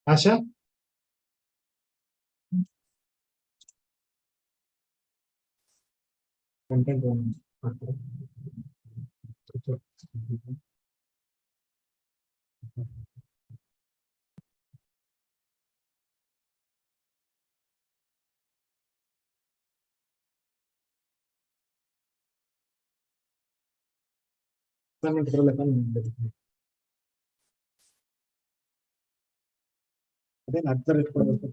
Asha? Content one. ಅದೇನು ಅರ್ಥ ಇಟ್ಕೊಳ್ಬೇಕು.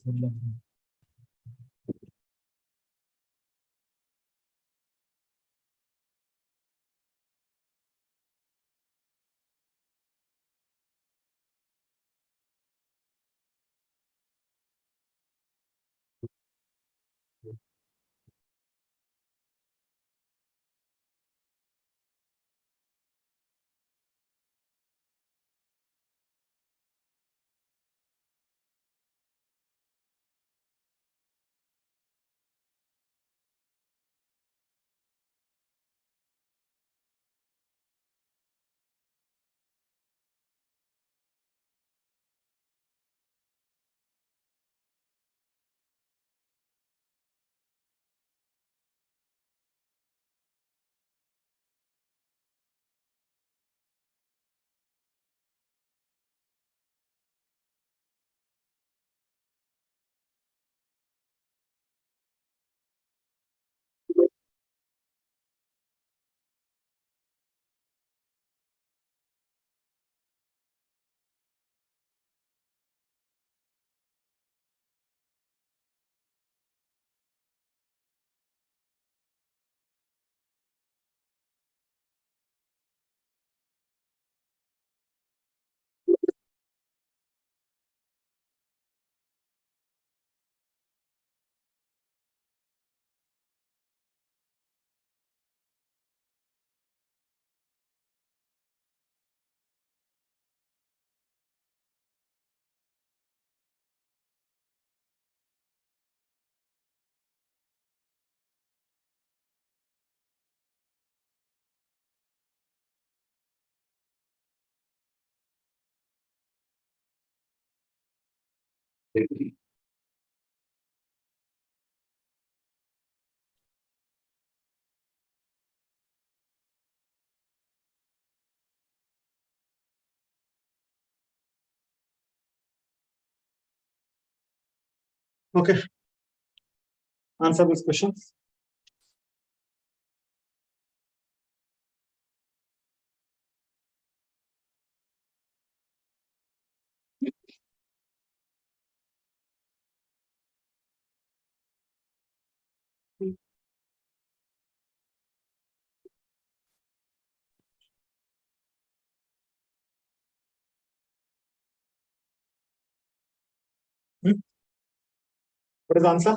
Okay. Answer these questions. What is the answer?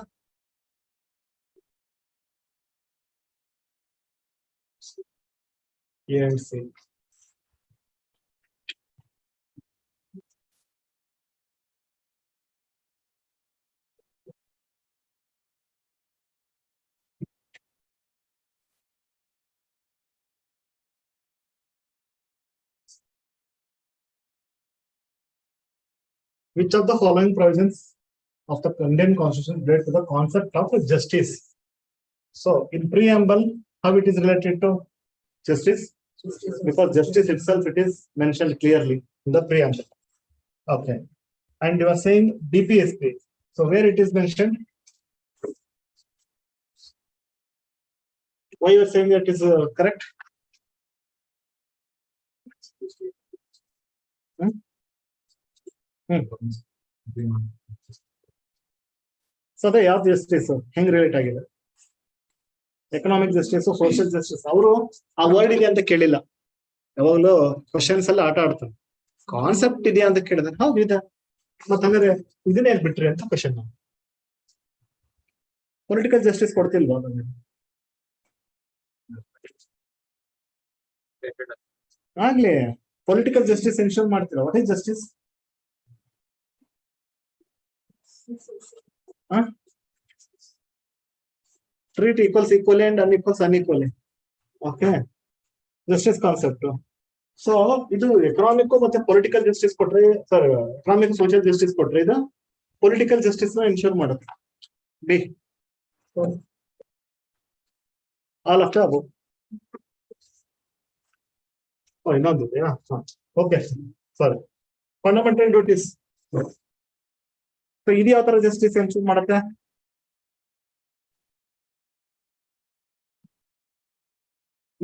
A and C. Which of the following provisions of the Indian Constitution relate to the concept of justice? So, in preamble, how it is related to justice? Because justice itself, it is mentioned clearly in the preamble. Okay. And you are saying DPSP. So, where it is mentioned? Why you are saying that is correct? So the ಯಾವ justice ಹೆಂಗ್ relate ಆಗಿದೆ? Economic justice, social justice. ಅವರು ಆ word ಗೆ ಅಂತ ಕೇಳಿಲ್ಲ, ಯಾವಾಗಲೂ questions ಎಲ್ಲ ಆಟ ಆಡ್ತಾರೆ. ಕಾನ್ಸೆಪ್ಟ್ ಇದೆಯಾ ಅಂತ ಕೇಳಿದ್ರೆ ಹೌದು ಇದೆ. ಮತ್ತೆ ಹಂಗಾರೆ ಇದನ್ನ ಏನ್ ಬಿಟ್ರಿ ಅಂತ ಕ್ವಶನ್. ಪೊಲಿಟಿಕಲ್ ಜಸ್ಟಿಸ್ ಕೊಡ್ತಿಲ್ವಾ ನಮಗೆ? ಆಗ್ಲಿ ಪೊಲಿಟಿಕಲ್ ಜಸ್ಟಿಸ್ ಎನ್ಶೂರ್ ಮಾಡ್ತೀರಾ. What is justice? Treat equals equally and unequals unequally. Okay, justice concept. So ಇದು ಎಕನಾಮಿಕ್ ಮತ್ತೆ ಪೊಲಿಟಿಕಲ್ ಜಸ್ಟಿಸ್ ಕೊಟ್ರೆ, ಸರ್ ಎಕನಾಮಿಕ್ ಸೋಷಿಯಲ್ ಜಸ್ಟಿಸ್ ಕೊಟ್ರೆ ಇದು ಪೊಲಿಟಿಕಲ್ ಜಸ್ಟಿಸ್ ನ ಎನ್ಶೂರ್ ಮಾಡುತ್ತೆ. B all of the above. ಇನ್ನೊಂದು okay ಸರಿ. ಫಂಡಮೆಂಟಲ್ ಡ್ಯೂಟೀಸ್ ಇದು ಯಾವ ತರ ಜಸ್ಟಿಸ್ ಎನ್ಶೂರ್ ಮಾಡುತ್ತೆ?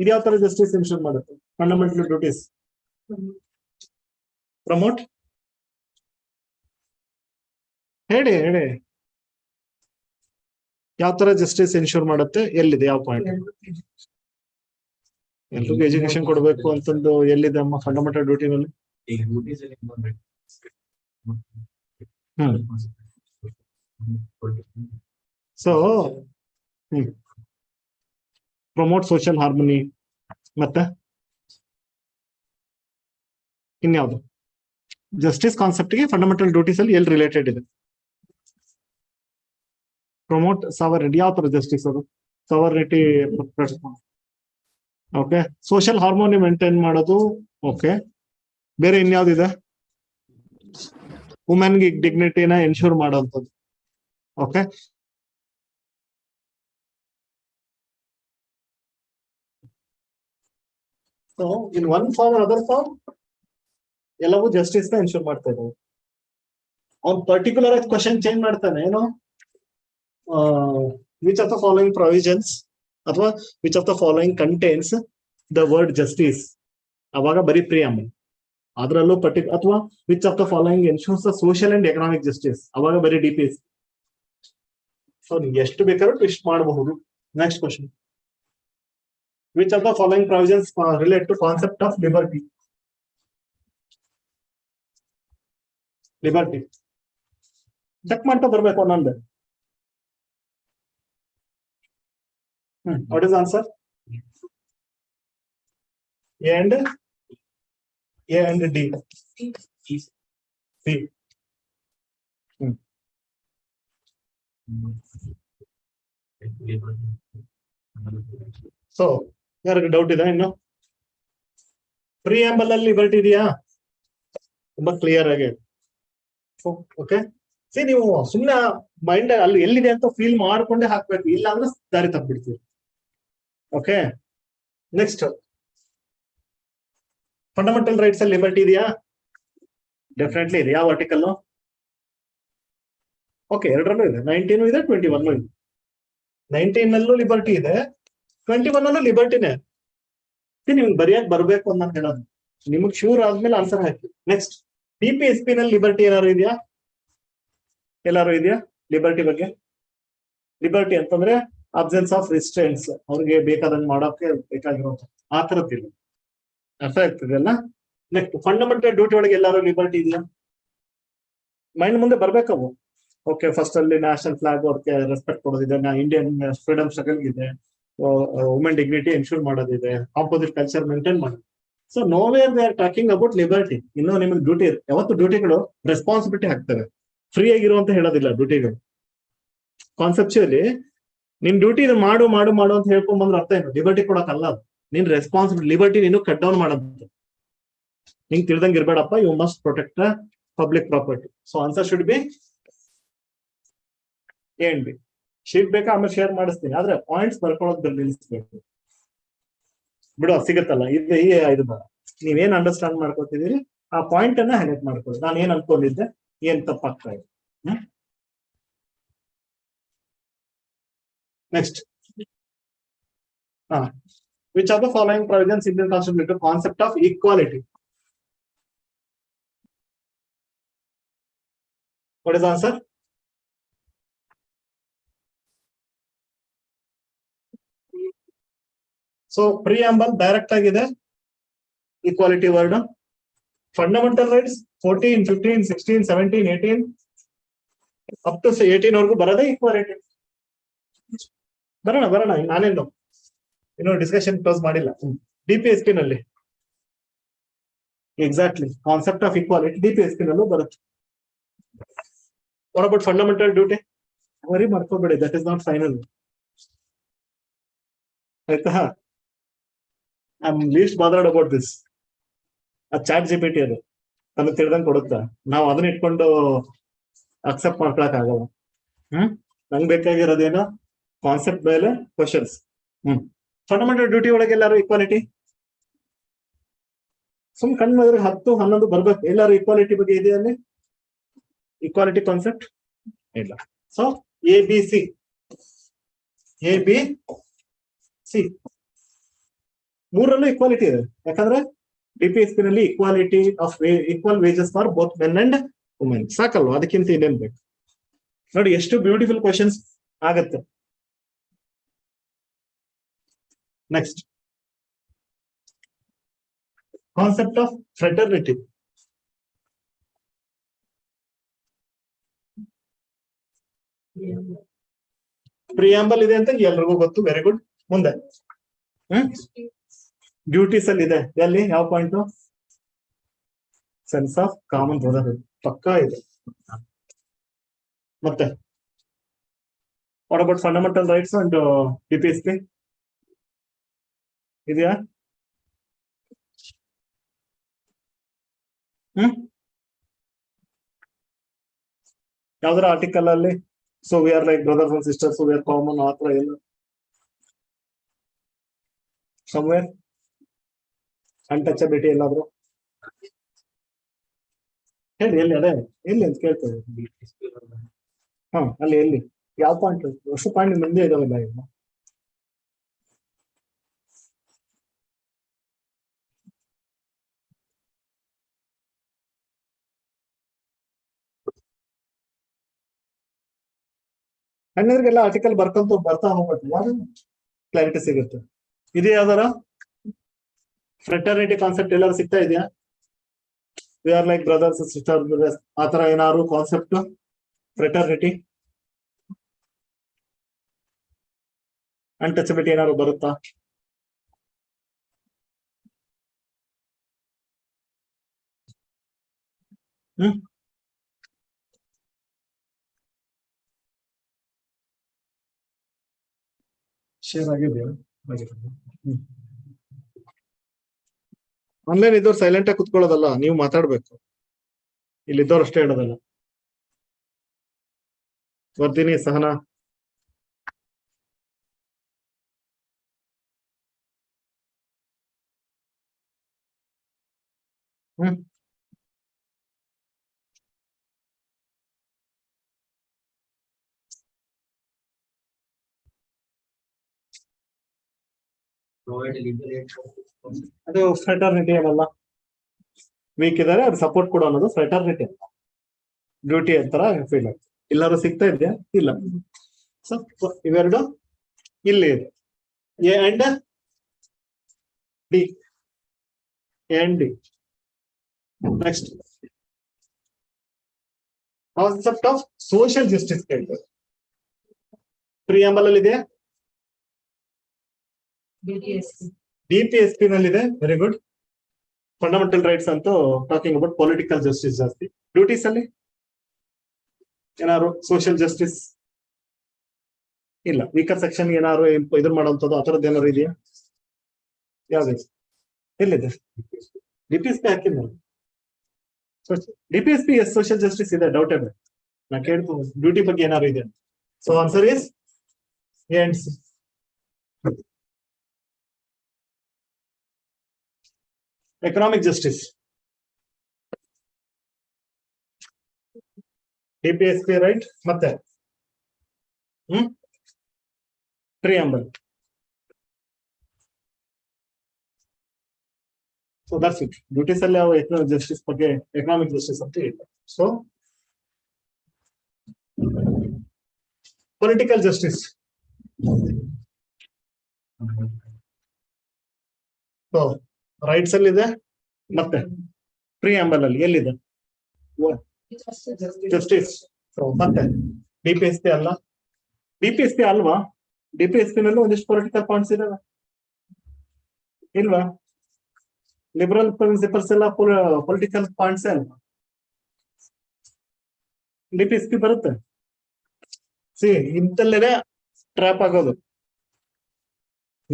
ಇದು ಯಾವ ತರ ಜಸ್ಟಿಸ್ ಎನ್ಶೂರ್ ಮಾಡುತ್ತೆ? ಫಂಡಮೆಂಟಲ್ ಡ್ಯೂಟೀಸ್ ಪ್ರಮೋಟ್ ಹೇಳಿ ಹೇಳಿ ಯಾವ ತರ ಜಸ್ಟಿಸ್ ಎನ್ಶೂರ್ ಮಾಡುತ್ತೆ? ಎಲ್ಲಿದೆ ಯಾವ ಪಾಯಿಂಟ್? ಎಲ್ರಿಗೂ ಎಜುಕೇಶನ್ ಕೊಡ್ಬೇಕು ಅಂತಂದು ಎಲ್ಲಿದೆ ಅಮ್ಮ ಫಂಡಮೆಂಟಲ್ ಡ್ಯೂಟಿನಲ್ಲಿ? So promote social harmony. ಮತ್ತೆ ಇನ್ಯಾವುದು ಜಸ್ಟಿಸ್ ಕಾನ್ಸೆಪ್ಟ್ಗೆ ಫಂಡಮೆಂಟಲ್ ಡ್ಯೂಟೀಸ್ ಅಲ್ಲಿ ಎಲ್ಲಿ ರಿಲೇಟೆಡ್ ಇದೆ? Promote sovereignty. ಯಾವ ತರ ಜಸ್ಟಿಸ್ ಅದು? Sovereignty. Okay, social harmony maintain ಮಾಡೋದು. ಓಕೆ, ಬೇರೆ ಇನ್ಯಾವ್ದಿದೆ? ವುಮೆನ್ಗೆ ಡಿಗ್ನಿಟಿನ ಎನ್ಶೂರ್ ಮಾಡೋಂಥದ್ದು. Okay, so in one form other form ಎಲ್ಲವೂ ಜಸ್ಟಿಸ್ ನ ಎನ್ಶೂರ್ ಮಾಡ್ತಾ ಇದ್ದಾವೆ. ಅವ್ನು ಪರ್ಟಿಕ್ಯುಲರ್ ಆಗಿ ಕ್ವಶನ್ ಚೇಂಜ್ ಮಾಡ್ತಾನೆ. ಏನು which of the following provisions ಅಥವಾ which of the following contains the word justice, ಅವಾಗ ಬರೀ ಪ್ರಿಯಂಬಲ್. ಅದರಲ್ಲೂ ಅಥವಾ which of the following ensures the social and economic justice, ಅವಾಗ ಬರೀ DPS. ಸೊ ಎಷ್ಟು ಬೇಕಾದ್ರೂ ಟ್ವಿಸ್ಟ್ ಮಾಡಬಹುದು. Next question, which of the following provisions relate to concept of liberty? Liberty check ಮಾಡ್ತಾ ಬರ್ಬೇಕು ಒಂದೊಂದು. What is answer? A and D. C. So ಯಾರಿಗೆ doubt ಇದೆ ಇನ್ನು? ಪ್ರಿಯಾಂಬಲ್ ಅಲ್ಲಿ ಲಿಬರ್ಟಿ ಇದೆಯಾ? ತುಂಬಾ ಕ್ಲಿಯರ್ ಆಗಿ. ಓಕೆ, ಸಿ ನೀವು ಸುಮ್ಮನೆ ಮೈಂಡ್ ಅಲ್ಲಿ ಎಲ್ಲಿದೆ ಅಂತ ಫೀಲ್ ಮಾಡ್ಕೊಂಡೆ ಹಾಕ್ಬೇಕು, ಇಲ್ಲ ಅಂದ್ರೆ ದಾರಿ ತಪ್ಪಿಡ್ತೀವಿ. ಓಕೆ, ನೆಕ್ಸ್ಟ್ ಫಂಡಮೆಂಟಲ್ ರೈಟ್ಸ್ ಅಲ್ಲಿ ಲಿಬರ್ಟಿ ಇದೆಯಾ? ಡೆಫಿನೆಟ್ಲಿ ಇದೆ. ಯಾವ ಆರ್ಟಿಕಲ್? ಓಕೆ, ಎರಡರಲ್ಲೂ ಇದೆ. 19 ಇದೆ, 21 ಇದೆ. 19 ಲಿಬರ್ಟಿ ಇದೆ, 21 ಲಿಬರ್ಟಿನೇ. ನಿಮ್ಗೆ ಬರೆಯಕ್ ಬರ್ಬೇಕು ಅಂತ ನಾನು ಹೇಳೋದು. ನಿಮಗ್ ಶೂರ್ ಆದ್ಮೇಲೆ ಆನ್ಸರ್ ಹಾಕಿ. ನೆಕ್ಸ್ಟ್, DPSP ನಲ್ಲಿ ಲಿಬರ್ಟಿ ಏನಾದ್ರು ಇದೆಯಾ? ಎಲ್ಲಾರು ಇದೆಯಾ ಲಿಬರ್ಟಿ ಬಗ್ಗೆ? ಲಿಬರ್ಟಿ ಅಂತಂದ್ರೆ ಅಬ್ಸೆನ್ಸ್ ಆಫ್ ರಿಸ್ಟ್ರೆಂಟ್ಸ್, ಅವ್ರಿಗೆ ಬೇಕಾದಂಗೆ ಮಾಡೋಕೆ ಬೇಕಾಗಿರೋದು ಆ ತರದ್ದಿಲ್ಲ. ಅರ್ಥ ಆಗ್ತದೆಲ್ಲ? ನೆಕ್ಸ್ಟ್, ಫಂಡಮೆಂಟಲ್ ಡ್ಯೂಟಿ ಒಳಗೆ ಎಲ್ಲಾರು ಲಿಬರ್ಟಿ ಇದೆಯಾ? ಮೈಂಡ್ ಮುಂದೆ ಬರ್ಬೇಕವು. ಓಕೆ, ಫಸ್ಟ್ ಅಲ್ಲಿ ನ್ಯಾಷನಲ್ ಫ್ಲಾಗ್ ಅವ್ರಿಗೆ ರೆಸ್ಪೆಕ್ಟ್ ಕೊಡೋದಿದೆ, ಇಂಡಿಯನ್ ಫ್ರೀಡಮ್ ಸ್ಟ್ರಗಲ್ ಇದೆ, ವುಮೆನ್ ಡಿಗ್ನಿಟಿ ಎನ್ಶೂರ್ ಮಾಡೋದಿದೆ, ಕಾಂಪೋಸಿಟ್ ಕಲ್ಚರ್ ಮೇಂಟೈನ್ ಮಾಡೋದು. So nowhere they are talking about liberty. ಇನ್ನು ನಿಮಗೆ ಡ್ಯೂಟಿ, ಯಾವತ್ತು ಡ್ಯೂಟಿಗಳು ರೆಸ್ಪಾನ್ಸಿಬಿಲಿಟಿ ಹಾಕ್ತವೆ, ಫ್ರೀ ಆಗಿರೋ ಅಂತ ಹೇಳೋದಿಲ್ಲ ಡ್ಯೂಟಿಗಳು. ಕಾನ್ಸೆಪ್ಚುಲಿ ನಿನ್ ಡ್ಯೂಟಿ ಮಾಡು ಮಾಡು ಮಾಡು ಅಂತ ಹೇಳ್ಕೊಂಡ್ ಬಂದ್ರೆ ಅರ್ಥ ಏನು? ಲಿಬರ್ಟಿ ಕೊಡೋಕಲ್ಲ ಅದು. ನಿನ್ ರೆಸ್ಪಾನ್ಸಿಬಿಲಿಟಿ, ಲಿಬರ್ಟಿ ನೀನು ಕಟ್ ಡೌನ್ ಮಾಡೋದು. ನಿಂಗೆ ತಿಳಿದಂಗೆ ಇರ್ಬೇಡಪ್ಪ, you must protect the public property. So answer should be A and B. Sheet ಬೇಕಾ ಆಮೇಲೆ ಶೇರ್ ಮಾಡಿಸ್ತೀನಿ, ಆದ್ರೆ ಪಾಯಿಂಟ್ಸ್ ಬರ್ಕೊಳ್ಳೋದ್ ನಿಲ್ಲಿಸ್ಬೇಕು. ಬಿಡೋ ಸಿಗುತ್ತಲ್ಲ ಇದು ಇದು ಬೇಡ. ನೀವೇನ್ ಅಂಡರ್ಸ್ಟ್ಯಾಂಡ್ ಮಾಡ್ಕೊತಿದ್ದೀರಿ ಆ ಪಾಯಿಂಟ್ ಅನ್ನ ಹೈಲೈಟ್ ಮಾಡ್ಕೊಳ್ಳಿ. ನಾನು ಏನ್ ಅನ್ಕೊಂಡಿದ್ದೆ, ಏನ್ ತಪ್ಪಾಗ್ತಾ ಇದೆ. Next, which of the following provisions Indian constitution concept of equality? What is answer? So preamble direct ಆಗಿದೆ equality word. Fundamental rights 14, 15, 16, 17, 18 up to 18 ವರೆಗೂ ಬರೋದೇ ಈಕ್ವಾಲಿಟಿ. ಬರೋಣ ನಾನೇನು ಇನ್ನೂ ಡಿಸ್ಕಷನ್ ಕ್ಲೋಸ್ ಮಾಡಿಲ್ಲ. DPSP ನಲ್ಲಿ exactly concept of equality DPSP ನಲ್ಲೂ ಬರುತ್ತೆ. What about fundamental duty? Worry ಮಾಡ್ಕೋಬೇಡಿ, ದಟ್ ಇಸ್ ನಾಟ್ ಫೈನಲ್. ಆಯ್ತಾ? I am least bothered about this. ಆ ಚಾಟ್ GPT ಅದು ತನಗೆ ತಿಳಿದಂಗೆ ಕೊಡುತ್ತಾ, ನಾವು ಅದನ್ನ ಇಟ್ಕೊಂಡು ಅಕ್ಸೆಪ್ಟ್ ಮಾಡ್ಕೊಳಕ್ ಆಗಲ್ಲ. ನಂಗೆ ಬೇಕಾಗಿರೋದೇನೋ ಕಾನ್ಸೆಪ್ಟ್ ಮೇಲೆ ಕ್ವಶನ್ಸ್. ಫಂಡಮೆಂಟಲ್ ಡ್ಯೂಟಿ ಒಳಗೆ ಎಲ್ಲಾರು ಈಕ್ವಾಲಿಟಿ ಸುಮ್ ಕಣ್ಣಿದ್ರೆ 10, 11 ಬರ್ಬೇಕು. ಎಲ್ಲಾರು ಈಕ್ವಾಲಿಟಿ ಬಗ್ಗೆ ಇದೆ ಅಲ್ಲಿ? ಈಕ್ವಾಲಿಟಿ ಕಾನ್ಸೆಪ್ಟ್ ಇಲ್ಲ. ಸೊ ABC ಮೂರಲ್ಲೂ ಈಕ್ವಾಲಿಟಿ ಇದೆ. ಯಾಕಂದ್ರೆ DPSP ನಲ್ಲಿ equality of equal wages for both men and women. ಸಾಕಲ್ವಾ? ಅದಕ್ಕಿಂತ ಇನ್ನೇನ್ ಬೇಕು? ನೋಡಿ ಎಷ್ಟು ಬ್ಯೂಟಿಫುಲ್ ಕ್ವಶನ್ಸ್ ಆಗತ್ತೆ. Next, concept of fraternity. Preamble ಇದೆ ಅಂತ ಎಲ್ರಿಗೂ ಗೊತ್ತು. Very good. ಮುಂದೆ ಡ್ಯೂಟೀಸ್ ಅಲ್ಲಿ ಇದೆ. ಎಲ್ಲಿ? ಯಾವ point? Sense of common brotherhood ಪಕ್ಕಾ ಇದೆ. ಮತ್ತೆ what about fundamental rights and DPSP ಇದೆಯಾ? ಯಾವ್ದಾರ ಆರ್ಟಿಕಲ್ ಅಲ್ಲಿ so we are like brothers and sisters, we are common, ಆ ತರ ಎಲ್ಲ ಸಮ್ವೇರ್ ಅನ್ಟಚಬಿಲಿಟಿ ಎಲ್ಲಾದ್ರು ಹೇಳಿ. ಎಲ್ಲಿ? ಅದೇ ಎಲ್ಲಿ ಅಂತ ಕೇಳ್ತೇವೆ. ಅಲ್ಲಿ ಎಲ್ಲಿ? ಯಾವ ಪಾಯಿಂಟ್? ಎಷ್ಟು ಪಾಯಿಂಟ್ ಮುಂದೆ ಇದಾವಲ್ಲ ಈಗ. ಹಂಗಂದ್ರೆಲ್ಲ ಆರ್ಟಿಕಲ್ ಬರ್ತಾ ಹೋಗ್ಬೇಕು, ಕ್ಲಾರಿಟಿ ಸಿಗುತ್ತೆ. ಇದು ಯಾವ್ದಾರ ಫ್ರೆಟರ್ನಿಟಿ ಕಾನ್ಸೆಪ್ಟ್ ಎಲ್ಲಾರು ಸಿಗ್ತಾ ಇದೆಯಾ? We are like brothers sister, ಆತರ ಏನಾದ್ರು ಕಾನ್ಸೆಪ್ಟ್ ಫ್ರೆಟರ್ನಿಟಿ ಅನ್ಟಚಬಿಲಿಟಿ ಏನಾದ್ರು ಬರುತ್ತಾ? ಶೇರ್ ಆಗಿದೆಯಾ? ಆನ್ಲೈನ್ ಇದ್ದವ್ರು ಸೈಲೆಂಟ್ ಆಗಿ ಕುತ್ಕೊಳ್ಳೋದಲ್ಲ, ನೀವು ಮಾತಾಡ್ಬೇಕು. ಇಲ್ಲಿದ್ದವ್ರು ಅಷ್ಟೇ ಹೇಳೋದಲ್ಲ. ವರ್ಧಿನಿ, ಸಹನಾ, ಅದು ಫ್ರೆಟರ್ನಿಟಿ ಅಲ್ಲ. ವೀಕ್ ಇದಾರೆ, ಅವ್ರು ಸಪೋರ್ಟ್ ಕೊಡೋ ಅನ್ನೋದು ಫ್ರೆಟರ್ನಿಟಿ, ಡ್ಯೂಟಿ ಅಂತರ ಫೀಲ್ ಆಗ್ತದೆ. ಎಲ್ಲಾರು ಸಿಗ್ತಾ ಇದೆಯಾ? ಇಲ್ಲ. ಸೊ ಇವೆರಡು ಇಲ್ಲಿ ಇದೆ. A and D. Next, concept of social justice ಕೇಳ್ತಾರೆ. ಪ್ರಿಯಾಂಬಲ್ ಅಲ್ಲಿ ಇದೆ, DPSP ನಲ್ಲಿದೆ. Very good. ಫಂಡಮೆಂಟಲ್ ರೈಟ್ಸ್ ಅಂತೂ ಟಾಕಿಂಗ್ ಅಬೌಟ್ ಪೊಲಿಟಿಕಲ್ ಜಸ್ಟಿಸ್ ಜಾಸ್ತಿ. ಡ್ಯೂಟೀಸ್ ಅಲ್ಲಿ ಏನಾದ್ರು ಸೋಷಿಯಲ್ ಜಸ್ಟಿಸ್ ಇಲ್ಲ. ವೀಕರ್ ಸೆಕ್ಷನ್ ಏನಾದ್ರು ಇದ್ರ ಮಾಡೋಂಥದ್ದು ಆ ಥರದ್ದು ಏನಾದ್ರು ಇದೆಯಾ? ಯಾವ್ದು? ಎಲ್ಲಿದೆ? DPSP ಹಾಕಿಲ್ಲ. DPSP ಎಸ್ ಸೋಷಿಯಲ್ ಜಸ್ಟಿಸ್ ಇದೆ, ಡೌಟ್ ಇದೆ. ನಾ ಕೇಳ್ಬೋದು ಡ್ಯೂಟಿ ಬಗ್ಗೆ ಏನಾದ್ರು ಇದೆ. So answer is A and C. Economic justice, DPSP right. ಮತ್ತೆ preamble. So that's it. Duties ಅಲ್ಲಿ ಯಾವ ಎಕನಾಮಿಕ್ ಜಸ್ಟಿಸ್ ಬಗ್ಗೆ, ಎಕನಾಮಿಕ್ ಜಸ್ಟಿಸ್ ಅಂತ ಇಲ್ಲ. So political justice, so rights ಅಲ್ಲಿ ಇದೆ. ಮತ್ತೆ ಪ್ರಿಯಾಂಬಲ್ ಅಲ್ಲಿ ಎಲ್ಲಿದೆ ಜಸ್ಟಿಸ್. ಮತ್ತೆ ಡಿಪಿಎಸ್ಪಿ ಅಲ್ಲ, ಡಿಪಿಎಸ್ಪಿ ಅಲ್ವಾ? ಡಿಪಿಎಸ್ಪಿ ನಲ್ಲೂ ಒಂದಿಷ್ಟು ಪೊಲಿಟಿಕಲ್ ಪಾಯಿಂಟ್ಸ್ ಇದಾವೆ ಇಲ್ವಾ? ಲಿಬರಲ್ ಪ್ರಿನ್ಸಿಪಲ್ಸ್ ಎಲ್ಲ ಪೊಲಿಟಿಕಲ್ ಪಾಯಿಂಟ್ಸ್ ಅಲ್ವಾ? ಡಿಪಿಎಸ್ಪಿ ಬರುತ್ತೆ. ಸಿ ಇಂತಲ್ಲೇನೆ ಟ್ರ್ಯಾಪ್ ಆಗೋದು.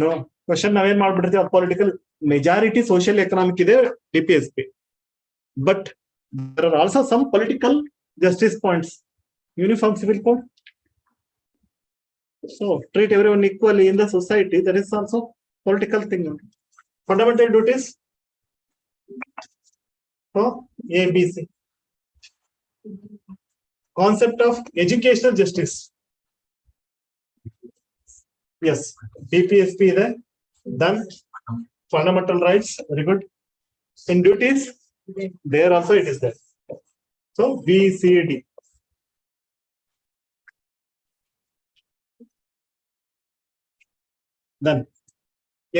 ನೋ ಕ್ವಶನ್ ನಾವೇನ್ ಮಾಡ್ಬಿಡ್ತೀವಿ, ಅದು ಪೊಲಿಟಿಕಲ್ ಮೆಜಾರಿಟಿ ಸೋಷಿಯಲ್ ಎಕನಾಮಿಕ್ ಇದೆ ಡಿಪಿಎಸ್ಪಿ, but there are also some political justice points. Uniform civil code, so treat everyone equally in the society, that is also political thing. Fundamental duties, so ABC. Concept of educational justice, yes, BPSP ಇದೆ. Then fundamental rights, very good. In duties, there also it is there. So BCD. Then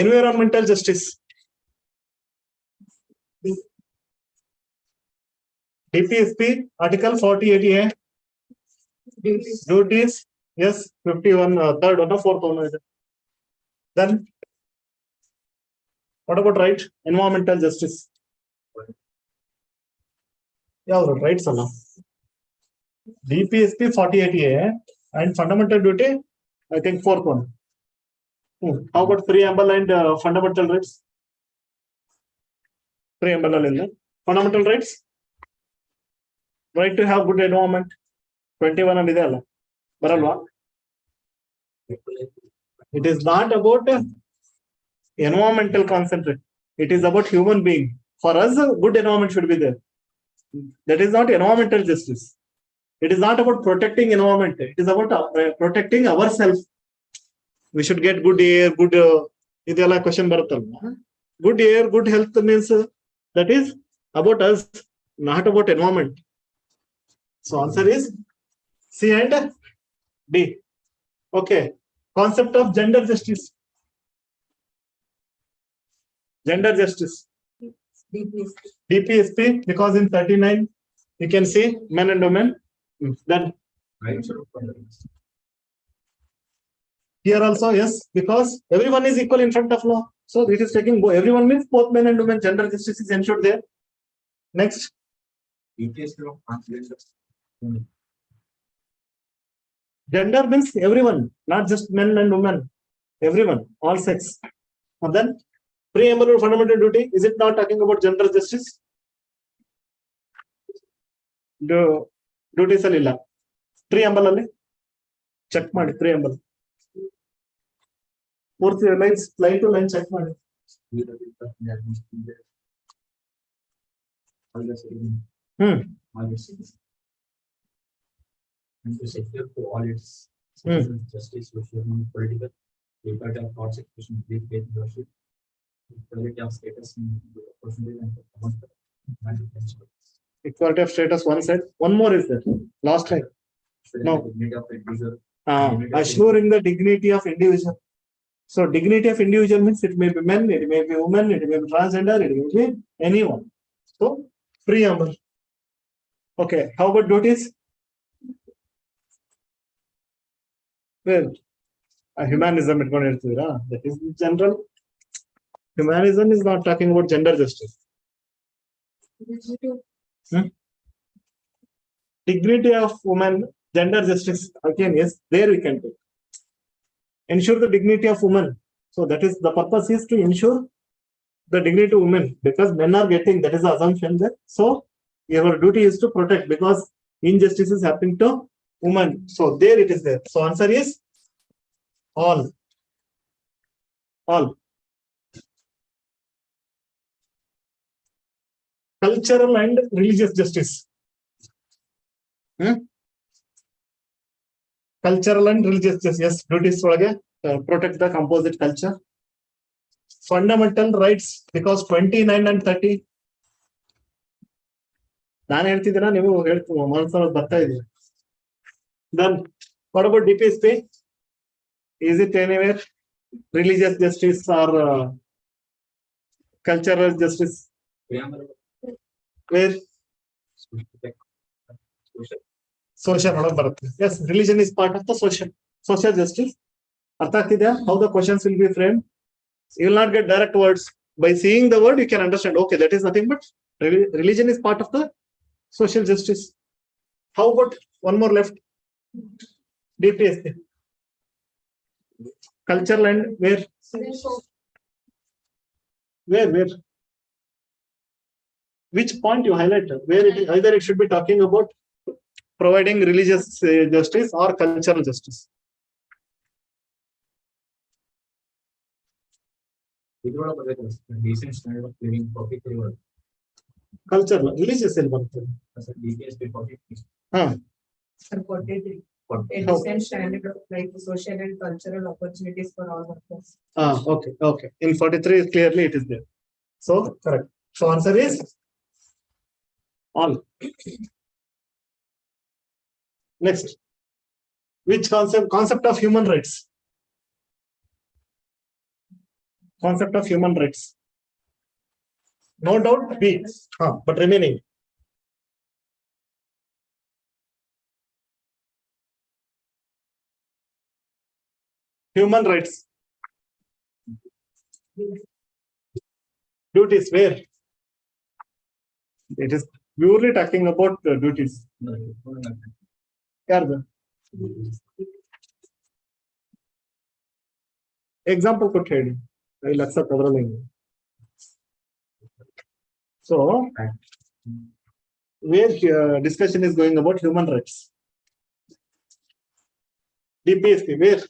environmental justice, DPSP article 48A. Duties, yes, 51 third one or fourth one is there. Then what about right? Environmental justice, ಯಾವ್ದು rights ಅಲ್ಲ. DPSP 48A and fundamental duty, I think fourth one. How about preamble and fundamental rights? Preamble alilla. Fundamental rights, right to have good environment, 21 ಅಲ್ಲಿ ಇದೆ ಅಲ್ಲ, ಬರಲ್ವಾ? It is not about environmental concentrate, it is about human being. For us, good environment should be there. That is not environmental justice. It is not about protecting environment, it is about protecting ourselves. We should get good air, good idella question baruttalla. Good air, good health means that is about us, not about environment. So answer is C and D. Okay. Concept of gender justice. Gender justice, DPSP, because in 39 you can see men and women. Then here also, yes, because everyone is equal in front of law, so it is taking everyone means both men and women. Gender justice is ensured there. Next, gender means everyone, not just men and women, everyone, all sex. And then preamble or fundamental duty, is it not talking about gender justice? Duties ಅಲ್ಲಿ ಇಲ್ಲ. Preamble ಅಲ್ಲಿ check ಮಾಡಿ, preamble ಪೂರ್ತಿ line to line check ಮಾಡಿ. And to secure to all its citizens justice, social, political, equality of thoughts, expression, belief, faith, worship, equality of status, percentage, and performance. Equality of status, one side. One more is there. Last line. No. Dignity of individual. Assuring the dignity of individual. So dignity of individual means it may be men, it may be women, it may be transgender, it may be anyone. So preamble. Okay. How about duties? Well, humanism itkondu irtidira, that is general. Humanism is not talking about gender justice. Dignity of woman, gender justice, again, yes, there we can take. Ensure the dignity of woman. So that is the purpose, is to ensure the dignity of women, because men are getting, that is the assumption there. So your duty is to protect, because injustice is happening to women. So there it is there. So answer is all. All. Cultural and religious justice. Cultural and religious justice, yes, duties ಒಳಗೆ protect the composite culture. Fundamental rights, because 29 and 30 ನಾನು ಹೇಳ್ತಿದ್ದೀರಾ, ನೀವು ಹೇಳ್ತೀವಿ ಮನಸ್ಸಲ್ಲಿ ಬರ್ತಾ ಇದೀವಿ. Then what about DPSP? Is it anywhere religious justice or cultural justice? Where social ಒಳಗೆ ಬರುತ್ತೆ. Yes, religion is part of the social justice. ಅರ್ಥ ಆಗ್ತಿದ್ಯಾ? How the questions will be framed. You will not get direct words. By seeing the word, you can understand. Okay, that is nothing but religion is part of the social justice. How about one more left? DPSP. Cultural and where? Where? Which point you highlighted? Where it is, either it should be talking about providing religious justice or cultural justice. Decent standard of living public reward. Cultural, religious element. A decent standard of like social and cultural opportunities for all workers. Okay. In 43, clearly it is there. So correct. So answer is all. Next, which concept of human rights? Concept of human rights. No doubt B, but remaining. Human rights. Duties, where? It is purely talking about duties. Example ಕೊಟ್ಟು ಹೇಳಿ. I will accept other. So, where discussion is going about human rights. DPSP, where?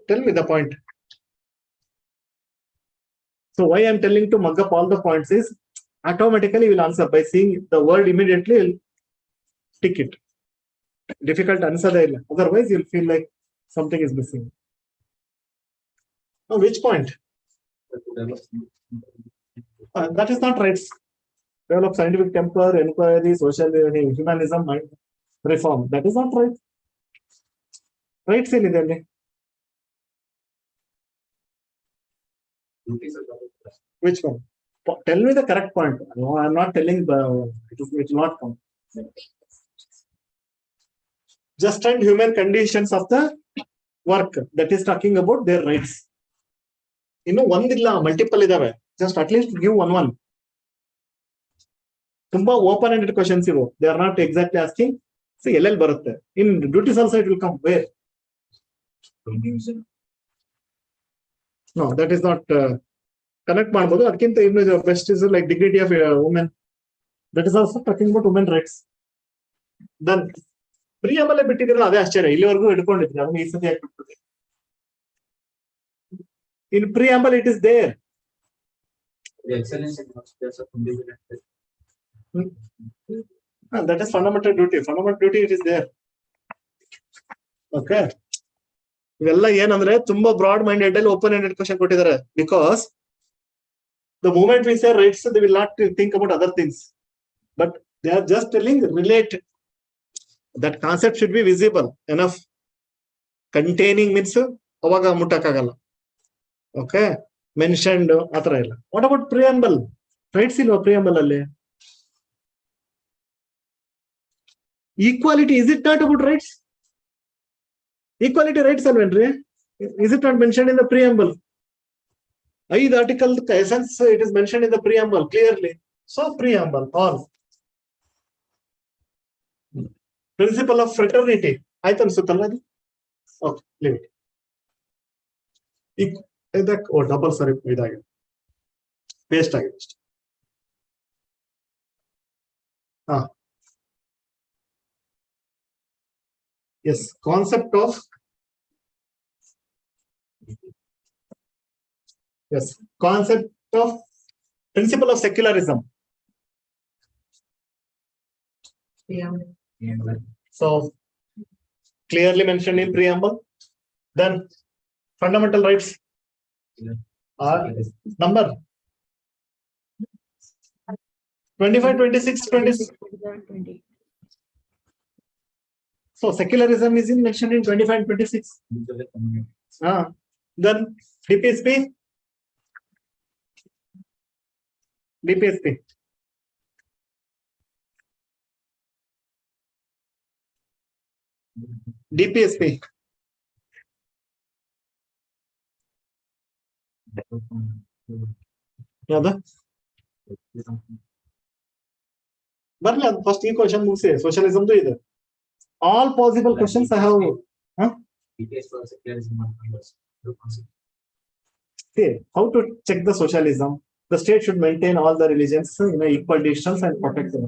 Tell me the point. So why I am telling to mug up all the points is automatically will answer by seeing the word immediately. Will tick it. Difficult answer there. Otherwise, you'll feel like something is missing. Oh, which point? That is not rights. Develop scientific temper, inquiry, social humanism, reform. That is not right. Rights in there. Which one? Tell me the correct point. No, I am not telling it will not come. Just and human conditions of the work, that is talking about their rights. One multiple idave. Just at least give one. Tumba open-ended questions. They are not exactly asking. See, LL barutte. In duties also it will come. Where? No, that is not connect ಮಾಡಬಹುದು. ಅದಕ್ಕಿಂತ ಇನ್ನು best is like dignity of women. That is also talking about women rights. Then preamble ಬಿಟ್ಟಿದ್ರೆ ಅದೇ ಆಶ್ಚರ್ಯ. ಇಲ್ಲಿವರೆಗೂ ಹಿಡ್ಕೊಂಡಿದ್ದೆ. ಅದನ್ನ ಈ ಸತಿ ಹಾಕ್ಬಿಡ್ತದೆ. In preamble it is there. The excellence in there's a that is fundamental duty. Fundamental duty it is there. Okay. ಇವೆಲ್ಲ ಏನಂದ್ರೆ ತುಂಬಾ broad minded ಅಲ್ಲಿ ಓಪನ್ ಎಂಡೆಡ್ ಕ್ವಶನ್ ಕೊಟ್ಟಿದ್ದಾರೆ. Because the moment we say rights they will not think about other things, but they are just telling relate. That concept should be visible enough. Containing means ಅವಾಗ ಮುಟ್ಟಕ್ಕಾಗಲ್ಲ. Okay, mentioned ಆತರ ಇಲ್ಲ. What about preamble? Rights ಇಲ್ವಾ preamble ಅಲ್ಲಿ? Equality, is it not about rights? Equality rights alvenri? Is it not mentioned in the preamble? 5 article essence it is mentioned in the preamble clearly. So preamble all. Principle of fraternity. Aitu ansutalla ಅದು? Okay, leave it. ಇದಕ್ಕೆ double ಸರಿ ಇದಾಗಿದೆ, paste ಆಗಿದೆ ಅಷ್ಟೇ. Yes, concept of principle of secularism. Yeah. So clearly mentioned in preamble. Then fundamental rights are number 25, 26, 20. So secularism is mentioned in 25 and 26. Then DPSP DPSP. DPSP. ಯಾವ್ದು ಬರ್ಲಿ ಅದು first ಈ question ಮುಗಿಸಿ ಸೋಷಿಯಲಿಸಮ್ದು ಇದೆ. All possible questions I have how to check the socialism. The state should maintain all the religions in an equal distance and protect them.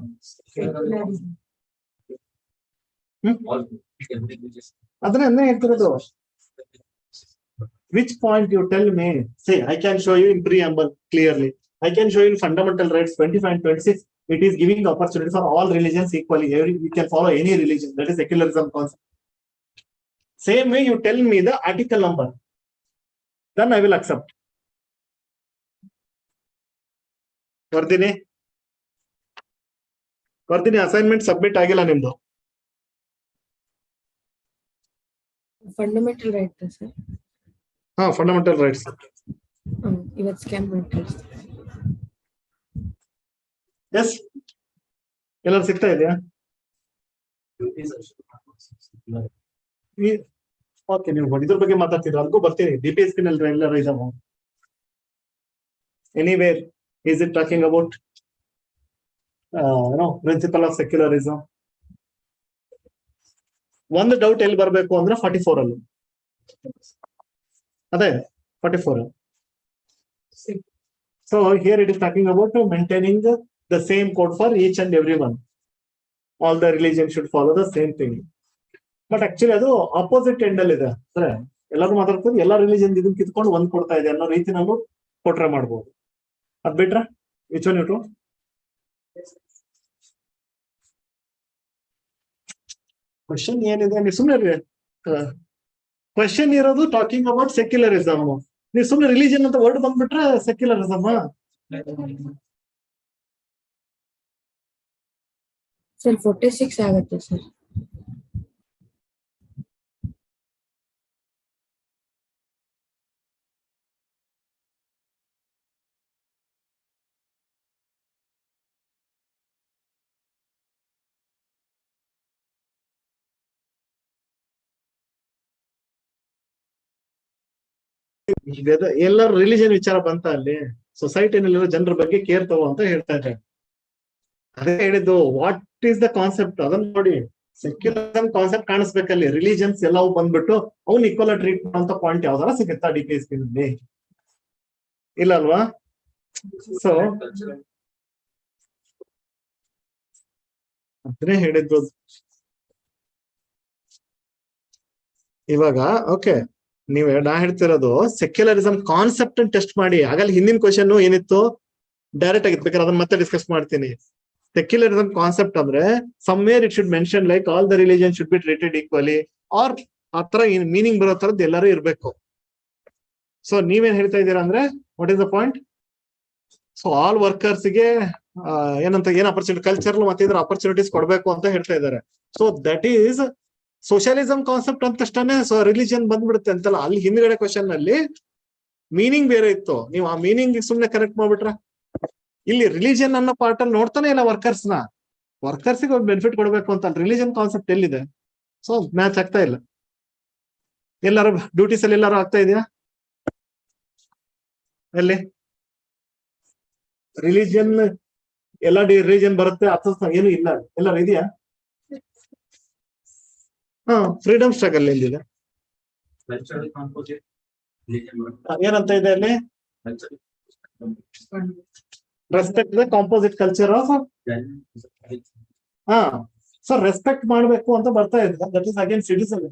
ಅದನ್ನ ಹೇಳ್ತಿರೋದು. Which point you tell me? Say, I can show you in preamble clearly. I can show you in fundamental rights 25 and 26. It is giving the opportunity for all religions equally. You can follow any religion. That is secularism concept. Same way you tell me the article number. Then I will accept. ಬರ್ತೀನಿ assignment submit ಆಗಿಲ್ಲ ನಿಮ್ದು. Fundamental right sir. ಹಾ fundamental rights ಇವತ್ತು scan ಮಾಡಿ. S ಎಲ್ಲರೂ ಸಿಗ್ತಾ ಇದೆಯಾ? Okay ನೀವು ಇದ್ರ ಬಗ್ಗೆ ಮಾತಾಡ್ತೀರಾ, ಅದಕ್ಕೂ ಬರ್ತೀನಿ. DPSP ನಲ್ಲಿ ಎಲ್ಲರೂ ಇದಾವ. Anywhere is it talking about principle of secularism? ಒಂದು ಡೌಟ್ ಎಲ್ಲಿ ಬರಬೇಕು ಅಂದ್ರೆ 44 ಅಲ್ಲಿ. ಅದೇ 44. So here it is talking about maintaining the same code for each and everyone. All the religions should follow the same thing. But actually ಅದು opposite end ಅಲ್ಲಿ ಇದೆ. ಅಂದ್ರೆ ಎಲ್ಲರೂ ಮಾತಾಡ್ತಾರೆ ಎಲ್ಲಾ ರಿಲಿಜನ್ ಇದನ್ನ ಕಿತ್ಕೊಂಡು ಒಂದ್ ಕೊಡ್ತಾ ಇದೆ ಅನ್ನೋ ರೀತಿನಲ್ಲೂ ಕೊಟ್ರೆ ಮಾಡ್ಬೋದು. ಅದ್ ಬಿಟ್ರೆ which one you do? Question ಏನಿದೆ ನೀವು ಸುಮ್ಮನೆ ಕ್ವಶನ್ ಇರೋದು ಟಾಕಿಂಗ್ ಅಬೌಟ್ ಸೆಕ್ಯುಲರಿಸಮ್. ನೀವು ಸುಮ್ಮನೆ ರಿಲಿಜನ್ ಅಂತ ವರ್ಡ್ ಬಂದ್ಬಿಟ್ರೆ ಸೆಕ್ಯುಲರಿಸಮ್. ಸರ್ 46 ಆಗುತ್ತೆ ಸರ್. ಎಲ್ಲರೂ ರಿಲಿಜನ್ ವಿಚಾರ ಬಂತ ಅಲ್ಲಿ ಸೊಸೈಟಿನಲ್ಲಿರೋ ಜನರ ಬಗ್ಗೆ ಕೇರ್ ತಗೋ ಅಂತ ಹೇಳ್ತಾ ಇದ್ದಾರೆ. ಅದೇ ಹೇಳಿದ್ದು ವಾಟ್ ಈಸ್ ದ ಕಾನ್ಸೆಪ್ಟ್ ಅದನ್ನ ನೋಡಿ. Secularism concept ಕಾಣಿಸ್ಬೇಕಲ್ಲಿ. ರಿಲಿಜನ್ಸ್ ಎಲ್ಲವೂ ಬಂದ್ಬಿಟ್ಟು ಅವ್ನು ಈಕ್ವಲ್ ಟ್ರೀಟ್ ಮಾಡುವಂತ ಪಾಯಿಂಟ್ ಯಾವ್ದಾರ ಸಿಗುತ್ತಾ DPSP ನಲ್ಲಿ? ಇಲ್ಲ ಅಲ್ವಾ? ಸೊ ಅದನ್ನೇ ಹೇಳಿದ್ದು ಇವಾಗ. ಓಕೆ ನಾ ಹೇಳ್ತಿರೋದು ಸೆಕ್ಯುಲರಿಸಮ್ ಕಾನ್ಸೆಪ್ಟ್ ಟೆಸ್ಟ್ ಮಾಡಿ. ಆಗಲ್ಲ ಹಿಂದಿನ ಕ್ವಶನ್ ಏನಿತ್ತು ಡೈರೆಕ್ಟ್ ಆಗಿತ್ತು, ಬೇಕಾದ್ರೆ ಅದನ್ನ ಮತ್ತೆ ಡಿಸ್ಕಸ್ ಮಾಡ್ತೀನಿ. ಸೆಕ್ಯುಲರಿಸಮ್ ಕಾನ್ಸೆಪ್ಟ್ ಅಂದ್ರೆ somewhere it should mention like all the religion should be treated equally or ಆತರ ಮೀನಿಂಗ್ ಬರೋ ತರದ್ದು ಎಲ್ಲರೂ ಇರ್ಬೇಕು. ಸೊ ನೀವೇನ್ ಹೇಳ್ತಾ ಇದ್ದೀರಾ ಅಂದ್ರೆ what is the point? So all workers ಗೆ ಏನ್ ಅಪರ್ಚುನಿಟಿ ಕಲ್ಚರಲ್ ಮತ್ತೆ ಇದ್ರ ಅಪರ್ಚುನಿಟೀಸ್ ಕೊಡ್ಬೇಕು ಅಂತ ಹೇಳ್ತಾ ಇದ್ದಾರೆ. So that is socialism concept ಅಂತ ತಕ್ಷಣ ರಿಲಿಜನ್ ಬಂದ್ಬಿಡುತ್ತೆ ಅಂತಲ್ಲ. ಅಲ್ಲಿ ಹಿಂದ್ಗಡೆ ಕ್ವಶನ್ ಅಲ್ಲಿ ಮೀನಿಂಗ್ ಬೇರೆ ಇತ್ತು. ನೀವು ಆ ಮೀನಿಂಗ್ ಸುಮ್ನೆ ಕರೆಕ್ಟ್ ಮಾಡ್ಬಿಟ್ರ. ಇಲ್ಲಿ ರಿಲಿಜನ್ ಅನ್ನೋ ಪಾರ್ಟ್ ಅಲ್ಲಿ ನೋಡ್ತಾನೆ ಇಲ್ಲ ವರ್ಕರ್ಸ್ ಗೆ ಒಂದು ಬೆನಿಫಿಟ್ ಕೊಡ್ಬೇಕು ಅಂತ. ರಿಲಿಜನ್ ಕಾನ್ಸೆಪ್ಟ್ ಎಲ್ಲಿದೆ? ಸೊ ಮ್ಯಾಚ್ ಆಗ್ತಾ ಇಲ್ಲ. ಎಲ್ಲಾರು ಡ್ಯೂಟೀಸ್ ಅಲ್ಲಿ ಎಲ್ಲಾರು ಆಗ್ತಾ ಇದೆಯಾ? ಅಲ್ಲಿ ರಿಲಿಜನ್ ಎಲ್ಲ ರಿಲಿಜನ್ ಬರುತ್ತೆ ಅಥವಾ ಏನು ಇಲ್ಲ? ಎಲ್ಲಾರು ಇದೆಯಾ? ಫ್ರೀಡಮ್ ಸ್ಟ್ರಗಲ್ ಎಲ್ಲಿದೆ? ಏನಂತ ಇದೆ ಅಲ್ಲಿ? Respect the composite culture of. So respect ಮಾಡ್ಬೇಕು ಅಂತ ಬರ್ತಾ ಇದೆ. That is again citizen.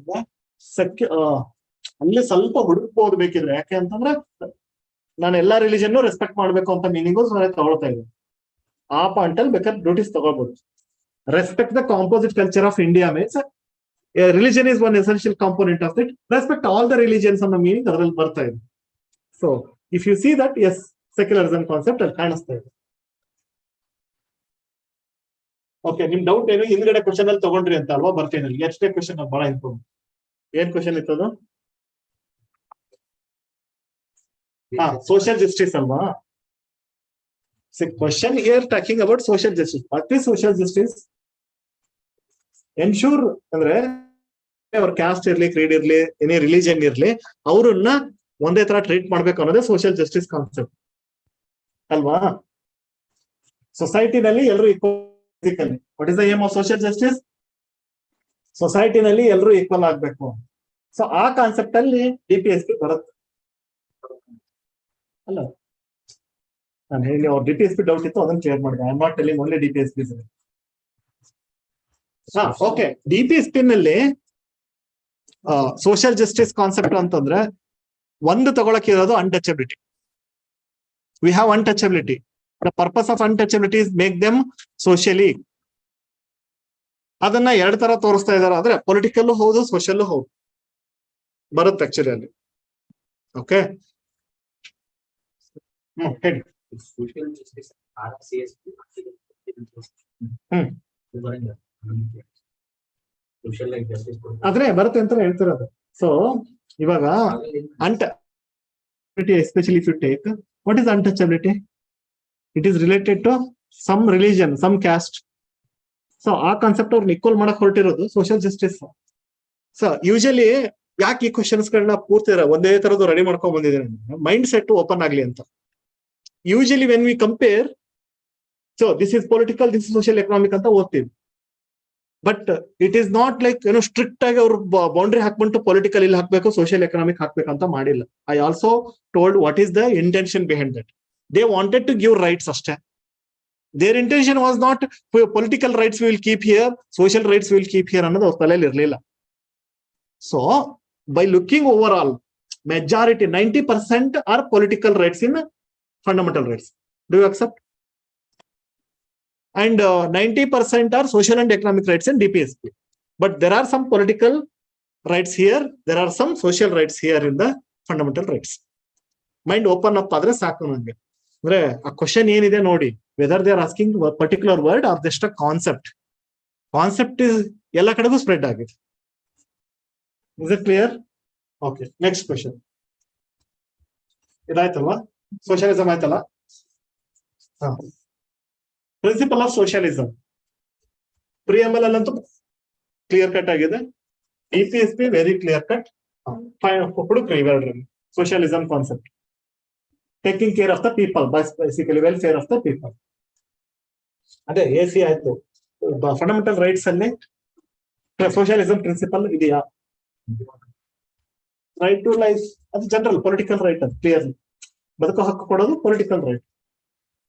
ಅಲ್ಲಿ ಸ್ವಲ್ಪ ಹುಡುಕ್ಬೋದು ಬೇಕಿದ್ರೆ. ಯಾಕೆ ಅಂತಂದ್ರೆ ನಾನು ಎಲ್ಲಾ ರಿಲಿಜನ್ ರೆಸ್ಪೆಕ್ಟ್ ಮಾಡ್ಬೇಕು ಅಂತ ಮೀನಿಂಗು ತಗೊಳ್ತಾ ಇದ್ದೀನಿ. ಆ ಪಾಯಿಂಟ್ ಅಲ್ಲಿ ಬೇಕಾದ್ರೆ ಡ್ಯೂಟೀಸ್ ತಗೊಳ್ಬಹುದು. Respect the composite culture of India means religion is one essential component of it. Respect all the religions ಅನ್ನೋ ಮೀನಿಂಗ್ ಅದರಲ್ಲಿ ಬರ್ತಾ ಇದೆ. So if you see that as secularism concept ಅಲ್ಲಿ ಕಾಣಿಸ್ತಾ ಇದೆ. ಓಕೆ, ನಿಮ್ ಡೌಟ್ ಏನು ಹಿಂದ್ಗಡೆ ಕ್ವಶನ್ ಅಲ್ಲಿ ತಗೊಂಡ್ರಿ ಅಂತ ಅಲ್ವಾ? ಬರ್ತೀನಿ ಅಲ್ಲಿ ಎಷ್ಟೇ ಕ್ವಶನ್ ಬಹಳ ಇಂಪಾರ್ಟೆಂಟ್. ಏನ್ ಕ್ವಶನ್ ಇತ್ತದು? ಸೋಷಿಯಲ್ ಜಸ್ಟಿಸ್ ಅಲ್ವಾ? See, question here talking about social justice. What is social justice? Ensure ಅಂದ್ರೆ ಅವ್ರ ಕ್ಯಾಸ್ಟ್ ಇರ್ಲಿ, ಕ್ರೀಡ್ ಇರ್ಲಿ, ಏನೇ ರಿಲಿಜನ್ ಇರ್ಲಿ, ಅವ್ರನ್ನ ಒಂದೇ ತರ ಟ್ರೀಟ್ ಮಾಡ್ಬೇಕು ಅನ್ನೋದೇ ಸೋಷಿಯಲ್ ಜಸ್ಟಿಸ್ ಕಾನ್ಸೆಪ್ಟ್ ಅಲ್ವಾ? ಸೊಸೈಟಿನಲ್ಲಿ ಎಲ್ಲರೂ equal. What is the aim of social justice? ಸೊಸೈಟಿನಲ್ಲಿ ಎಲ್ಲರೂ ಈಕ್ವಲ್ ಆಗ್ಬೇಕು. ಸೊ ಆ ಕಾನ್ಸೆಪ್ಟ್ ಅಲ್ಲಿ DPSP ಬರುತ್ತೆ ಅಲ್ಲ? ನಾನು ಹೇಳಿ ಅವ್ರ DPSP ಡೌಟ್ ಇತ್ತು, ಅದನ್ನ ಕ್ಲಿಯರ್ ಮಾಡಿದೆ. I am not telling only DPSP. Okay, DPSP ನಲ್ಲಿ ಸೋಷಿಯಲ್ ಜಸ್ಟಿಸ್ ಕಾನ್ಸೆಪ್ಟ್ ಅಂತಂದ್ರೆ ಒಂದು ತಗೊಳಕ್ ಇರೋದು untouchability. We have untouchability. The purpose of untouchability is make them socially. ಅದನ್ನ ಎರಡ್ ತರ ತೋರಿಸ್ತಾ ಇದಾರೆ. ಆದ್ರೆ ಪೊಲಿಟಿಕಲ್ ಹೌದು, ಸೋಷಿಯಲ್ ಹೌದು ಬರುತ್ತೆ ಆಕ್ಚುಲಿ ಅಲ್ಲಿ. ಓಕೆ, ಹೇಳಿ. Social justice, IAS, social like justice. ಆದ್ರೆ ಬರುತ್ತೆ ಅಂತ ಹೇಳ್ತಿರೋದು. ಸೊ ಇವಾಗ especially if you take, what is untouchability? It is related to some religion, some caste. So ಆ ಕಾನ್ಸೆಪ್ಟ್ ಅವ್ರನ್ನ ಈಕ್ವಲ್ ಮಾಡಕ್ ಹೊರಟಿರೋದು ಸೋಷಿಯಲ್ ಜಸ್ಟಿಸ್. ಸೊ ಯೂಶಲಿ ಯಾಕೆ ಈ ಕ್ವಶನ್ಸ್ ಗಳನ್ನ ಪೂರ್ತಿ ಒಂದೇ ತರದ್ದು ರೆಡಿ ಮಾಡ್ಕೊಂಡ್ ಬಂದಿದ್ದಾರೆ, ಮೈಂಡ್ ಸೆಟ್ ಓಪನ್ ಆಗ್ಲಿ ಅಂತ. Usually when we compare, so this is political, this is social economic ಅಂತ ಓದ್ತೀವಿ. But it is not like ಏನೋ ಸ್ಟ್ರಿಕ್ಟ್ ಆಗಿ ಅವ್ರು ಬೌಂಡ್ರಿ ಹಾಕ್ಬಿಟ್ಟು ಪೊಲಿಟಿಕಲ್ ಇಲ್ಲಿ ಹಾಕ್ಬೇಕು, ಸೋಷಿಯಲ್ ಎಕನಾಮಿಕ್ ಹಾಕ್ಬೇಕಂತ ಮಾಡಿಲ್ಲ. I also told what is the intention behind that. They wanted to give rights ಅಷ್ಟೇ. Their intention was not political rights will keep here, social rights will keep here ಅನ್ನೋದು ಅವ್ರ ತಲೆಯಲ್ಲಿ ಇರಲಿಲ್ಲ. So by looking over all, majority 90% are political rights in fundamental rights. Do you accept? And 90% are social and economic rights in DPSP. But there are some political rights here, there are some social rights here in the fundamental rights. Mind open up adre saku nange. Andre a question ಏನide ನೋಡಿ, whether they are asking a particular word or just a concept. Concept is ಎಲ್ಲ ಕಡೆಗೂ spread ಆಗಿದೆ. Is it clear? Okay, next question. ಇದಾಯ್ತಲ್ವಾ? Socialism ಆಯ್ತಲ್ಲ. Principle of socialism preamble ಅಲ್ಲಂತೂ clear cut ಆಗಿದೆ. DPSP very clear cut. ಹುಡುಕ್ರಿ ಇವೆರಡರಲ್ಲಿ socialism concept. Taking care of the people, basically welfare of the people. ಅದೇ AC ಆಯ್ತು. Fundamental rights ಅಲ್ಲಿ socialism principle ಇದೆಯಾ? ರೈಟ್ ಟು ಲೈಫ್ ಅದು ಜನರಲ್ ಪೊಲಿಟಿಕಲ್ ರೈಟ್, ಅದು ಕ್ಲಿಯರ್ಲಿ ಬದುಕು ಹಕ್ಕು ಕೊಡೋದು ಪೊಲಿಟಿಕಲ್ ರೈಟ್.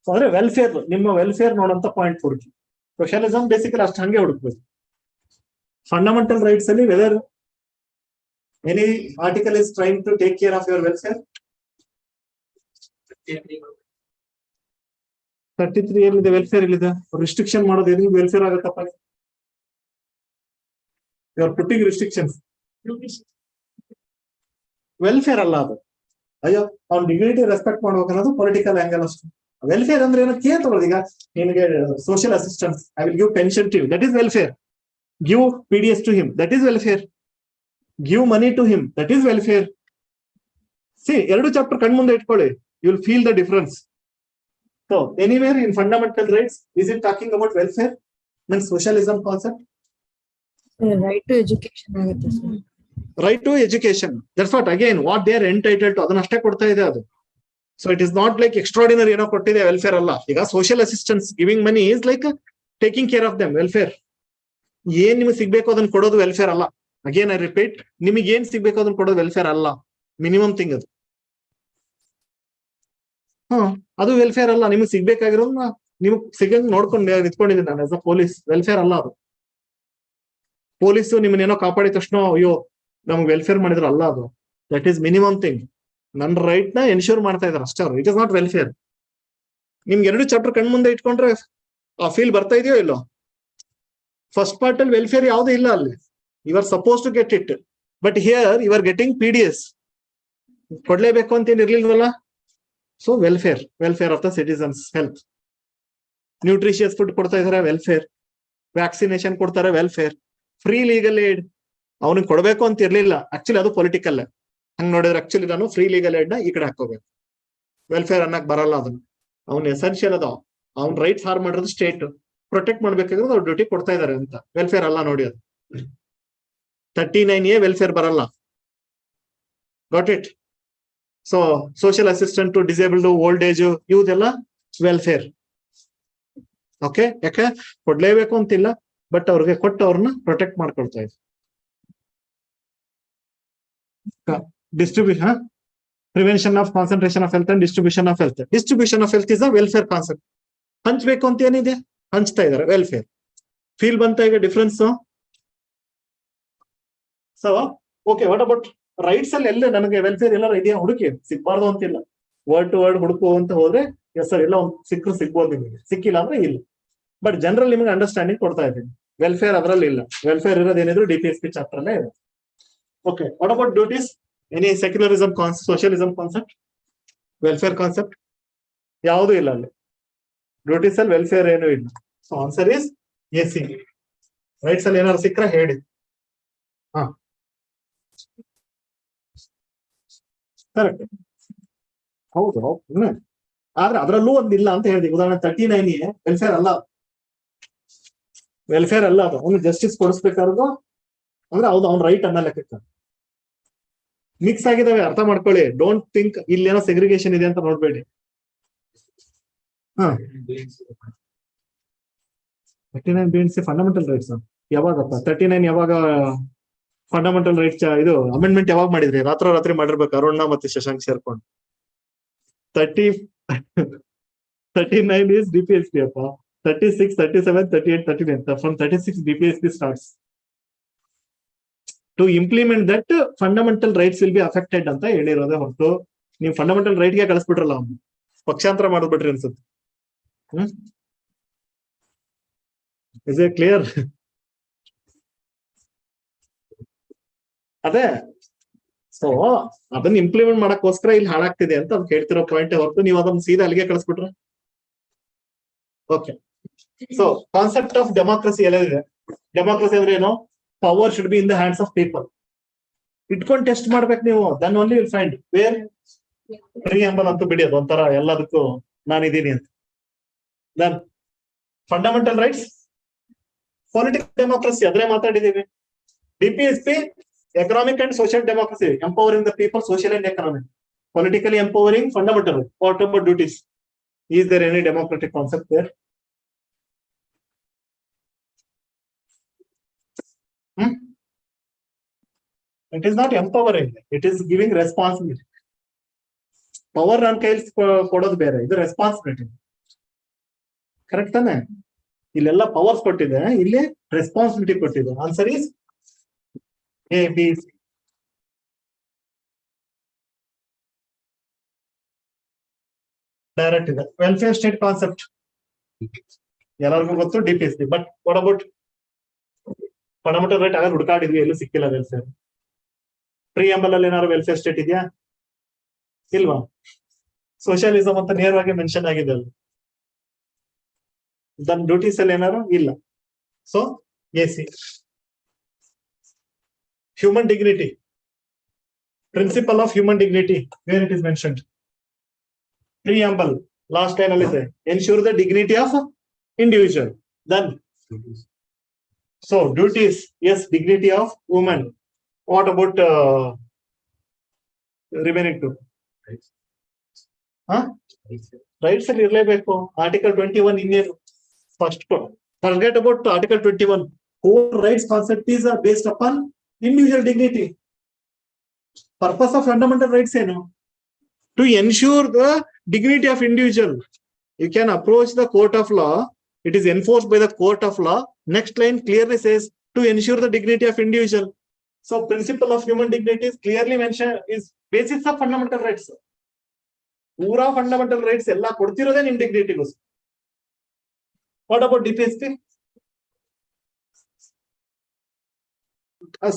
ಅಂದ್ರೆ ವೆಲ್ಫೇರ್, ನಿಮ್ಮ ವೆಲ್ಫೇರ್ ನೋಡಂತ ಪಾಯಿಂಟ್ ಹುಡುಕಿ. ಸೋಷಿಯಲಿಸಮ್ ಬೇಸಿಕಲಿ ಅಷ್ಟು ಹಂಗೆ ಹುಡುಕ್ಬೇಕು. ಫಂಡಮೆಂಟಲ್ ರೈಟ್ಸ್ ಅಲ್ಲಿ whether any article is trying to take care of your welfare. 33 ಎಲ್ಲಿದೆ ವೆಲ್ಫೇರ್? ಇಲ್ಲಿದೆ. ರಿಸ್ಟ್ರಿಕ್ಷನ್ ಮಾಡೋದು ಎಲ್ಲಿ ವೆಲ್ಫೇರ್ ಆಗುತ್ತಪ್ಪ? You are putting restrictions. Welfare ಅಲ್ಲ ಅದು. ಅಯ್ಯೋ, ಅವ್ನ ಡಿಗ್ನಿಟಿ ರೆಸ್ಪೆಕ್ಟ್ ಮಾಡ್ಬೇಕು ಅನ್ನೋದು ಪೊಲಿಟಿಕಲ್ ಆಂಗಲ್ ಅಷ್ಟು. ವೆಲ್ಫೇರ್ ಅಂದ್ರೆ ಏನೋ ಕೇರ್ ತಗೊಳ್ಳೋದು. ಈಗ ನಿನಗೆ social assistance, I will give pension to you, that is welfare. Give PDS to him, that is welfare. Give money to him, that is welfare. See, ಎರಡು chapter ಕಣ್ಮುಂದೆ ಇಟ್ಕೊಳ್ಳಿ, you will feel the difference. So anywhere in fundamental rights, is it talking about welfare means socialism concept? Right to education ಆಗುತ್ತೆ sir. Right to education, that's what again what they are entitled to, ಅದನ್ನ ಅಷ್ಟೇ ಕೊಡ್ತಾ ಇದೆ ಅದು. So it is not like extraordinary ಏನೋ ಕೊಟ್ಟಿದೆ, welfare ಅಲ್ಲ. ಈಗ social assistance, giving money is like taking care of them, welfare. ಏನ್ ನಿಮಗೆ ಸಿಗ್ಬೇಕು ಅದನ್ನ ಕೊಡೋದು ವೆಲ್ಫೇರ್ ಅಲ್ಲ. ಅಗೇನ್ ಐ ರಿಪೀಟ್, ನಿಮಗೆ ಏನ್ ಸಿಗ್ಬೇಕು ಅದನ್ನ ಕೊಡೋದು ವೆಲ್ಫೇರ್ ಅಲ್ಲ. ಮಿನಿಮಮ್ ಥಿಂಗ್ ಅದು. ಅದು ವೆಲ್ಫೇರ್ ಅಲ್ಲ. ನಿಮ್ಗೆ ಸಿಗ್ಬೇಕಾಗಿರೋದು ನಿಮ್ಗೆ ಸಿಗಂಗ್ ನೋಡ್ಕೊಂಡು ನಿಂತ್ಕೊಂಡಿದ್ದೀನಿ ನಾನು ಆಸ್ ಅ ಪೊಲೀಸ್. ವೆಲ್ಫೇರ್ ಅಲ್ಲ ಅದು. ಪೊಲೀಸು ನಿಮ್ಮನ್ನೇನೋ ಕಾಪಾಡಿದ ತಕ್ಷಣ ಅಯ್ಯೋ ನಮ್ಗೆ ವೆಲ್ಫೇರ್ ಮಾಡಿದ್ರು ಅಲ್ಲ ಅದು. That is minimum thing. ನನ್ನ ರೈಟ್ ನ ಎನ್ಶೂರ್ ಮಾಡ್ತಾ ಇದಾರೆ ಅಷ್ಟೇ ಅವರು. It is not welfare. ನಿಮ್ಗೆ ಎರಡು ಚಾಪ್ಟರ್ ಕಣ್ ಮುಂದೆ ಇಟ್ಕೊಂಡ್ರೆ ಆ ಫೀಲ್ ಬರ್ತಾ ಇದೆಯೋ ಇಲ್ಲೋ? ಫಸ್ಟ್ ಪಾರ್ಟ್ ಅಲ್ಲಿ ವೆಲ್ಫೇರ್ ಯಾವ್ದು ಇಲ್ಲ ಅಲ್ಲಿ. You are suppose to get it, but here you are getting PDS. ಕೊಡ್ಲೇಬೇಕು ಅಂತ ಏನ್ ಇರ್ಲಿಲ್ವಲ್ಲ. So welfare, welfare of the citizens, health, nutritious food ಕೊಡ್ತಾ ಇದಾರೆ, ವೆಲ್ಫೇರ್. ವ್ಯಾಕ್ಸಿನೇಷನ್ ಕೊಡ್ತಾರೆ, ವೆಲ್ಫೇರ್. ಫ್ರೀ ಲೀಗಲ್ ಏಡ್ ಅವನಿಗೆ ಕೊಡ್ಬೇಕು ಅಂತ ಇರ್ಲಿಲ್ಲ. ಆಕ್ಚುಲಿ ಅದು ಪೊಲಿಟಿಕಲ್. ಹಂಗ್ ನೋಡಿದ್ರೆ ಆಕ್ಚುಲಿ ನಾನು ಫ್ರೀ ಲೀಗಲ್ ಏಡ್ ನ ಈ ಕಡೆ ಹಾಕೋಬೇಕು, ವೆಲ್ಫೇರ್ ಅನ್ನಕ್ ಬರಲ್ಲ ಅದನ್ನ. ಅವ್ನ ಎಸೆನ್ಷಿಯಲ್ ಅದ, ಅವ್ನ ರೈಟ್ಸ್ ಹಾರ್ ಮಾಡಿರೋದು ಸ್ಟೇಟ್, ಪ್ರೊಟೆಕ್ಟ್ ಮಾಡ್ಬೇಕಾದ್ರೆ ಅವ್ರು ಡ್ಯೂಟಿ ಕೊಡ್ತಾ ಇದಾರೆ ಅಂತ. ವೆಲ್ಫೇರ್ ಅಲ್ಲ ನೋಡಿ ಅದು. 39A ವೆಲ್ಫೇರ್ ಬರಲ್ಲ. Got it? So social assistant, disabled, old age ಇವುದೆಲ್ಲ ವೆಲ್ಫೇರ್. ಓಕೆ, ಯಾಕೆ ಕೊಡ್ಲೇಬೇಕು ಅಂತಿಲ್ಲ, ಬಟ್ ಅವ್ರಿಗೆ ಕೊಟ್ಟು ಅವ್ರನ್ನ ಪ್ರೊಟೆಕ್ಟ್ ಮಾಡ್ಕೊಳ್ತಾ ಇದ್ರು. Distribution, prevention of concentration of health and distribution of health. Distribution of health is a welfare concept. ಹಂಚ್ಬೇಕು ಅಂತ ಏನಿದೆ, ಹಂಚ್ತಾ ಇದಾರೆ, ವೆಲ್ಫೇರ್. ಫೀಲ್ ಬಂತ ಈಗ difference? So okay, what about rights ಅಲ್ಲಿ ಎಲ್ಲ ನನಗೆ ವೆಲ್ಫೇರ್ ಎಲ್ಲಾರು ಇದೆಯಾ ಹುಡುಕಿ, ಸಿಗ್ಬಾರ್ದು ಅಂತಿಲ್ಲ. ವರ್ಡ್ ಟು ವರ್ಡ್ ಹುಡುಕು ಅಂತ ಹೋದ್ರೆ ಎಸ್ ಸರ್ ಎಲ್ಲ ಒಂದು ಸಿಗ್ಬೋದು ನಿಮಗೆ, ಸಿಕ್ಕಿಲ್ಲ ಅಂದ್ರೆ ಇಲ್ಲ. ಬಟ್ ಜನರಲ್ ನಿಮಗೆ ಅಂಡರ್ಸ್ಟ್ಯಾಂಡಿಂಗ್ ಕೊಡ್ತಾ ಇದ್ದೀನಿ. ವೆಲ್ಫೇರ್ ಅದರಲ್ಲಿ ಇಲ್ಲ. ವೆಲ್ಫೇರ್ ಇರೋದೇನಿದ್ರು DPSP ಚಾಪ್ಟರ್ ಅಲ್ಲೇ ಇದೆ. Okay, what about duties? Any secularism socialism concept, welfare concept ಯಾವುದು ಇಲ್ಲ ಅಲ್ಲಿ. ಡ್ಯೂಟೀಸ್ ಅಲ್ಲಿ ವೆಲ್ಫೇರ್ ಏನು ಇಲ್ಲ. So answer is AC. Rights ಅಲ್ಲಿ ಏನಾದ್ರು ಸಿಕ್ಕರೆ ಹೇಳಿ. ಹಾ, ಕರೆಕ್ಟ್, ಹೌದು. ಆದ್ರೆ ಅದರಲ್ಲೂ ಒಂದಿಲ್ಲ ಅಂತ ಹೇಳಿದೆ. ಉದಾಹರಣೆ 39A ವೆಲ್ಫೇರ್ ಅಲ್ಲ, ವೆಲ್ಫೇರ್ ಅಲ್ಲ ಅದು. ಅವ್ನು ಜಸ್ಟಿಸ್ ಕೊಡಿಸ್ಬೇಕಾದ್ರು ಅಂದ್ರೆ ಹೌದು, ಅವ್ನ ರೈಟ್ ಅನ್ನ ಲೆಕ್ಕ. ಮಿಕ್ಸ್ ಆಗಿದಾವೆ, ಅರ್ಥ ಮಾಡ್ಕೊಳ್ಳಿ. ಡೋಂಟ್ ಥಿಂಕ್ ಇಲ್ಲೇನೋ ಸೆಗ್ರಿಗೇಷನ್ ಇದೆ ಅಂತ ನೋಡ್ಬೇಡಿ. ಹಾ, 39 ಬೇನ್ಸ್ ಫಂಡಮೆಂಟಲ್ ರೈಟ್ಸ್ ಯಾವಾಗಪ್ಪ? 39 ಯಾವಾಗ ಫಂಡಮೆಂಟಲ್ ರೈಟ್ಸ್ ಇದು ಅಮೆಂಡ್ಮೆಂಟ್ ಯಾವಾಗ ಮಾಡಿದ್ರಿ? ರಾತ್ರಿ ಮಾಡಿರ್ಬೇಕು, ಅರುಣ್ಣ ಮತ್ತೆ ಶಶಾಂಕ್ ಸೇರ್ಕೊಂಡು. 39 is DPSP ಅಪ್ಪ. 36, 37, 38, 39. From 36 DPSP starts. To implement that, fundamental rights will be affected ಅಂತ ಹೇಳಿರೋದೇ ಹೊರತು ನೀವು ಫಂಡಮೆಂಟಲ್ ರೈಟ್ ಗೆ ಕಳಿಸ್ಬಿಟ್ರಲ್ಲ, ಅವ್ನು ಪಕ್ಷಾಂತರ ಮಾಡ್ಬಿಟ್ರಿ ಅನ್ಸುತ್ತೆ. Is A clear? ಅದೇ, ಸೊ ಅದನ್ನ ಇಂಪ್ಲಿಮೆಂಟ್ ಮಾಡಕ್ಕೋಸ್ಕರ ಇಲ್ಲಿ ಹಾಳಾಗ್ತಿದೆ ಅಂತ ಅದು ಹೇಳ್ತಿರೋ ಪಾಯಿಂಟ್ ಹೊರತು ನೀವು ಅದನ್ನ ಸೀದಾ ಅಲ್ಲಿಗೆ ಕಳಿಸ್ಬಿಟ್ರೆ. Okay, so concept of democracy ಎಲ್ಲ ಇದೆ. ಡೆಮಾಕ್ರಸಿ ಅಂದ್ರೆ ಏನು? Power should be in the hands of people. ಇಟ್ಕೊಂಡು ಟೆಸ್ಟ್ ಮಾಡ್ಬೇಕು ನೀವು. Then only will find where preamble ಅಂತೂ ಬಿಡಿ, ಅದು ಒಂಥರ ಎಲ್ಲದಕ್ಕೂ ನಾನಿದ್ದೀನಿ ಅಂತ. Then fundamental rights, political democracy ಅದ್ರೆ ಮಾತಾಡಿದೀವಿ. DPSP economic and social democracy, empowering the people, social and economic. Politically empowering, fundamental. What about duties? Is there any democratic concept there? It is not empowering, it is giving responsibility. Power ನನ್ನ ಕೈಲಿ ಕೊಡೋದು ಬೇರೆ, ಇದು responsibility. Correct ತಾನೆ? ಇಲ್ಲೆಲ್ಲ powers ಕೊಟ್ಟಿದೆ, ಇಲ್ಲಿ responsibility ಕೊಟ್ಟಿದೆ. Answer is ABC. ಡೈರೆಕ್ಟ್ ಇದೆ. ವೆಲ್ಫೇರ್ ಸ್ಟೇಟ್ ಕಾನ್ಸೆಪ್ಟ್ ಎಲ್ಲರಿಗೂ ಗೊತ್ತು, DPSP. But what about fundamental right? ಆಗ ಹುಡುಕಾಡಿದ್ವಿ, ಎಲ್ಲೂ ಸಿಕ್ಕಿಲ್ಲ ವೆಲ್ಫೇರ್. ಪ್ರಿಯಾಂಬಲ್ ಅಲ್ಲಿ ಏನಾದ್ರು ವೆಲ್ಫೇರ್ ಸ್ಟೇಟ್ ಇದೆಯಾ? ಇಲ್ವಾ? ಸೋಷಿಯಲಿಸಮ್ ಅಂತ ನೇರವಾಗಿ ಮೆನ್ಷನ್ ಆಗಿದೆ ಅಲ್ಲಿ. ದನ್ ಡ್ಯೂಟೀಸ್ ಅಲ್ಲಿ ಏನಾದ್ರು ಇಲ್ಲ. So AC. Human dignity, principle of human dignity, where it is mentioned? Preamble, last line alise, ensure the dignity of individual. Then so duties, yes, dignity of woman. What about remaining two? Rights ಅಲ್ಲಿ ಇರಲೇಬೇಕು. Article 21 ಇನ್ನೇನು? First forget about Article 21. Core rights concept is based upon individual dignity. Purpose of fundamental rights ಏನು? To ensure the dignity of individual. You can approach the court of law, it is enforced by the court of law. Next line clearly says to ensure the dignity of individual. So principle of human dignity is clearly mentioned, is basis of fundamental rights. ಪೂರಾ fundamental rights ಎಲ್ಲ ಕೊಡ್ತಿರೋದೇ ನಿಮ್ ಡಿಗ್ನಿಟಿಗೋಸ್. What about DPSP?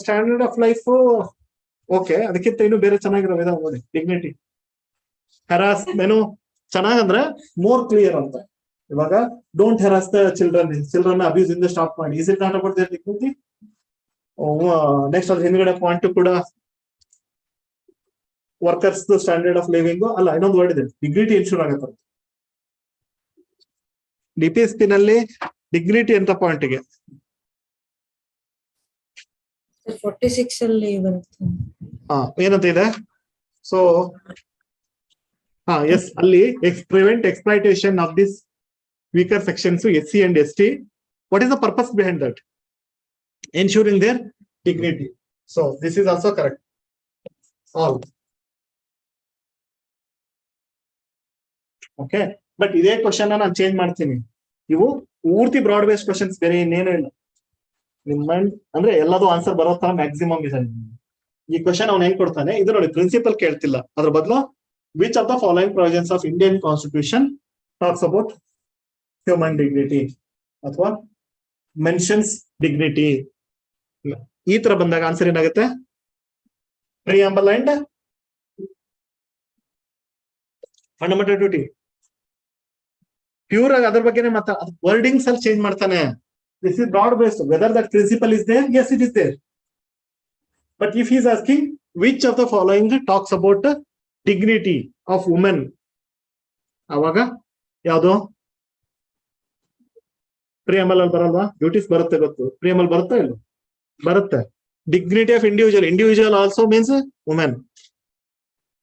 Standard of life okay, ಅದಕ್ಕಿಂತ ಇನ್ನು ಬೇರೆ ಚೆನ್ನಾಗಿರೋ ಓದಿ. ಡಿಗ್ನಿಟಿ, ಹರಾಸ್ ಮೆನು ಚೆನ್ನಾಗಂದ್ರೆ ಮೋರ್ ಕ್ಲಿಯರ್ ಅಂತ. ಇವಾಗ don't harass the children abuse ಇಂದ ಸ್ಟಾಪ್ ಮಾಡಿ. Is it not about their dignity? Next ಅದ್ರ ಹಿಂದ್ಗಡೆ ಪಾಯಿಂಟ್ ಕೂಡ ವರ್ಕರ್ಸ್ ಸ್ಟ್ಯಾಂಡರ್ಡ್ ಆಫ್ ಲಿವಿಂಗ್ ಅಲ್ಲ, ಇನ್ನೊಂದು ವರ್ಡ್ ಇದೆ, ಡಿಗ್ನಿಟಿ ಇನ್ಶೂರ್ ಆಗತ್ತೆ. DPSP ನಲ್ಲಿ ಡಿಗ್ನಿಟಿ ಅಂತ ಪಾಯಿಂಟ್ಗೆ 46 ಅಲ್ಲಿ ಬರುತ್ತೆ. ಏನಂತ ಇದೆ? ಸೊ ಎಸ್, ಅಲ್ಲಿ prevent exploitation of this weaker sections SC and ST. What is the purpose behind that? Ensuring their dignity. So this is also correct. All. Okay, but ಇದೇ question ನಾನು change ಮಾಡ್ತೀನಿ. ಇವು ಪೂರ್ತಿ ಬ್ರಾಡ್ ಬೇಸ್ಡ್ ಕ್ವಶನ್ಸ್, ಬೇರೆ ಇನ್ನೇನು ಇಲ್ಲ. ನಿಮ್ mind ಅಂದ್ರೆ ಎಲ್ಲದೂ ಆನ್ಸರ್ ಬರೋ ತರ ಮ್ಯಾಕ್ಸಿಮಮ್ ಇದೆ. ಈ ಕ್ವಶನ್ ಅವ್ನು ಹೆಂಗ್ ಕೊಡ್ತಾನೆ, ಇದು ನೋಡಿ, ಪ್ರಿನ್ಸಿಪಲ್ ಕೇಳ್ತಿಲ್ಲ, ಅದ್ರ ಬದಲು which of the following provisions of Indian constitution talks about human dignity ಅಥವಾ ಮೆನ್ಷನ್ಸ್ ಡಿಗ್ನಿಟಿ. ಈ ತರ ಬಂದಾಗ ಆನ್ಸರ್ ಏನಾಗುತ್ತೆ? Preamble and fundamental duty. Pure ಆಗಿ ಅದ್ರ ಬಗ್ಗೆನೇ ವರ್ಡಿಂಗ್ಸ್ ಅಲ್ಲಿ ಚೇಂಜ್ ಮಾಡ್ತಾನೆ. This is broad based. Whether that principle is there, yes it is there. But if he is asking which of the following talks about dignity of women, ಅವಾಗ ಯಾವುದು? Preamble ಅಲ್ಲಿ ಬರಲ್ವಾ? Duties ಬರುತ್ತೆ, ಗೊತ್ತು. Preamble ಬರುತ್ತಾ ಇಲ್ಲ? ಬರುತ್ತೆ. Dignity of individual also means women.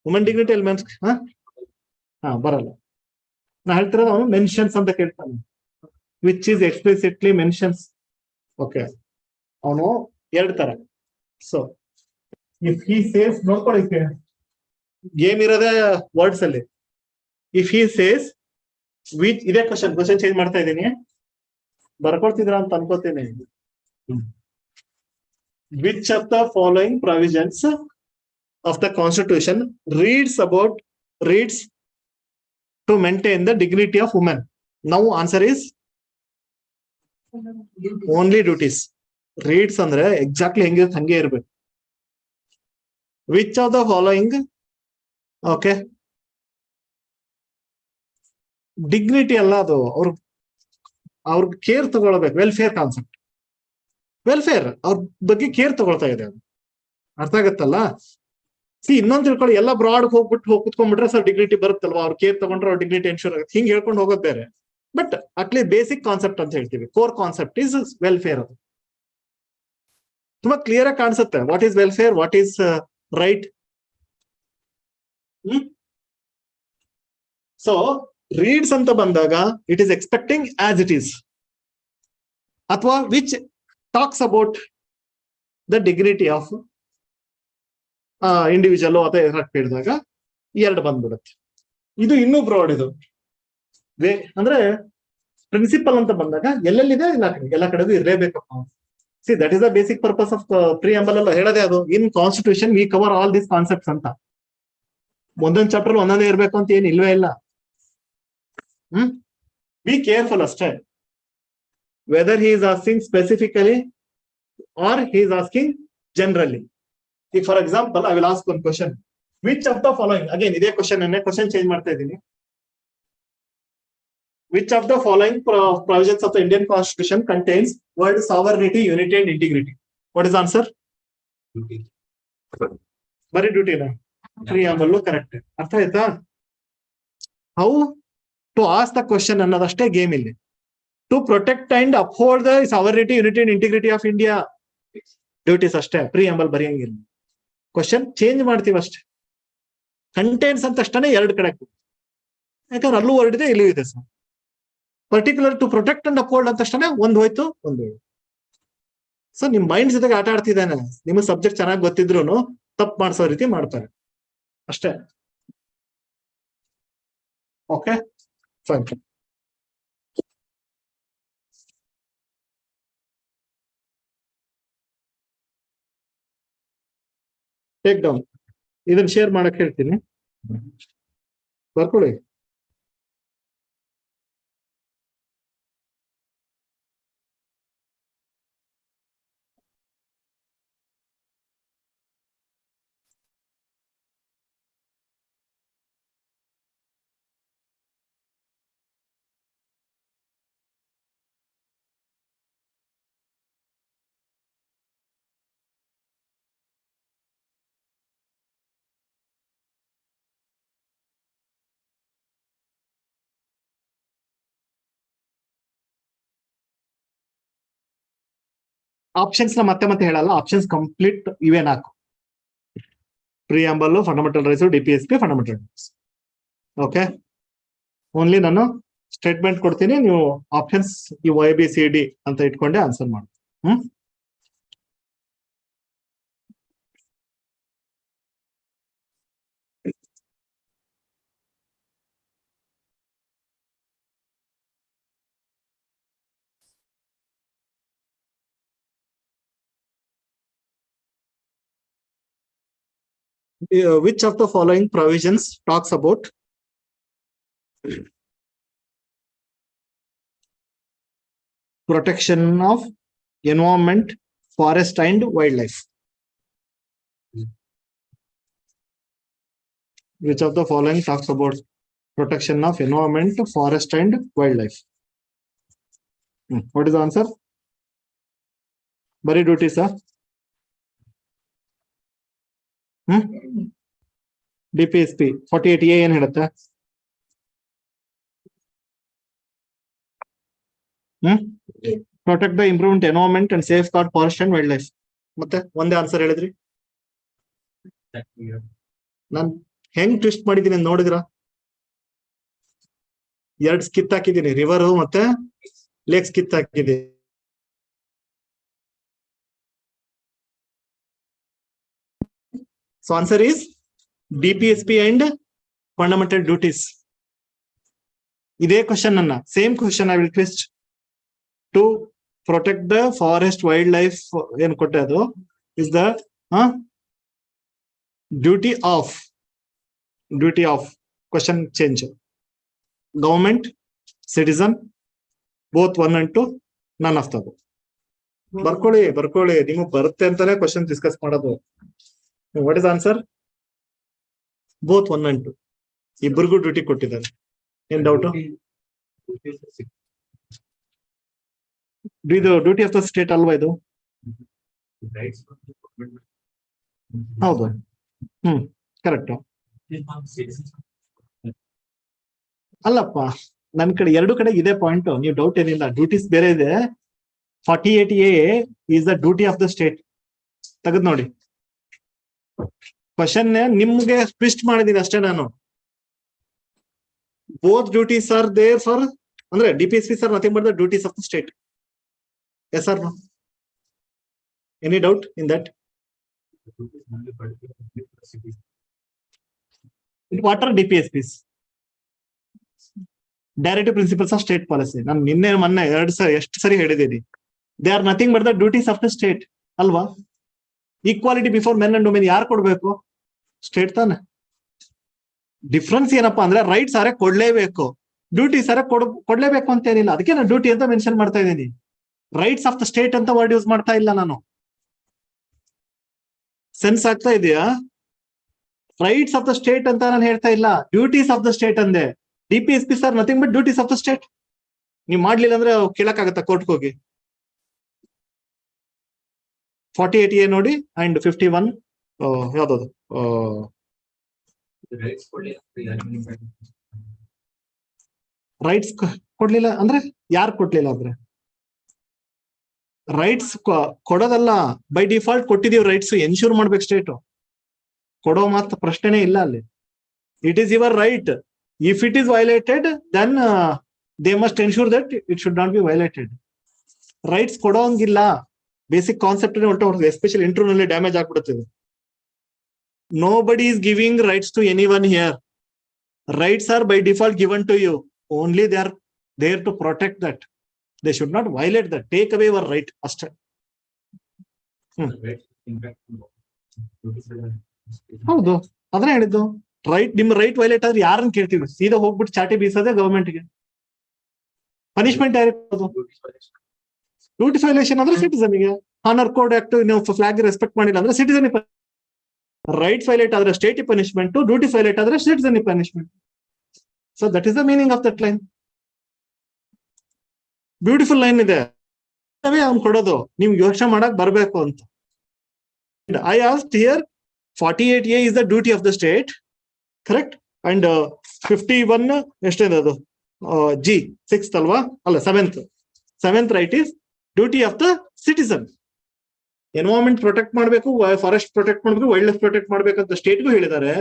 Women dignity ಅಲ್ಲಿ ಮೀನ್ಸ್ ಬರಲ್ಲ. ನಾ ಹೇಳ್ತಿರೋದು ಅವನು ಮೆನ್ಷನ್ಸ್ ಅಂತ ಕೇಳ್ತಾನೆ, which is explicitly mentions. Okay, ಅವನು ಎರಡು ತರ. ಸೊ ಇಫ್ ಹಿ ಸೇಸ್, ನೋಡ್ಕೊಳ್ಳಿ, ಗೇಮ್ ಇರೋದೇ ವರ್ಡ್ಸ್ ಅಲ್ಲಿ. ಇಫ್ ಹಿ ಸೇಸ್ ವಿಚ್, ಇದೇ ಕ್ವಶನ್ ಚೇಂಜ್ ಮಾಡ್ತಾ ಇದ್ದೀನಿ, ಬರ್ಕೊಳ್ತಿದ್ರ ಅಂತ ಅನ್ಕೋತೇನೆ. Which of the following provisions of the constitution reads to maintain the dignity of women? Now answer is only duties. Reeds ಅಂದ್ರೆ ಎಕ್ಸಾಕ್ಟ್ಲಿ ಹೆಂಗಿರುತ್ತೆ ಹಂಗೆ ಇರ್ಬೇಕು. Which of the following, okay, dignity ಅಲ್ಲ ಅದು, ಅವ್ರಿಗೆ ಕೇರ್ ತಗೊಳ್ಬೇಕು. ವೆಲ್ಫೇರ್ ಕಾನ್ಸೆಪ್ಟ್, ವೆಲ್ಫೇರ್, ಅವ್ರ ಬಗ್ಗೆ ಕೇರ್ ತಗೊಳ್ತಾ ಇದೆ. ಅದು ಅರ್ಥ ಆಗತ್ತಲ್ಲ? ಇನ್ನೊಂದು ತಿಳ್ಕೊಳ್ಳಿ, ಎಲ್ಲ ಬ್ರಾಡ್ ಹೋಗಿ ಕುತ್ಕೊಂಡ್ಬಿಟ್ರೆ ಸರ್ ಡಿಗ್ನಿಟಿ ಬರುತ್ತಲ್ವಾ, ಅವ್ರ ಕೇರ್ ತಗೊಂಡ್ರೆ ಅವ್ರ ಡಿಗ್ನಿಟಿ ಎನ್ಶೂರ್ ಆಗುತ್ತೆ, ಹಿಂಗೆ ಹೇಳ್ಕೊಂಡು ಹೋಗೋದು ಬೇರೆ. ಬಟ್ ಅಟ್ಲೀಸ್ಟ್ ಬೇಸಿಕ್ ಕಾನ್ಸೆಪ್ಟ್ ಅಂತ ಹೇಳ್ತೀವಿ, ಕೋರ್ ಕಾನ್ಸೆಪ್ಟ್ ಇಸ್ ವೆಲ್ಫೇರ್. ಅದು ತುಂಬಾ ಕ್ಲಿಯರ್ ಆಗಿ ಕಾಣಿಸುತ್ತೆ. What is welfare, what is right. So reads ಅಂತ ಬಂದಾಗ it is expecting as it is, ಅಥವಾ which talks about the dignity of individual ಅಥವಾ ಹೇಳಿದಾಗ ಎರಡು ಬಂದ್ಬಿಡುತ್ತೆ. ಇದು ಇನ್ನೂ ಬ್ರಾಡ್. ಇದು ಅಂದ್ರೆ ಪ್ರಿನ್ಸಿಪಲ್ ಅಂತ ಬಂದಾಗ ಎಲ್ಲೆಲ್ಲಿದೆ ಎಲ್ಲ ಕಡೆಗೂ ಇರಲೇಬೇಕಪ್ಪ. See that is the basic purpose of preamble ಅಲ್ಲ ಹೇಳೋದೇ ಅದು. In constitution we cover all these concepts ಅಂತ. ಒಂದೊಂದು ಚಾಪ್ಟರ್ ಒಂದೊಂದೇ ಇರ್ಬೇಕು ಅಂತ ಏನ್ ಇಲ್ವೇ ಇಲ್ಲ. ಬಿ ಕೇರ್ಫುಲ್ ಅಷ್ಟೇ. Whether he is asking specifically or he is asking generally. If for example I will ask one question, which of the following, again ಇದೇ ಕ್ವಶನ್ ಚೇಂಜ್ ಮಾಡ್ತಾ ಇದ್ದೀನಿ, which of the following provisions of the Indian Constitution contains word sovereignty, unity and integrity? What is the answer? Duty. ಬರೀ duty ನಾ? Preamble correct. ಅರ್ಥ ಆಯ್ತಾ? How to ask the question ಅನ್ನೋದಷ್ಟೇ game ಇಲ್ಲಿ. To protect and uphold the sovereignty, unity and integrity of India, duties ಅಷ್ಟೇ. Preamble ಬರೆಯಂಗಿಲ್ಲ, question change ಮಾಡ್ತೀವಿ ಅಷ್ಟೇ. ಕಂಟೆಂಟ್ಸ್ ಅಂತ ಅಷ್ಟೇ ಎರಡು ಕಡೆ, ಯಾಕಂದ್ರೆ ಅಲ್ಲೂ ವರ್ಡ್ ಇದೆ ಇಲ್ಲೂ ಇದೆ sir. Particular to protect and uphold ಅಂತ ಅಷ್ಟೇ ಒಂದು ಹೋಯ್ತು, ಒಂದು. ಸೊ ನಿಮ್ ಮೈಂಡ್ ಜೊತೆಗೆ ಆಟ ಆಡ್ತಿದ್ದಾನೆ. ನಿಮಗೆ ಸಬ್ಜೆಕ್ಟ್ ಚೆನ್ನಾಗಿ ಗೊತ್ತಿದ್ರು ತಪ್ಪು ಮಾಡಿಸೋ ರೀತಿ ಮಾಡ್ತಾರೆ ಅಷ್ಟೇ. Okay, fine. ಟೇಕ್ ಡೌನ್ ಇದನ್ನ ಶೇರ್ ಮಾಡಕ್ ಹೇಳ್ತೀನಿ, ಬರ್ಕೊಳ್ಳಿ. ಆಪ್ಷನ್ಸ್ ನ ಮತ್ತೆ ಹೇಳಲ್ಲ, ಆಪ್ಷನ್ಸ್ ಕಂಪ್ಲೀಟ್ ಇವೆ 4: preamble, fundamental rights, ಡಿಪಿಎಸ್ಪಿ, fundamental rights. Okay, only ನಾನು ಸ್ಟೇಟ್ಮೆಂಟ್ ಕೊಡ್ತೀನಿ, ನೀವು ಆಪ್ಷನ್ಸ್ ಈ YBCD ಅಂತ ಇಟ್ಕೊಂಡೆ ಆನ್ಸರ್ ಮಾಡಿ. Which of the following provisions talks about protection of environment, forest and wildlife? Which of the following talks about protection of environment, forest and wildlife? What is the answer? Bari duties, sir. DPSP 48A ಏನ್ ಹೇಳುತ್ತೆ? Protect the improvement environment and safeguard forest and wildlife. ಮತ್ತೆ ಒಂದೇ answer ಹೇಳಿದ್ರಿ. ನಾನ್ ಹೆಂಗ್ twist ಮಾಡಿದೀನಿ ನೋಡಿದ್ರ? 2 ಸ್ಕಿತ್ ಹಾಕಿದೀನಿ, ರಿವರ್ ಮತ್ತೆ ಲೇಕ್ ಸ್ಕಿತ್ ಹಾಕಿದೀನಿ. So answer is DPSP and fundamental duties. Ide question anna, same question I will twist. To protect the forest wildlife en kotte adu is the duty of question change. Government, citizen, both 1 and 2, none of them. ಬರ್ಕೊಳ್ಳಿ ನಿಮಗೆ ಬರುತ್ತೆ ಅಂತಾನೆ question discuss ಮಾಡೋದು. What is the answer? Both 1 and 2. ಇಬ್ಬರಿಗೂ duty ಕೊಟ್ಟಿದ್ದಾರೆ. ಏನ್ doubt? ಇದು duty of the state ಅಲ್ವಾ ಇದು? ಹೌದು, ಕರೆಕ್ಟ್. ಅಲ್ಲಪ್ಪ, ನನ್ ಕಡೆ 2 ಕಡೆ ಇದೆ ಪಾಯಿಂಟ್, ನೀವು ಡೌಟ್ ಏನಿಲ್ಲ. ಡ್ಯೂಟೀಸ್ ಬೇರೆ ಇದೆ. 48A is the duty of the state. ತೆಗೆದು ನೋಡಿ. ಕ್ವಶನ್ ನಿಮ್ಗೆ ಟ್ವಿಸ್ಟ್ ಮಾಡಿದೀನಿ ಅಷ್ಟೇ ನಾನು. Both duties are there for, ಅಂದ್ರೆ DPSP are nothing but the duties of the state. Yes or no? Any doubt in that? What are DPSPs? Directive principles of state policy. ನಾನು ಮೊನ್ನೆ 2 ಸರಿ ಎಷ್ಟು ಸರಿ ಹೇಳಿದ್ದೀನಿ. They are nothing but the duties of the state ಅಲ್ವಾ? Equality before men and women ಯಾರು ಕೊಡ್ಬೇಕು? State ತಾನೆ. ಡಿಫ್ರೆನ್ಸ್ ಏನಪ್ಪಾ ಅಂದ್ರೆ ರೈಟ್ಸ್ ಆರೆ ಕೊಡ್ಲೇಬೇಕು, ಡ್ಯೂಟೀಸ್ ಆರೆ ಕೊಡ್ಲೇಬೇಕು ಅಂತ ಏನಿಲ್ಲ. ಅದಕ್ಕೆ ನಾನು ಡ್ಯೂಟಿ ಅಂತ ಮೆನ್ಷನ್ ಮಾಡ್ತಾ ಇದ್ದೀನಿ. ರೈಟ್ಸ್ ಆಫ್ ದ ಸ್ಟೇಟ್ ಅಂತ ವರ್ಡ್ ಯೂಸ್ ಮಾಡ್ತಾ ಇಲ್ಲ ನಾನು. ಸೆನ್ಸ್ ಆಗ್ತಾ ಇದೆಯಾ? ರೈಟ್ಸ್ ಆಫ್ ದ ಸ್ಟೇಟ್ ಅಂತ ನಾನು ಹೇಳ್ತಾ ಇಲ್ಲ, ಡ್ಯೂಟೀಸ್ ಆಫ್ ದ ಸ್ಟೇಟ್ ಅಂದೆ. DPSP are nothing but duties of the state. ನೀವು ಮಾಡ್ಲಿಲ್ಲ ಅಂದ್ರೆ ಕೇಳಕ್ಕಾಗತ್ತಾ ಕೋರ್ಟ್ಗೆ ಹೋಗಿ? 48A ನೋಡಿ ಅಂಡ್ 51 ಯಾವ್ದದು ರೈಟ್ಸ್ ಕೊಡ್ಲಿಲ್ಲ ಅಂದ್ರೆ ಯಾರು ಕೊಡ್ಲಿಲ್ಲ ಅಂದ್ರೆ ರೈಟ್ಸ್ ಕೊಡೋದಲ್ಲ, ಬೈ ಡಿಫಾಲ್ಟ್ ಕೊಟ್ಟಿದೀವಿ ರೈಟ್ಸ್. ಎನ್ಶೂರ್ ಮಾಡ್ಬೇಕು ಸ್ಟೇಟ್. ಕೊಡೋ ಮಾತ್ರ ಪ್ರಶ್ನೆನೇ ಇಲ್ಲ ಅಲ್ಲಿ. It is your right. If it is violated then they must ensure that it should not be violated. Rights ಕೊಡೋಂಗಿಲ್ಲ. ಬೇಸಿಕ್ ಕಾನ್ಸೆಪ್ಟ್ ಹೊರಟು, ಎಸ್ಪೆಷಲಿ ಇಂಟರ್ವ್ಯೂ ನಲ್ಲಿ ಡ್ಯಾಮೇಜ್ ಆಗ್ಬಿಡುತ್ತೆ. Nobody is giving rights to anyone here. Rights are by default given to you. Only they are there to protect that. They should not violate that. Take away your right. Ashta. ಹೌದು, ಅದನ್ನ ಹೇಳಿದ್ದು. Right, ನಿಮ್ right violate ಆದ್ರೆ ಯಾರನ್ನ ಕೇಳ್ತೀವಿ? ಸೀದಾ ಹೋಗ್ಬಿಟ್ಟು ಚಾಟಿ ಬೀಸೋದೇ ಗವರ್ಮೆಂಟ್ಗೆ. ಪನಿಷ್ಮೆಂಟ್ ಯಾರು? ಡ್ಯೂಟಿ ವೈಲೇಷನ್ ಅಂದ್ರೆ ಸಿಟಿಸನ್ಗೆ. ಆನರ್ ಕೋಡ್ ಆಕ್ಟ್ ನೀವು ಫ್ಲಾಗ್ ರೆಸ್ಪೆಕ್ಟ್ ಮಾಡಿಲ್ಲ ಅಂದ್ರೆ ಸಿಟಿಸನ್. ರೈಟ್ಸ್ ವೈಲೇಟ್ ಆದ್ರೆ ಸ್ಟೇಟ್ ಪನಿಷ್ಮೆಂಟ್, ಡ್ಯೂಟಿ ವೈಲೇಟ್ ಆದ್ರೆ citizen punishment. So that is the meaning of that line. Beautiful line ಇದೆ. ಅವ್ನು ಕೊಡೋದು ನಿಮ್ಗೆ ಯೋಚನೆ ಮಾಡಕ್ ಬರ್ಬೇಕು ಅಂತ. I asked here 48A is the duty of the state, correct? And 51 ಎಷ್ಟಿದೆ ಅದು? G 6th ಅಲ್ವಾ? ಅಲ್ಲ 7th right is duty of the citizen. Environment protect ಮಾಡಬೇಕು, ಫಾರೆಸ್ಟ್ ಪ್ರೊಟೆಕ್ಟ್ ಮಾಡಬೇಕು, ವೈಲ್ಡ್ ಲೈಫ್ ಪ್ರೊಟೆಕ್ಟ್ ಮಾಡ್ಬೇಕಂತ ಸ್ಟೇಟ್ಗೂ ಹೇಳಿದ್ದಾರೆ,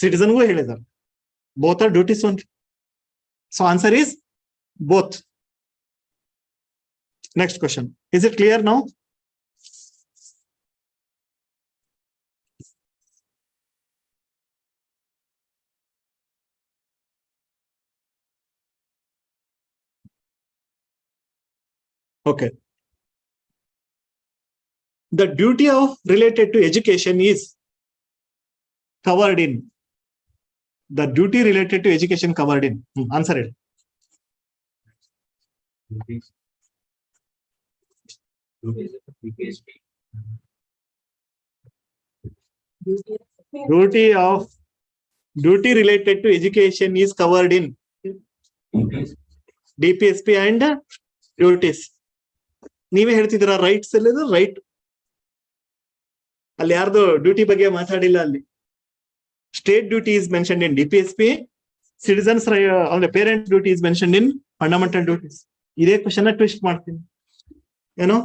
ಸಿಟಿಸನ್ಗೂ ಹೇಳಿದ್ದಾರೆ. Both are duties only. So answer is both. Next question. Is it clear now? Okay. The duty of related to education is covered in. The duty related to education covered in. Answer it. Duty related to education is covered in DPSP and duties. ನೀವೇ ಹೇಳ್ತಿದ್ದೀರಾ rights ಅಲ್ಲಿ, right ಅಲ್ಲಿ ಯಾರ್ದು duty ಬಗ್ಗೆ ಮಾತಾಡಿಲ್ಲ. ಅಲ್ಲಿ state duty is mentioned in DPSP, citizens parent duty is mentioned in fundamental duties. ಇದೇ question twist ಮಾಡ್ತೀನಿ. ಏನು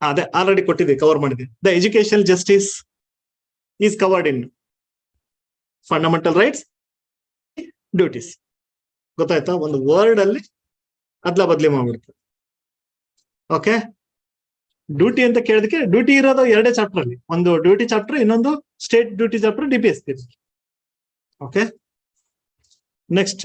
ಅದೇ ಆಲ್ರೆಡಿ ಕೊಟ್ಟಿದೆ, ಕವರ್ ಮಾಡಿದೆ. The education justice is covered in fundamental rights, duties. ಗೊತ್ತಾಯ್ತಾ? ಒಂದು ವರ್ಡ್ ಅಲ್ಲಿ ಅದ್ಲ ಬದ್ಲಿ ಮಾಡ್ಬಿಡ್ತಾರೆ. ಓಕೆ, ಡ್ಯೂಟಿ ಅಂತ ಕೇಳಿದಕ್ಕೆ ಡ್ಯೂಟಿ ಇರೋದು ಎರಡೇ ಚಾಪ್ಟರ್ ಅಲ್ಲಿ, ಒಂದು ಡ್ಯೂಟಿ ಚಾಪ್ಟರ್, ಇನ್ನೊಂದು state duty chapter DPSP. Okay, next.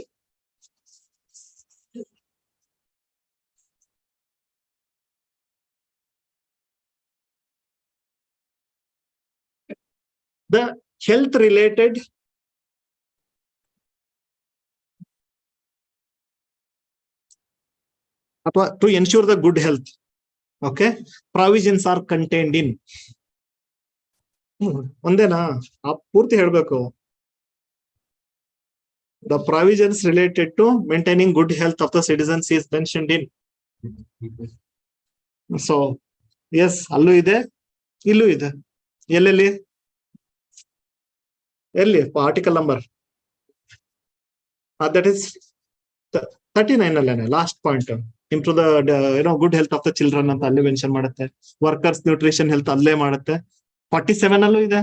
The health related to ensure the good health, okay, provisions are contained in. ಒಂದೇನಾ ಪೂರ್ತಿ ಹೇಳ್ಬೇಕು. The provisions related to maintaining good health of the citizens is mentioned in. So yes, ಅಲ್ಲೂ ಇದೆ, ಇಲ್ಲೂ ಇದೆ. ಎಲ್ಲೆಲ್ಲಿ article number that is 39 ಅಲ್ಲೇನೆ last point. Improve the good health of the children ಅಂತ ಅಲ್ಲಿ ಮೆನ್ಷನ್ ಮಾಡುತ್ತೆ. ವರ್ಕರ್ಸ್ ನ್ಯೂಟ್ರಿಷನ್ ಹೆಲ್ತ್ ಅಲ್ಲೇ ಮಾಡುತ್ತೆ. 47 ಅಲ್ಲೂ ಇದೆ.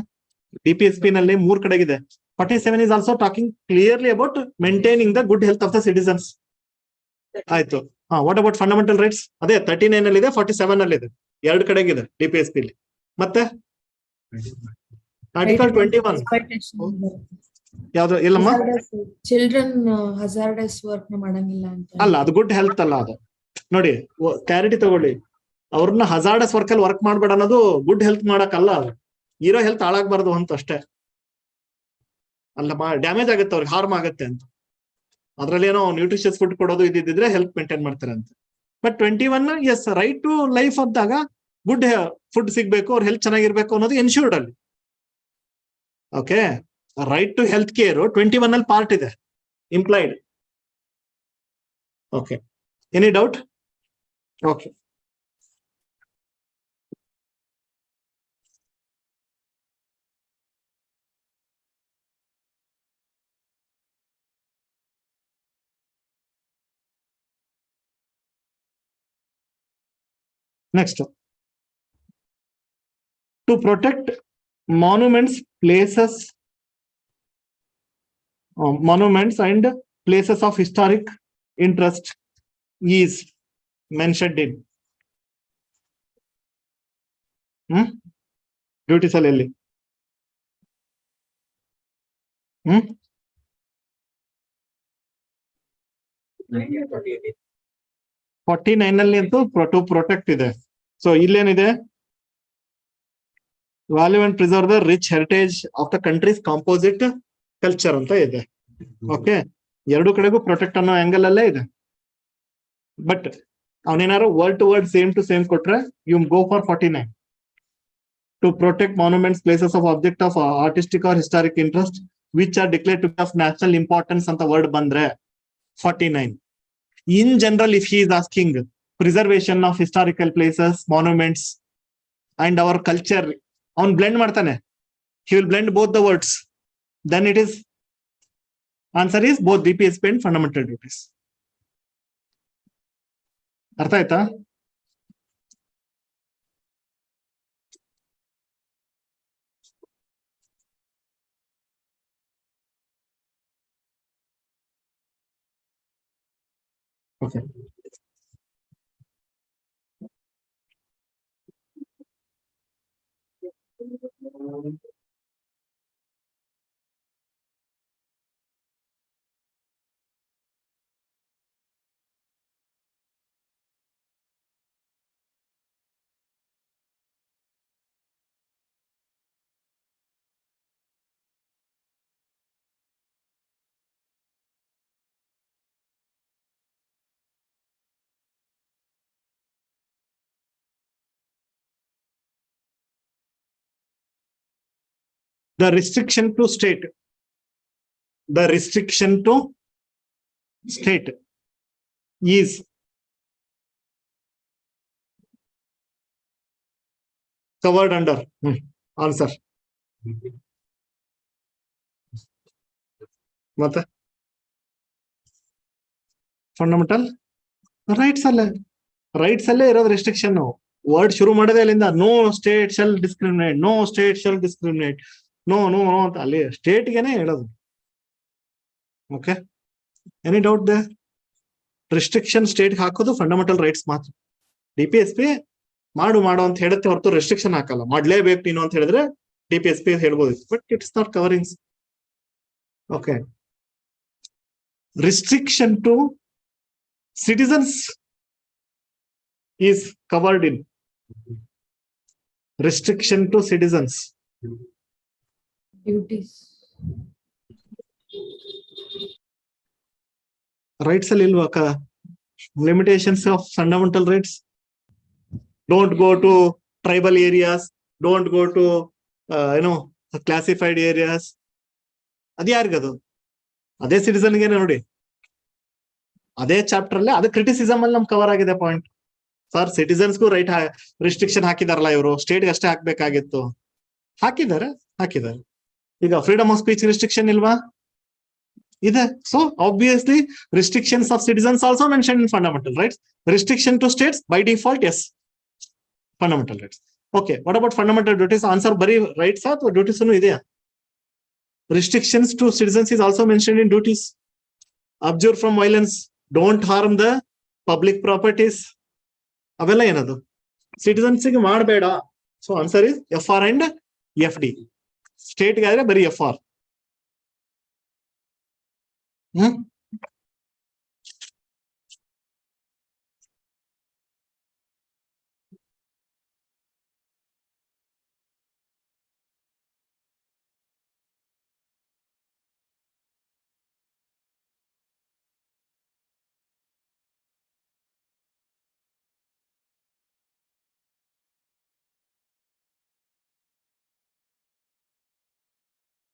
DPSP ನಲ್ಲಿ 3 ಕಡೆಗಿದೆ. 47 is also talking clearly about maintaining the good health of the citizens. ಆಯ್ತು. What about fundamental rights? ಅದೇ 39 ಅಲ್ಲಿ ಇದೆ, 47 ಅಲ್ಲಿ ಇದೆ, 2 ಕಡೆಗಿದೆ DPSP ಅಲ್ಲಿ. ಮತ್ತೆ ಆರ್ಟಿಕಲ್ 21 ಯಾವ್ದು? ಇಲ್ಲಮ್ಮ, ಚಿಲ್ಡ್ರನ್ ಹಜಾರ್ಡಸ್ ವರ್ಕ್ ಮಾಡಂಗಿಲ್ಲ ಅಂತ ಅಲ್ಲ, ಅದು ಗುಡ್ ಹೆಲ್ತ್ ಅಲ್ಲ. ಅದು ನೋಡಿ, ಕ್ಲಾರಿಟಿ ತಗೊಳ್ಳಿ. ಅವ್ರನ್ನ ಹಜಾರ್ಡಸ್ ವರ್ಕ್ ಅಲ್ಲಿ ವರ್ಕ್ ಮಾಡ್ಬೇಡ ಅನ್ನೋದು ಗುಡ್ ಹೆಲ್ತ್ ಮಾಡಕ್ಕಲ್ಲ. ಅದು ಇರೋ ಹೆಲ್ತ್ ಹಾಳಾಗ್ಬಾರ್ದು ಅಂತ ಅಷ್ಟೇ. ಅಲ್ಲ, ಡ್ಯಾಮೇಜ್ ಆಗುತ್ತೆ, ಅವ್ರಿಗೆ ಹಾರ್ಮ್ ಆಗುತ್ತೆ ಅಂತ. ಅದ್ರಲ್ಲಿ ಏನೋ ನ್ಯೂಟ್ರಿಷಿಯಸ್ ಫುಡ್ ಕೊಡೋದು ಇದ್ದಿದ್ರೆ ಹೆಲ್ತ್ ಮೇಂಟೈನ್ ಮಾಡ್ತಾರೆ ಅಂತ. But 21 is, right to life ಅಂದಾಗ ಗುಡ್ ಫುಡ್ ಸಿಗ್ಬೇಕು, ಅವ್ರ ಹೆಲ್ತ್ ಚೆನ್ನಾಗಿರ್ಬೇಕು ಅನ್ನೋದು ಎನ್ಶೂರ್ಡ್ ಅಲ್ಲಿ. Okay, right to health care 21 ಅಲ್ಲಿ ಪಾರ್ಟ್ ಇದೆ, implied. Okay, any doubt? Okay, next. To protect monuments, places, monuments and places of historic interest is mentioned in duties ಅಲ್ಲಿ. 49 ಅಲ್ಲಿ ಅಂತೂ ಟು ಪ್ರೊಟೆಕ್ಟ್ ಇದೆ. ಸೊ ಇಲ್ಲೇನಿದೆ? Value and preserve the rich heritage of the country's composite culture ಅಂತ ಇದೆ. Okay, 2 ಕಡೆಗೂ protect ಅನ್ನೋ ಆಂಗಲ್ ಅಲ್ಲೇ ಇದೆ. ಬಟ್ ಅವನೇನಾರು word to word same to same ಕೊಟ್ರೆ you go for 49. To protect monuments, places of object of artistic or historic interest which are declared to be of national importance ಅಂತ word ಬಂದ್ರೆ 49. In general, if he is asking preservation of historical places, monuments and our culture, ಅವನ್ blend ಮಾಡ್ತಾನೆ. He will blend both the words. Then it is, answer is both DPSP and fundamental duties. ಅರ್ಥ ಆಯ್ತಾ? Okay. The restriction to state. The restriction to state is covered under. Answer. ಮತ್ತೆ fundamental rights ಅಲ್ಲೇ ಇರೋದು restriction. Word ಶುರು ಮಾಡೋದೇ ಅಲ್ಲಿಂದ. No state shall discriminate, no state shall discriminate, no no no ಅಂತ ಅಲ್ಲಿ ಸ್ಟೇಟ್ಗೆನೆ ಹೇಳೋದು. Okay, any doubt there? Restriction state ಹಾಕೋದು ಫಂಡಮೆಂಟಲ್ ರೈಟ್ಸ್ ಮಾತ್ರ. DPSP ಮಾಡು ಅಂತ ಹೇಳುತ್ತೆ ಹೊರತು ರೆಸ್ಟ್ರಿಕ್ಷನ್ ಹಾಕಲ್ಲ. ಮಾಡ್ಲೇಬೇಕು ನೀನು ಅಂತ ಹೇಳಿದ್ರೆ DPSP ಹೇಳ್ಬೋದು, but it's not covering. Okay, restriction to citizens is covered in. Restriction to citizens. Duties. Rights ಅಲ್ಲಿ ಇಲ್ವಾ limitations of fundamental rights? Don't go to tribal areas, don't go to classified areas. ಅದು ಯಾರಿಗದು? ಅದೇ ಸಿಟಿಸನ್ಗೆ ನೋಡಿ, ಅದೇ chapter ಅಲ್ಲಿ ಅದೇ criticism ಅಲ್ಲಿ ನಮ್ ಕವರ್ ಆಗಿದೆ ಪಾಯಿಂಟ್. ಸರ್, ಸಿಟಿಸನ್ಸ್ಗೂ ರೈಟ್ ರಿಸ್ಟ್ರಿಕ್ಷನ್ ಹಾಕಿದಾರಲ್ಲ ಇವರು, ಸ್ಟೇಟ್ಗೆ ಅಷ್ಟೇ ಹಾಕ್ಬೇಕಾಗಿತ್ತು. ಹಾಕಿದ್ದಾರೆ. ಈಗ ಫ್ರೀಡಮ್ ಆಫ್ ಸ್ಪೀಚ್ ರಿಸ್ಟ್ರಿಕ್ಷನ್ ಇಲ್ವಾ? ಇದೆ. So obviously restrictions of citizens also mention in fundamental rights. Restriction to states by default as fundamental rights. Okay, what about fundamental duties? Answer ಬರೀ rights ಅಥವಾ duties ಇದೆಯಾ? Restrictions to citizens is also mentioned in duties. Abjure from violence, don't harm the public properties. ಅವೆಲ್ಲ ಏನದು? Citizens ಗೆ ಮಾಡಬೇಡ. So answer is FR and FD. State ಗೆ ಆದ್ರೆ ಬರೀ FR.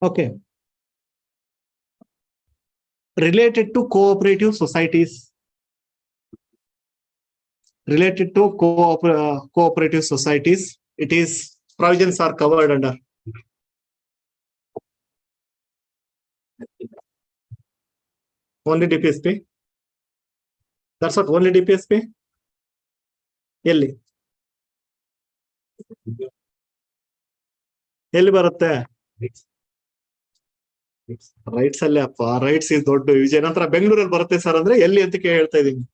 Okay. Related to cooperative societies. Cooperative societies, it is provisions are covered under. Only DPSP. That's what, only DPSP. ಎಲ್ಲಿ ಬರುತ್ತೆ? Rights ಅಲ್ಲೇ ಅಪ್ಪ. ರೈಟ್ಸ್ ಇಸ್ ದೊಡ್ಡ ವಿಜಯ. ನಂತರ ಬೆಂಗಳೂರಲ್ಲಿ ಬರುತ್ತೆ ಸರ್ ಅಂದ್ರೆ ಎಲ್ಲಿ ಅಂತ ಹೇಳ್ತಾ ಇದೀನಿ.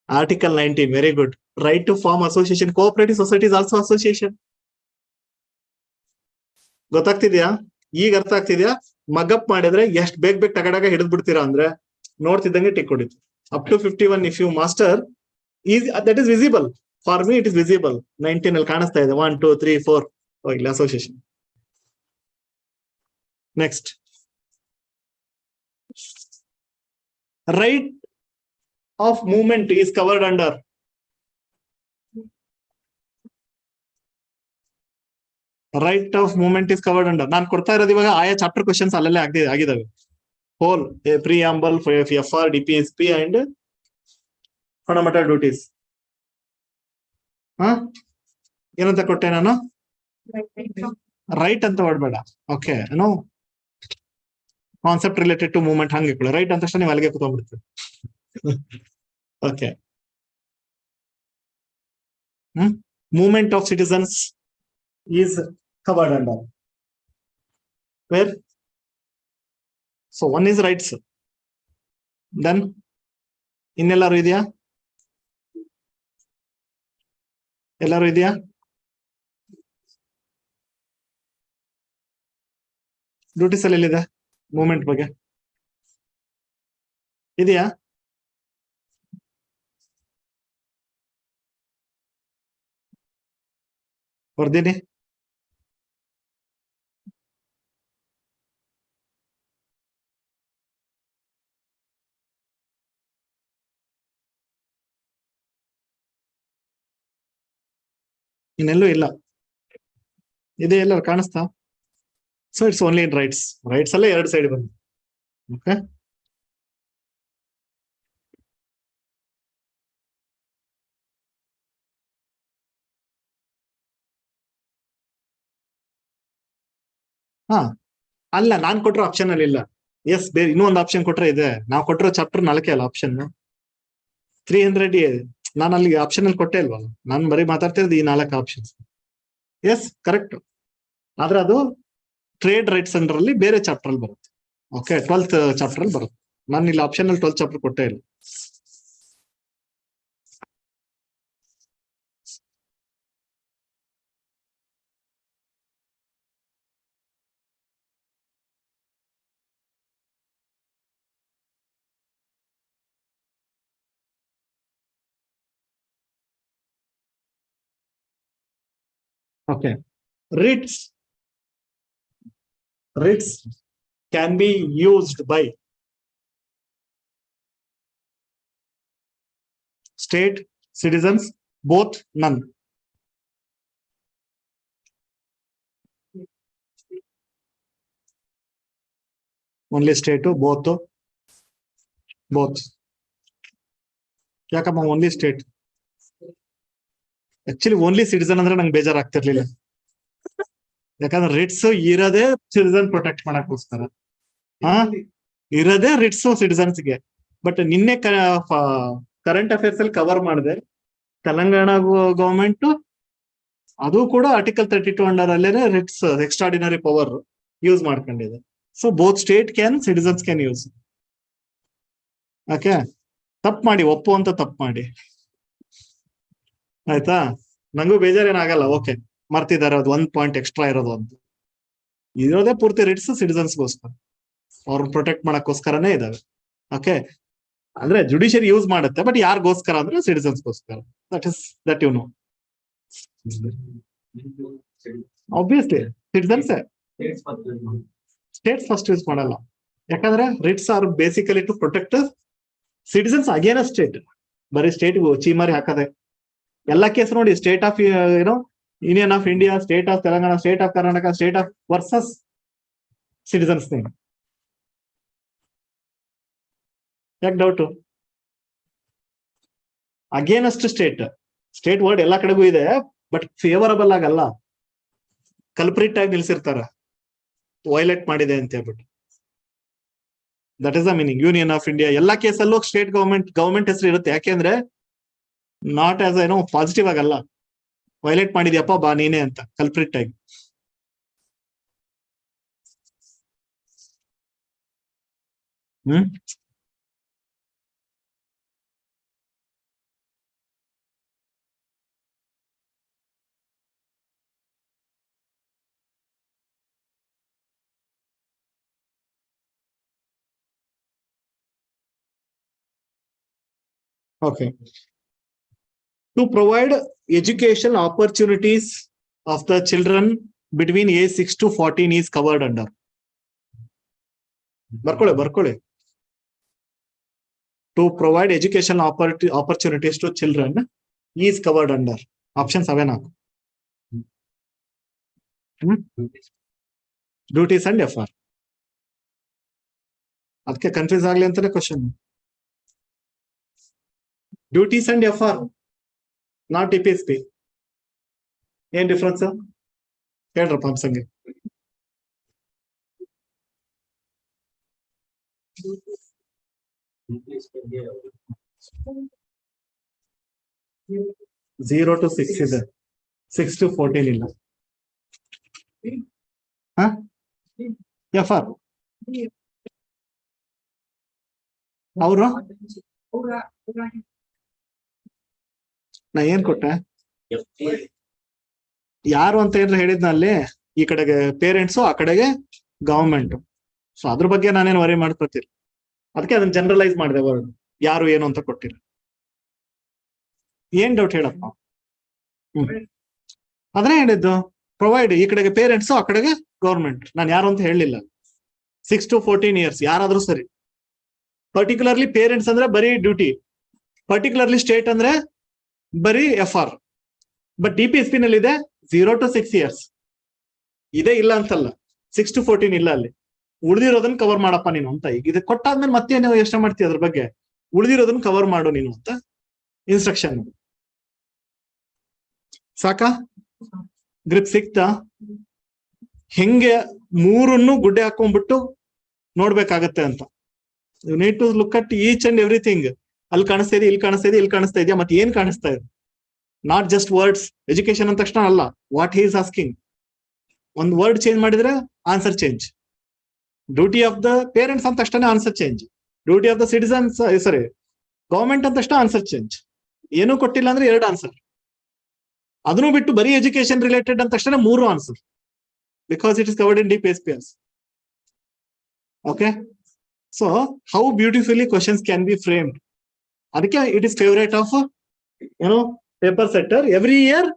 Article 19, very good. Right to form association. Cooperative society is also association. ಗೊತ್ತಾಗ್ತಿದ್ಯಾ? ಈಗ ಅರ್ಥ ಆಗ್ತಿದ್ಯಾ? ಮಗಪ್ ಮಾಡಿದ್ರೆ ಎಷ್ಟ್ ಬೇಗ ಟಗಡಾಗ ಹಿಡಿದ್ ಬಿಡ್ತೀರಾ ಅಂದ್ರೆ ನೋಡ್ತಿದ್ದಂಗೆ ಟಿಕ್ ಹೊಡಿತು. Up to 51 if you master is that is visible. For me it is visible. 19 ಅಲ್ಲಿ ಕಾಣಿಸ್ತಾ ಇದೆ. 1 2 3 4 ಹೋಗ್ಲಿ association. Next, right of movement is covered under. Right of movement is covered under. ನಾನು ಕೊಡ್ತಾ ಇರೋದು ಇವಾಗ ಆಯಾ ಚಾಪ್ಟರ್ ಕ್ವೆಶನ್ಸ್ ಅಲ್ಲಲ್ಲೇ ಆಗಿದಾವೆ. Whole preamble, FR, DPSP and fundamental duties. ಏನಂತ ಕೊಟ್ಟೆ ನಾನು? ರೈಟ್ ಅಂತ ಹೊಡ್ಬೇಡ. ಓಕೆ, ಏನೋ ಕಾನ್ಸೆಪ್ಟ್ ರಿಲೇಟೆಡ್ ಟು ಮೂವ್ಮೆಂಟ್ ಹಂಗೆ ಇಟ್ಕೊಳ್ಳಿ. ರೈಟ್ ಅಂತ ತಕ್ಷಣ ನೀವು ಅಲ್ಲಿಗೆ ಕೂತ್ಕೊಂಡ್ಬಿಡ್ತೀವಿ. Okay, movement of citizens is covered under where? So one is rights, then ಇನ್ನೆಲ್ಲರೂ ಇದೆಯಾ? ಎಲ್ಲರೂ ಇದೆಯಾ? ಡ್ಯೂಟೀಸ್ ಅಲ್ಲಿ ಎಲ್ಲಿದೆ ಮೂವ್ಮೆಂಟ್ ಬಗ್ಗೆ ಇದೆಯಾ? ಬರ್ದೀನಿ. ಇನ್ನೆಲ್ಲೂ ಇಲ್ಲ. ಇದೆ ಎಲ್ಲ ಕಾಣಿಸ್ತಾ? So it's only in rights. Rights ಅಲ್ಲೇ ಎರಡು ಸೈಡ್ ಬಂದು. ಓಕೆ, ಹಾ ಅಲ್ಲ, ನಾನ್ ಕೊಟ್ಟಿರೋ ಆಪ್ಷನ್ ಅಲ್ಲಿ ಇಲ್ಲ. ಎಸ್, ಬೇರೆ ಇನ್ನೂ ಒಂದು ಆಪ್ಷನ್ ಕೊಟ್ರೆ ಇದೆ. ನಾವು ಕೊಟ್ಟಿರೋ ಚಾಪ್ಟರ್ 4 ಅಲ್ಲ ಆಪ್ಷನ್ 300. ನಾನು ಅಲ್ಲಿ ಆಪ್ಷನ್ ಅಲ್ಲಿ ಕೊಟ್ಟೆ ಇಲ್ವಲ್ಲ, ನಾನು ಬರೀ ಮಾತಾಡ್ತಿರೋದು ಈ 4 ಆಪ್ಷನ್ಸ್. ಎಸ್ ಕರೆಕ್ಟ್, ಆದ್ರೆ ಅದು ಟ್ರೇಡ್ ರೈಟ್ಸ್ ಅಂಡರ್ ಅಲ್ಲಿ ಬೇರೆ ಚಾಪ್ಟರ್ ಅಲ್ಲಿ ಬರುತ್ತೆ. ಓಕೆ, 12th ಚಾಪ್ಟರ್ ಅಲ್ಲಿ ಬರುತ್ತೆ. ನಾನು ಇಲ್ಲಿ ಆಪ್ಷನ್ ಅಲ್ಲಿ 12th ಚಾಪ್ಟರ್ ಕೊಟ್ಟೆ ಇಲ್ಲ. Okay, writs can be used by state, citizens, both, none. Only state, both. ಯಾಕಮ್ಮ only state? Actually only citizen ಅಂದ್ರೆ ನಂಗೆ ಬೇಜಾರಾಗ್ತಿರ್ಲಿಲ್ಲ. ಯಾಕಂದ್ರೆ ರಿಟ್ಸ್ ಇರೋದೇ ಸಿಟಿಸನ್ ಪ್ರೊಟೆಕ್ಟ್ ಮಾಡಕ್ಕೋಸ್ಕರ, ಇರೋದೇ ರಿಟ್ಸ್ ಸಿಟಿಸನ್ಸ್ಗೆ. ಬಟ್ ನಿನ್ನೆ ಕರೆಂಟ್ ಅಫೇರ್ಸ್ ಅಲ್ಲಿ ಕವರ್ ಮಾಡಿದೆ, ತೆಲಂಗಾಣ ಗವರ್ಮೆಂಟ್ ಅದು ಕೂಡ ಆರ್ಟಿಕಲ್ 32 ಅಂಡರ್ ಅಲ್ಲೇನೆ ರಿಟ್ಸ್ ಎಕ್ಸ್ಟ್ರಾರ್ಡಿನರಿ ಪವರ್ ಯೂಸ್ ಮಾಡ್ಕೊಂಡಿದೆ. So both state can, citizens can use. Okay, ತಪ್ಪು ಮಾಡಿ ಒಪ್ಪು ಅಂತ ತಪ್ಪು ಮಾಡಿ, ಆಯ್ತಾ? ನಂಗೂ ಬೇಜಾರೇನಾಗಲ್ಲ. ಓಕೆ, ಮರ್ತಿದ್ದಾರೆ, ಅದು 1 ಪಾಯಿಂಟ್ ಎಕ್ಸ್ಟ್ರಾ ಇರೋದು ಅಂತ. ಇರೋದೇ ಪೂರ್ತಿ ರಿಟ್ಸ್ ಸಿಟಿಸನ್ಸ್ಗೋಸ್ಕರ, ಅವ್ರನ್ನ ಪ್ರೊಟೆಕ್ಟ್ ಮಾಡಕ್ಕೋಸ್ಕರನೇ ಇದಾವೆ. ಓಕೆ, ಅಂದ್ರೆ ಜುಡಿಷಿಯರಿ ಯೂಸ್ ಮಾಡುತ್ತೆ, ಬಟ್ ಯಾರಿಗೋಸ್ಕರ ಅಂದ್ರೆ ಸಿಟಿಸನ್ಸ್ಗೋಸ್ಕರ. That you know. Obviously citizens, states first use ಮಾಡಲ್ಲ. ಯಾಕಂದ್ರೆ writs are basically to protect citizens again state. ಬರೀ ಸ್ಟೇಟ್ ಚೀಮಾರಿ ಹಾಕದೆ. ಎಲ್ಲ ಕೇಸ್ ನೋಡಿ, state of union of India, state of Telangana, state of Karnataka, state of versus citizens name. ಯಾಕೆ doubt? Against state. State word ಎಲ್ಲಾ ಕಡೆಗೂ ಇದೆ, ಬಟ್ ಫೇವರಬಲ್ ಆಗಲ್ಲ. ಕಲ್ಪ್ರಿಟ್ ಆಗಿ ನಿಲ್ಸಿರ್ತಾರ, ವೈಲೇಟ್ ಮಾಡಿದೆ ಅಂತ ಹೇಳ್ಬಿಟ್ಟು. That is the meaning. Union of India ಎಲ್ಲಾ ಕೇಸಲ್ಲೂ ಸ್ಟೇಟ್ ಗವರ್ಮೆಂಟ್ ಹೆಸರು ಇರುತ್ತೆ. ಯಾಕೆಂದ್ರೆ ನಾಟ್ ಆಸ್ ಪಾಸಿಟಿವ್ ಆಗಲ್ಲ. ವೈಲೇಟ್ ಮಾಡಿದ್ಯಪ್ಪ, ಬಾ ನೀನೇ ಅಂತ, ಕಲ್ಪ್ರಿಟ್ ಆಗಿ. Okay. To provide education opportunities of the children between age 6 to 14 is covered under. ಬರ್ಕೊಳ್ಳಿ. To provide education opportunities to children is covered under. Options ಅವೇ ನಾಲ್ಕು. Duties and FR. ಅದಕ್ಕೆ confuse ಆಗ್ಲಿ ಅಂತಾನೆ question. Duties and FR, not TPSP. ಏನ್ difference ಹೇಳ್ರಪ್ಪ ಹಂಸಂಗೆ. Zero to 6 ಇದೆ, 6 to 14 ಇಲ್ಲ. FR ಅವರು ನಾ ಏನ್ ಕೊಟ್ಟೆ ಯಾರು ಅಂತ ಏನಾರ ಹೇಳಿದ್ನ ಅಲ್ಲಿ, ಈ ಕಡೆಗೆ ಪೇರೆಂಟ್ಸು, ಆ ಕಡೆಗೆ ಗವರ್ಮೆಂಟ್. ಸೊ ಅದ್ರ ಬಗ್ಗೆ ನಾನೇನು ವರಿ ಮಾಡ್ಕೊತೀರಿ, ಅದಕ್ಕೆ ಅದನ್ನ ಜನರಲೈಸ್ ಮಾಡಿದೆ ವರ್ಡ್, ಯಾರು ಏನು ಅಂತ ಕೊಟ್ಟಿರ. ಏನ್ ಡೌಟ್ ಹೇಳಪ್ಪ? ಅದನ್ನೇ ಹೇಳಿದ್ದು, ಪ್ರೊವೈಡ್, ಈ ಕಡೆಗೆ ಪೇರೆಂಟ್ಸು, ಆ ಕಡೆಗೆ ಗವರ್ಮೆಂಟ್. ನಾನು ಯಾರು ಅಂತ ಹೇಳಲಿಲ್ಲ. 6 to 14 years ಯಾರಾದ್ರೂ ಸರಿ. ಪರ್ಟಿಕ್ಯುಲರ್ಲಿ ಪೇರೆಂಟ್ಸ್ ಅಂದ್ರೆ ಬರೀ ಡ್ಯೂಟಿ, ಪರ್ಟಿಕ್ಯುಲರ್ಲಿ ಸ್ಟೇಟ್ ಅಂದ್ರೆ ಬರೀ FR. ಬಟ್ DPSP ನಲ್ಲಿ ಇದೆ 0 to 6 years ಇದೆ, ಇಲ್ಲ ಅಂತಲ್ಲ. 6 to 14 ಇಲ್ಲ ಅಲ್ಲಿ. ಉಳಿದಿರೋದನ್ನ ಕವರ್ ಮಾಡಪ್ಪ ನೀನು ಅಂತ. ಈಗ ಇದು ಕೊಟ್ಟಾದ್ಮೇಲೆ ಮತ್ತೆ ನೀವು ಯೋಚನೆ ಮಾಡ್ತೀಯ ಅದ್ರ ಬಗ್ಗೆ, ಉಳಿದಿರೋದನ್ನ ಕವರ್ ಮಾಡು ನೀನು ಅಂತ ಇನ್ಸ್ಟ್ರಕ್ಷನ್. ಸಾಕಾ? ಗ್ರಿಪ್ ಸಿಕ್ತಾ? ಹೆಂಗೆ ಮೂರನ್ನು ಗುಡ್ಡೆ ಹಾಕೊಂಡ್ಬಿಟ್ಟು ನೋಡ್ಬೇಕಾಗತ್ತೆ ಅಂತ. You need to look at each and everything. ಅಲ್ಲಿ ಕಾಣಿಸ್ತಾ ಇದೆ, ಇಲ್ಲಿ ಕಾಣಿಸ್ತಾ ಇದೆ, ಇಲ್ಲಿ ಕಾಣಿಸ್ತಾ ಇದೆಯಾ, ಮತ್ತೆ ಏನ್ ಕಾಣಿಸ್ತಾ ಇದೆ? Not just words. ಎಜುಕೇಶನ್ ಅಂದ ತಕ್ಷಣ ಅಲ್ಲ, ವಾಟ್ ಹಿ ಈಸ್ ಆಸ್ಕಿಂಗ್. ಒಂದು ವರ್ಡ್ ಚೇಂಜ್ ಮಾಡಿದ್ರೆ answer change. Duty of the parents ಅಂತ ತಕ್ಷಣ answer change. Duty of the citizens, sorry government ಅಂತ ತಕ್ಷಣ ಆನ್ಸರ್ ಚೇಂಜ್. ಏನೂ ಕೊಟ್ಟಿಲ್ಲ ಅಂದ್ರೆ 2 ಆನ್ಸರ್. ಅದನ್ನು ಬಿಟ್ಟು ಬರೀ ಎಜುಕೇಶನ್ ರಿಲೇಟೆಡ್ ಅಂತ ತಕ್ಷಣ 3 answer, because it is covered in DPSP. Okay, so how beautifully questions can be framed. ಅದಕ್ಕೆ ಇಟ್ ಇಸ್ ಫೇವರೇಟ್ ಆಫ್ ಏನೋ ಪೇಪರ್ ಸೆಟ್ಟರ್. ಎವ್ರಿ ಇಯರ್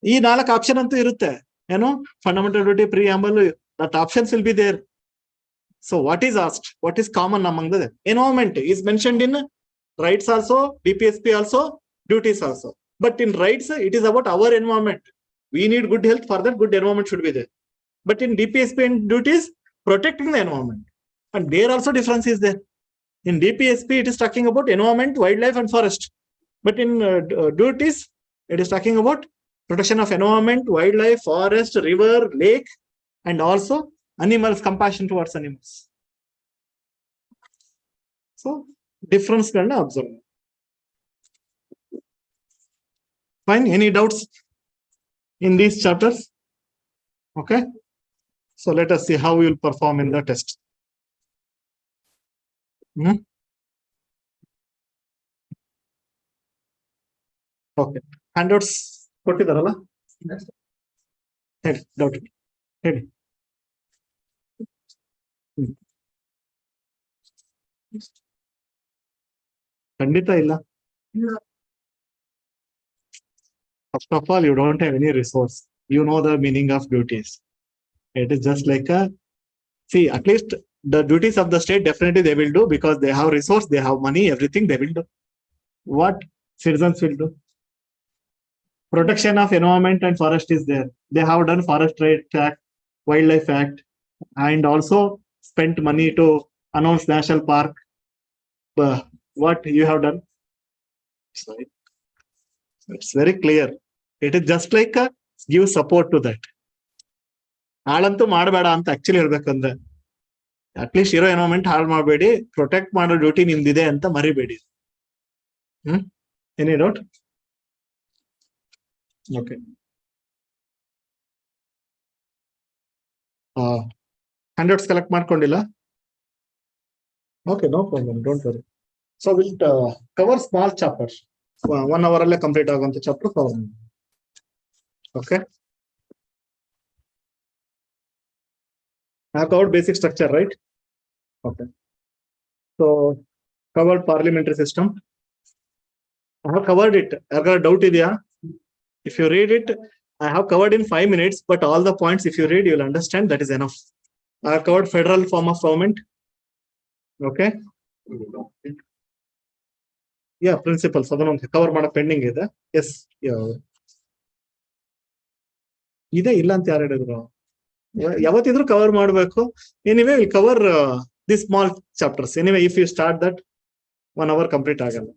ಈ 4 ಆಪ್ಷನ್ ಅಂತೂ ಇರುತ್ತೆ. ಏನೋ fundamental duty, preamble, that options will be there. So what is asked? What is common among the environment is mentioned in rights also, DPSP also, duties also. But in rights, it is about our environment. We need good health, for that good environment should be there. But in DPSP and duties, protecting the environment. And there also difference is there. In DPSP, it is talking about environment, wildlife and forest. But in duties, it is talking about protection of environment, wildlife, forest, river, lake, and also animals, compassion towards animals. So difference can observe. Fine. Any doubts in these chapters? Okay, so let us see how we will perform in the test. Okay, handouts ಕೊಟ್ಟಿದಾರಲ್ಲ, ಹೇಳಿ doubt ಹೇಳಿ. ಖಂಡಿತ ಇಲ್ಲ. First of all, you don't have any resource. You know the meaning of duties. It is just like a, see, at least the duties of the state definitely they will do, because they have resource, they have money, everything they will do. What citizens will do? Protection of environment and forest is there. They have done Forest Rights Act, Wildlife Act, and also spent money to announce national park. What you have done? Sorry. It's very clear. It is just like a give support to that. ಹಾಳಂತೂ ಮಾಡಬೇಡ ಅಂತ actually ಹೇಳ್ಬೇಕಂದ್ರೆ, at least ಇರೋ environment ಹಾಳು ಮಾಡಬೇಡಿ, protect ಮಾಡೋ duty ನಿಮ್ದಿದೆ ಅಂತ ಮರಿಬೇಡಿ. Any doubt? Okay, handouts collect ಮಾಡ್ಕೊಂಡಿಲ್ಲ? Okay, no problem, don't worry. So will cover small chapters. 1 hour ಅಲ್ಲೇ ಕಂಪ್ಲೀಟ್ ಆಗುವಂತ ಚಾಪ್ಟರ್ ಕವರ್ ಮಾಡಿ. Okay, I have covered basic structure, right? Okay, so covered parliamentary system. I have covered it. I got a doubt idea. If you read it, I have covered in 5 minutes, but all the points, if you read, you will understand. That is enough. I have covered federal form of government. Okay. Yeah, principles. ಅದನ್ನು cover ಮಾಡೋ pending ಇದೆ. Yes, ಇದೆ, ಇಲ್ಲ ಅಂತ ಯಾರು ಹೇಳಿದ್ರು? ಯಾವತ್ತಿದ್ರು cover ಮಾಡಬೇಕು. Anyway will cover the small chapters. Anyway if you start that 1 hour complete ಆಗಲ್ಲ.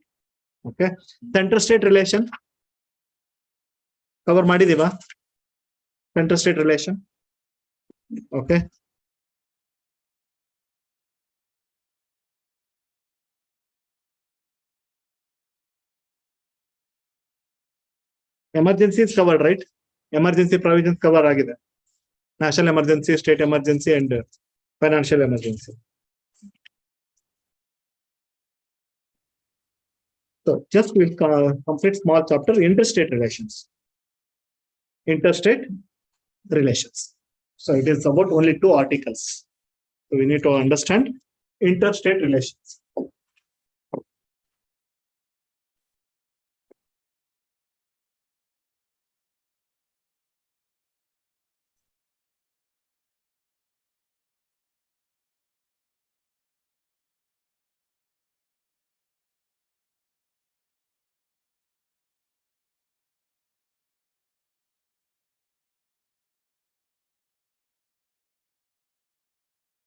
Okay, central state relation cover ಮಾಡಿದೀವಾ? Central state relation. Okay, emergency is covered, right? Emergency provisions cover ಆಗಿದೆ. National emergency, state emergency and financial emergency. So just we'll complete small chapter interstate relations. Interstate relations. So it is about only 2 articles. So we need to understand interstate relations.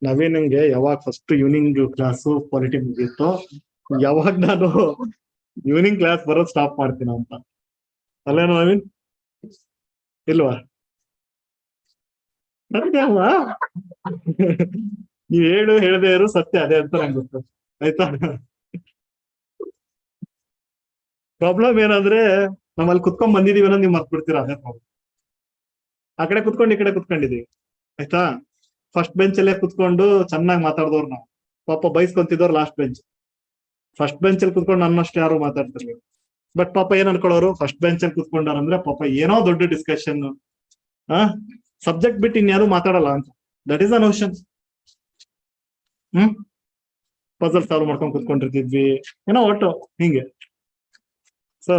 ನವೀನ್ಗೆ ಯಾವಾಗ first evening class polity ಮುಗೀತು, ಯಾವಾಗ ನಾನು evening class ಬರೋದು stop ಮಾಡ್ತೀನಿ ಅಂತ. ಅಲ್ಲೇನೋ ನವೀನ್? ಇಲ್ವಾ? ಸತ್ಯವಾ? ನೀವ್ ಹೇಳದೇ ಇರೋ ಸತ್ಯ ಅದೇ ಅಂತ ನಂಗೆ ಗೊತ್ತು, ಆಯ್ತಾ? ಪ್ರಾಬ್ಲಮ್ ಏನಂದ್ರೆ ನಾವ್ ಅಲ್ಲಿ ಕುತ್ಕೊಂಡ್ ಬಂದಿದೀವಿ ಅನ್ನೋ ನೀವು ಮರ್ತ್ ಬಿಡ್ತೀರಾ, ಅದೇ ಪ್ರಾಬ್ಲಮ್. ಆ ಕಡೆ ಕುತ್ಕೊಂಡು ಈ ಕಡೆ ಕುತ್ಕೊಂಡಿದೀವಿ, ಆಯ್ತಾ? ಫಸ್ಟ್ ಬೆಂಚ್ ಅಲ್ಲೇ ಕುತ್ಕೊಂಡು ಚೆನ್ನಾಗಿ ಮಾತಾಡ್ದವ್ರು ನಾವು, ಪಾಪ ಬೈಸ್ಕೊಂತಿದ್ದವ್ರು ಲಾಸ್ಟ್ ಬೆಂಚ್. ಫಸ್ಟ್ ಬೆಂಚ್ ಅಲ್ಲಿ ಕುತ್ಕೊಂಡು ನನ್ನಷ್ಟು ಯಾರು ಮಾತಾಡ್ತಿರ್ಲಿಲ್ಲ. ಬಟ್ ಪಾಪ ಏನ್ ಅನ್ಕೊಳ್ಳೋರು, ಫಸ್ಟ್ ಬೆಂಚ್ ಅಲ್ಲಿ ಕುತ್ಕೊಂಡಾರಂದ್ರೆ ಪಾಪ ಏನೋ ದೊಡ್ಡ ಡಿಸ್ಕಷನ್, ಸಬ್ಜೆಕ್ಟ್ ಬಿಟ್ಟು ಇನ್ಯಾರು ಮಾತಾಡಲ್ಲ ಅಂತ. That is a notion. Puzzle solve ಮಾಡ್ಕೊಂಡು ಕುತ್ಕೊಂಡಿರ್ತಿದ್ವಿ, ಏನೋ ಒಟ್ಟು ಹಿಂಗೆ. ಸೊ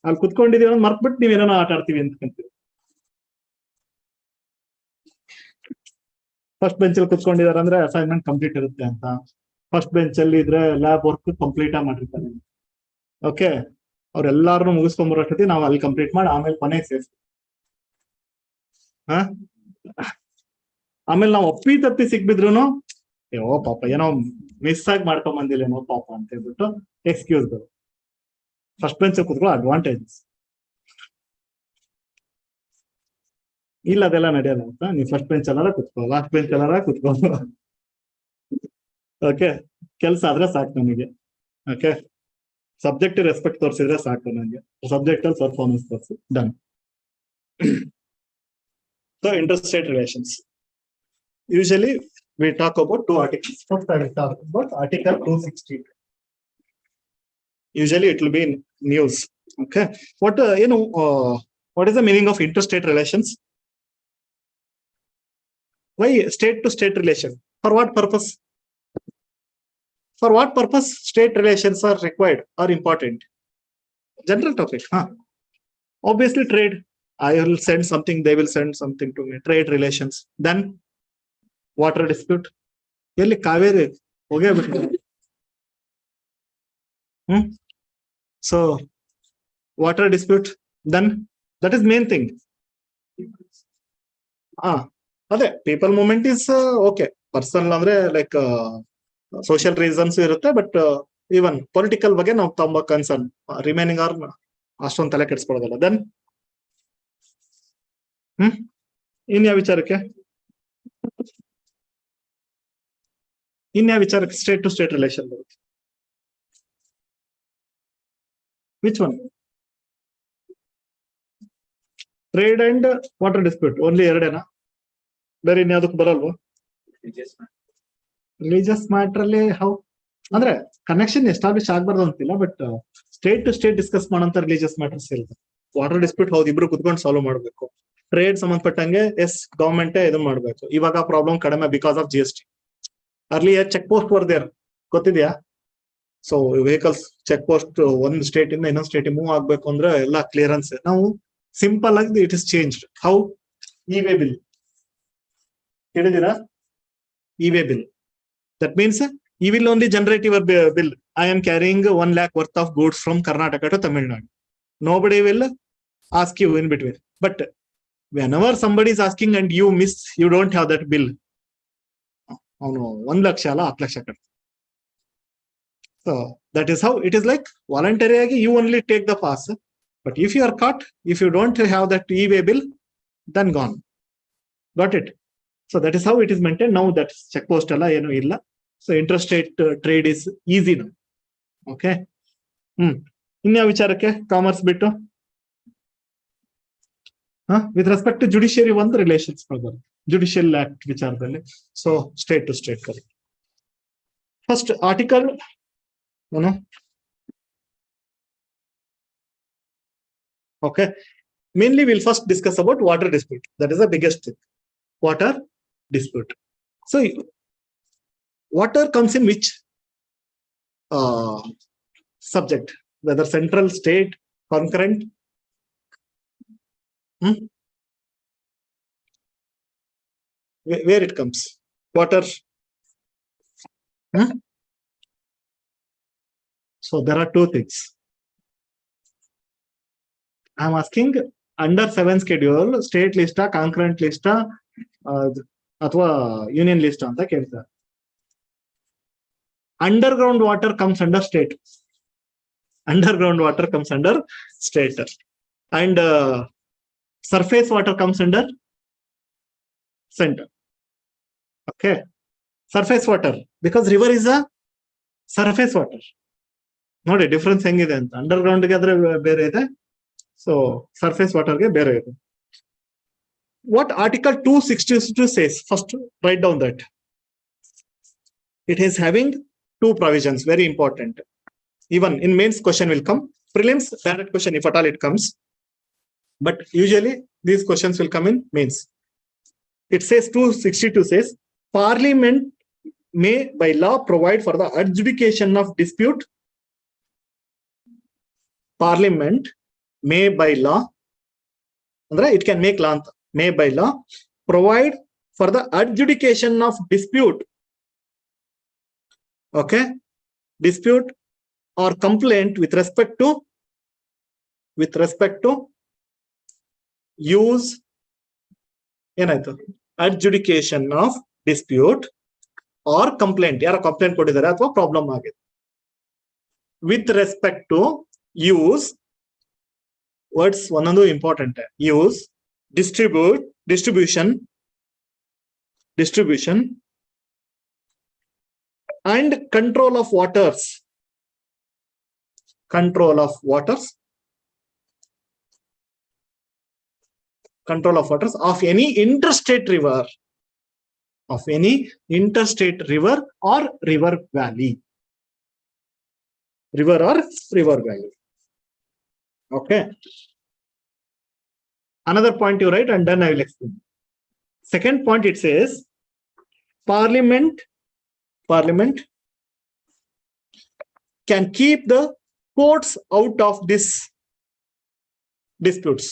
ಅಲ್ಲಿ ಕುತ್ಕೊಂಡಿದೀವಿ ಅನ್ನೋದು ಮರ್ತ್ಬಿಟ್ಟು ನೀವೇನೋ ಆಟ ಆಡ್ತೀವಿ ಅಂತೀವಿ. ಫಸ್ಟ್ ಬೆಂಚ್ ಅಲ್ಲಿ ಕುತ್ಕೊಂಡಿದಾರೆ ಅಂದ್ರೆ ಅಸೈನ್ಮೆಂಟ್ ಕಂಪ್ಲೀಟ್ ಇರುತ್ತೆ ಅಂತ. ಫಸ್ಟ್ ಬೆಂಚ್ ಅಲ್ಲಿ ಇದ್ರೆ ಲ್ಯಾಬ್ ವರ್ಕ್ ಕಂಪ್ಲೀಟ್ ಆಗಿ ಮಾಡಿರ್ತಾರೆ. ಓಕೆ, ಅವ್ರೆಲ್ಲಾರು ಮುಗಿಸ್ಕೊಂಡ್ಬರೋಷ್ಟೊತ್ತಿ ನಾವು ಅಲ್ಲಿ ಕಂಪ್ಲೀಟ್ ಮಾಡಿ ಆಮೇಲೆ ಕೊನೆಗೆ ಸೇರಿಸ್ತೀವಿ. ಆಮೇಲೆ ನಾವು ಅಪ್ಪಿ ತಪ್ಪಿ ಸಿಕ್ಬಿದ್ರು ಓ ಪಾಪ ಏನೋ ಮಿಸ್ ಆಗಿ ಮಾಡ್ಕೊಂಡ್ ಬಂದಿಲ್ಲೇನೋ ಪಾಪ ಅಂತ ಹೇಳ್ಬಿಟ್ಟು ಎಕ್ಸ್ಕ್ಯೂಸ್ಗಳು. ಫಸ್ಟ್ ಬೆಂಚ್ ಕುತ್ಕೊಳ್ಳೋ ಅಡ್ವಾಂಟೇಜಸ್ ಇಲ್ಲ, ಅದೆಲ್ಲ ನಡೆಯಲ್ಲ ಅಂತ. ನೀವು ಫಸ್ಟ್ ಬೆಂಚ್ ಎಲ್ಲಾರ ಕುತ್ಕೋ, ಲಾಸ್ಟ್ ಬೆಂಚ್ ಎಲ್ಲಾರ ಕುತ್ಕೋ. ಓಕೆ, ಕೆಲ್ಸ ಆದ್ರೆ ಸಾಕು ನನಗೆ. ಓಕೆ, ಸಬ್ಜೆಕ್ಟ್ ರೆಸ್ಪೆಕ್ಟ್ ತೋರಿಸಿದ್ರೆ ಸಾಕು ನನಗೆ. ಸಬ್ಜೆಕ್ಟ್ ಅಲ್ಲಿ ಪರ್ಫಾರ್ಮೆನ್ಸ್ ತೋರಿಸಿ, done. So interstate relations. Usually we talk about 2 articles. First I will talk about article 260. Usually it will be in news. Okay, what what is the meaning of interstate relations? Why state to state relation? For what purpose? For what purpose state relations are required or important? General topic. Obviously trade. I will send something, they will send something to me. Trade relations. Then water dispute. Yelli Kaveri hoge bitte. So water dispute. Then that is main thing. ಅದೇ people movement is okay. Personal ಅಂದ್ರೆ like social reasons ಇರುತ್ತೆ, but even political ಬಗ್ಗೆ ನಾವು ತುಂಬಾ concern. Remaining R ಅಷ್ಟೊಂದು ತಲೆ ಕೆಡಿಸ್ಕೊಳ್ಳೋದಲ್ಲ. Then ಇನ್ಯಾವ ವಿಚಾರಕ್ಕೆ ಸ್ಟೇಟ್ ಟು ಸ್ಟೇಟ್ ರಿಲೇಷನ್ ಬರುತ್ತೆ? Which one? Trade and water dispute only ಎರಡೇನಾ? ಬೇರೆ ಇನ್ಯಾವುದಕ್ಕೆ ಬರಲ್ವಾ? ರಿಲಿಜಿಯಸ್ ಮ್ಯಾಟರ್ ಅಲ್ಲಿ ಹೌ ಅಂದ್ರೆ ಕನೆಕ್ಷನ್ ಎಸ್ಟಾಬ್ಲಿಷ್ ಆಗ್ಬಾರ್ದು ಅಂತಿಲ್ಲ, but state to state discuss ಮಾಡೋಂತ ರಿಲಿಜಿಯಸ್ ಮ್ಯಾಟರ್ಸ್ ಇಲ್ಲ. ವಾಟರ್ ಡಿಸ್ಪ್ಯೂಟ್ ಹೌದು, ಇಬ್ರು ಕುತ್ಕೊಂಡು ಸಾಲ್ವ್ ಮಾಡ್ಬೇಕು. ಟ್ರೇಡ್ ಸಂಬಂಧಪಟ್ಟಂಗೆ ಎಸ್ ಗವರ್ಮೆಂಟ್ ಇದನ್ನ ಮಾಡ್ಬೇಕು. ಇವಾಗ ಪ್ರಾಬ್ಲಮ್ ಕಡಿಮೆ because of GST. Early check post ಬರ್ದೇರ್ ಗೊತ್ತಿದ್ಯಾ? ಸೊ ವೆಹಿಕಲ್ಸ್ ಚೆಕ್ ಪೋಸ್ಟ್ ಒಂದ್ ಸ್ಟೇಟ್ ಇಂದ ಇನ್ನೊಂದ್ ಸ್ಟೇಟ್ ಮೂವ್ ಆಗ್ಬೇಕು ಅಂದ್ರೆ ಎಲ್ಲ ಕ್ಲಿಯರೆನ್ಸ್. ನಾವು ಸಿಂಪಲ್ ಆಗಿ it is changed. How? E way bill ಹೇಳಿದಿರಾ? E way bill. That means you will only generate your bill. I am carrying 1 lakh worth of goods from Karnataka to Tamil Nadu. Nobody will ask you in between. But whenever somebody is asking and you miss, you don't have that bill. ಅವನು 1 ಲಕ್ಷ ಅಲ್ಲ 10 ಲಕ್ಷ ಕಟ್ಟ. So that is how it is like voluntary ಆಗಿ you only take the pass. But if you are caught, if you don't have that e-way bill, then gone. Got it? So that is how it is maintained. Now that check post alla ಏನು ಇಲ್ಲ. So interstate trade is easy now. Okay. ಇನ್ಯಾವ ವಿಚಾರಕ್ಕೆ commerce ಬಿಟ್ಟು with respect to judiciary ಒಂದು relations judicial act ವಿಚಾರದಲ್ಲಿ. So state to state ಕರಿ. First article Okay. Mainly we'll first discuss about water dispute. That is the biggest thing. Water dispute. So water comes in which subject? Whether central, state, concurrent? Where it comes? Water. So there are two things. I'm asking under 7 schedule, state list, concurrent list, ಅಥವಾ union list ಅಂತ ಕೇಳ್ತಾರೆ. Underground water comes under state. Underground water comes under state. And surface water comes under center. Okay. Surface water, because river is a surface water. ನೋಡಿ difference ಹೆಂಗಿದೆ ಅಂತ. Under ಗೆ ಆದ್ರೆ ಬೇರೆ ಇದೆ, ಸೊ ಸರ್ಫೇಸ್ ವಾಟರ್ಗೆ ಬೇರೆ ಇದೆ. What article 262 says? First write down that it is having two provisions, very important. Even in mains question will come, prelims direct question if at all it comes, but usually these questions will come in mains. It says 262 says Parliament may by law provide for the adjudication of dispute. Parliament may by law, andre it can make law, may by law provide for the adjudication of dispute. Okay, dispute or complaint with respect to use ಏನಾಯ್ತು, adjudication of dispute or complaint. ಯಾರ complaint ಕೊಟ್ಟಿದ್ದಾರೆ ಅಥವಾ problem ಆಗಿದೆ. With respect to use, words ಒಂದೊಂದು important. use, distribution and control of waters. Control of waters of any interstate river, or river valley. River or river valley. Okay. Another point you write and then I will explain. Second point, it says Parliament can keep the courts out of this disputes.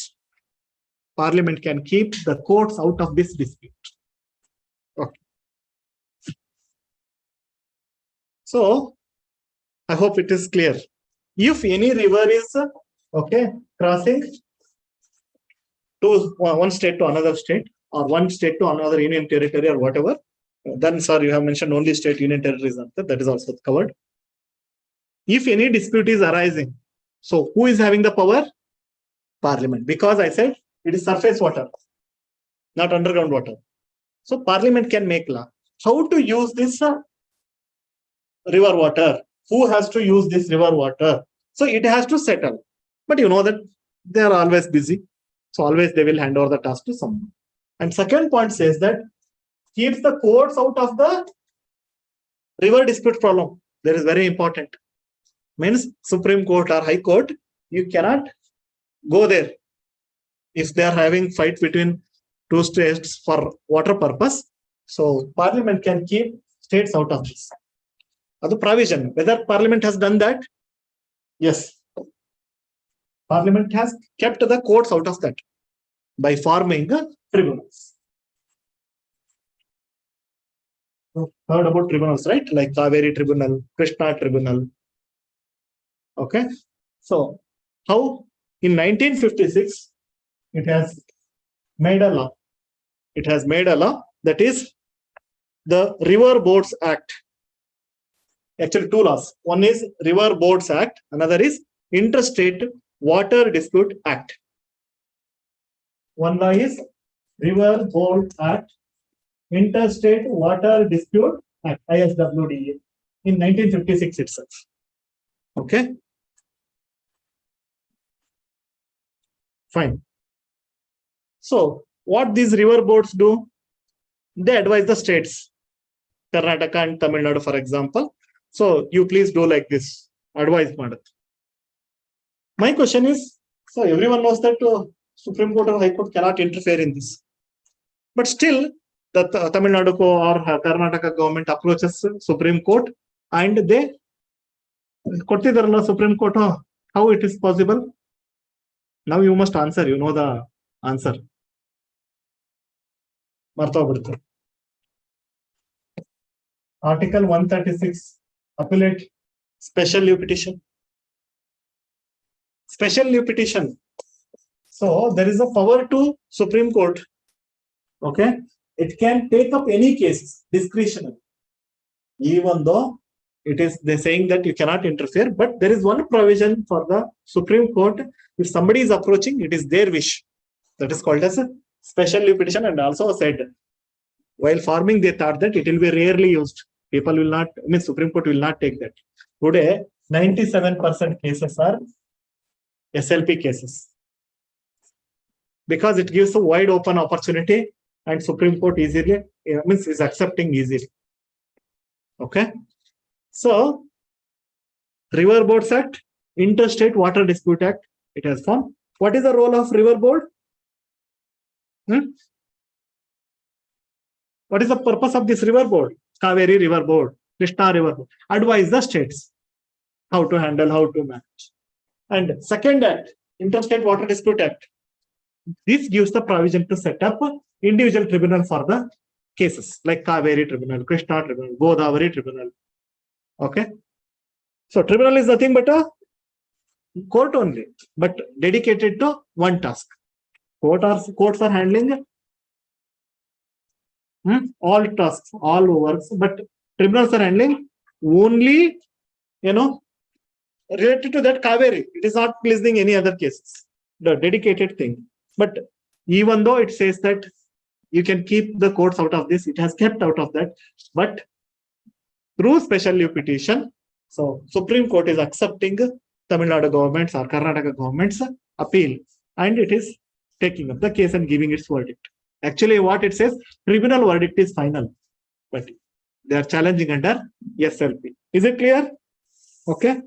Parliament can keep the courts out of this dispute. Okay. So I hope it is clear. If any river is crossing to one state to another state, or one state to another union territory or whatever, then sir, you have mentioned only state union territories, that is also covered. If any dispute is arising, so who is having the power? Parliament, because I said it is surface water, not underground water. So Parliament can make law. How to use this river water? Who has to use this river water? So it has to settle. But you know that they are always busy. So always they will hand over the task to someone. And second point says that keeps the courts out of the river dispute problem. That is very important. Means Supreme Court or High Court, you cannot go there. If they are having fight between two states for water purpose, so Parliament can keep states out of this. That's provision. Whether Parliament has done that? Yes. Parliament has kept the courts out of that by forming tribunals. Heard about tribunals, right? Like Kaveri Tribunal, Krishna Tribunal. Okay. So how in 1956 it has made a law. It has made a law, that is the River Boards Act. Actually, two laws. One is River Boards Act, another is Interstate Water Dispute Act. One law is River Boards Act, Interstate Water Dispute Act, ISWDA, in 1956 itself. Okay. Fine. So what these river boards do? They advise the states, Karnataka and Tamil Nadu, for example. So you please do like this. Advise Madat. My question is, So everyone knows that Supreme Court or High Court cannot interfere in this. But still, the Tamil Nadu or Karnataka government approaches Supreme Court and they Kottidharala Supreme Court. How it is possible? Now you must answer. You know the answer. Article 136, appellate special leave petition. Special leave petition. So there is a power to Supreme Court. Okay, it can take up any case discretionary, even though it is they saying that you cannot interfere. But there is one provision for the Supreme Court. If somebody is approaching, it is their wish. That is called as a special leave petition, and also said while forming they thought that it will be rarely used. People will not, Supreme Court will not take that. Today, 97% cases are SLP cases. Because it gives a wide open opportunity and Supreme Court easily, is accepting easily. Okay. So, River Boards Act, Interstate Water Dispute Act, it has formed. What is the role of River Board? What is the purpose of this River Board? Kaveri River Board, Krishna River Board. Advise the states how to handle, how to manage. And second act, Interstate Water Dispute Act. This gives the provision to set up individual tribunal for the cases like Kaveri Tribunal, Krishna Tribunal, Godavari Tribunal. Okay. So tribunal is nothing but a court only, but dedicated to one task. Courts are handling all tasks, all works, but tribunals are handling only, related to that Kaveri. It is not listening any other cases. The dedicated thing. But even though it says that you can keep the courts out of this, it has kept out of that. But through special leave petition, so Supreme Court is accepting Tamil Nadu government's or Karnataka government's appeal, and it is taking up the case and giving its verdict. Actually, what it says, tribunal verdict is final, but they are challenging under SLP. Is it clear? Okay.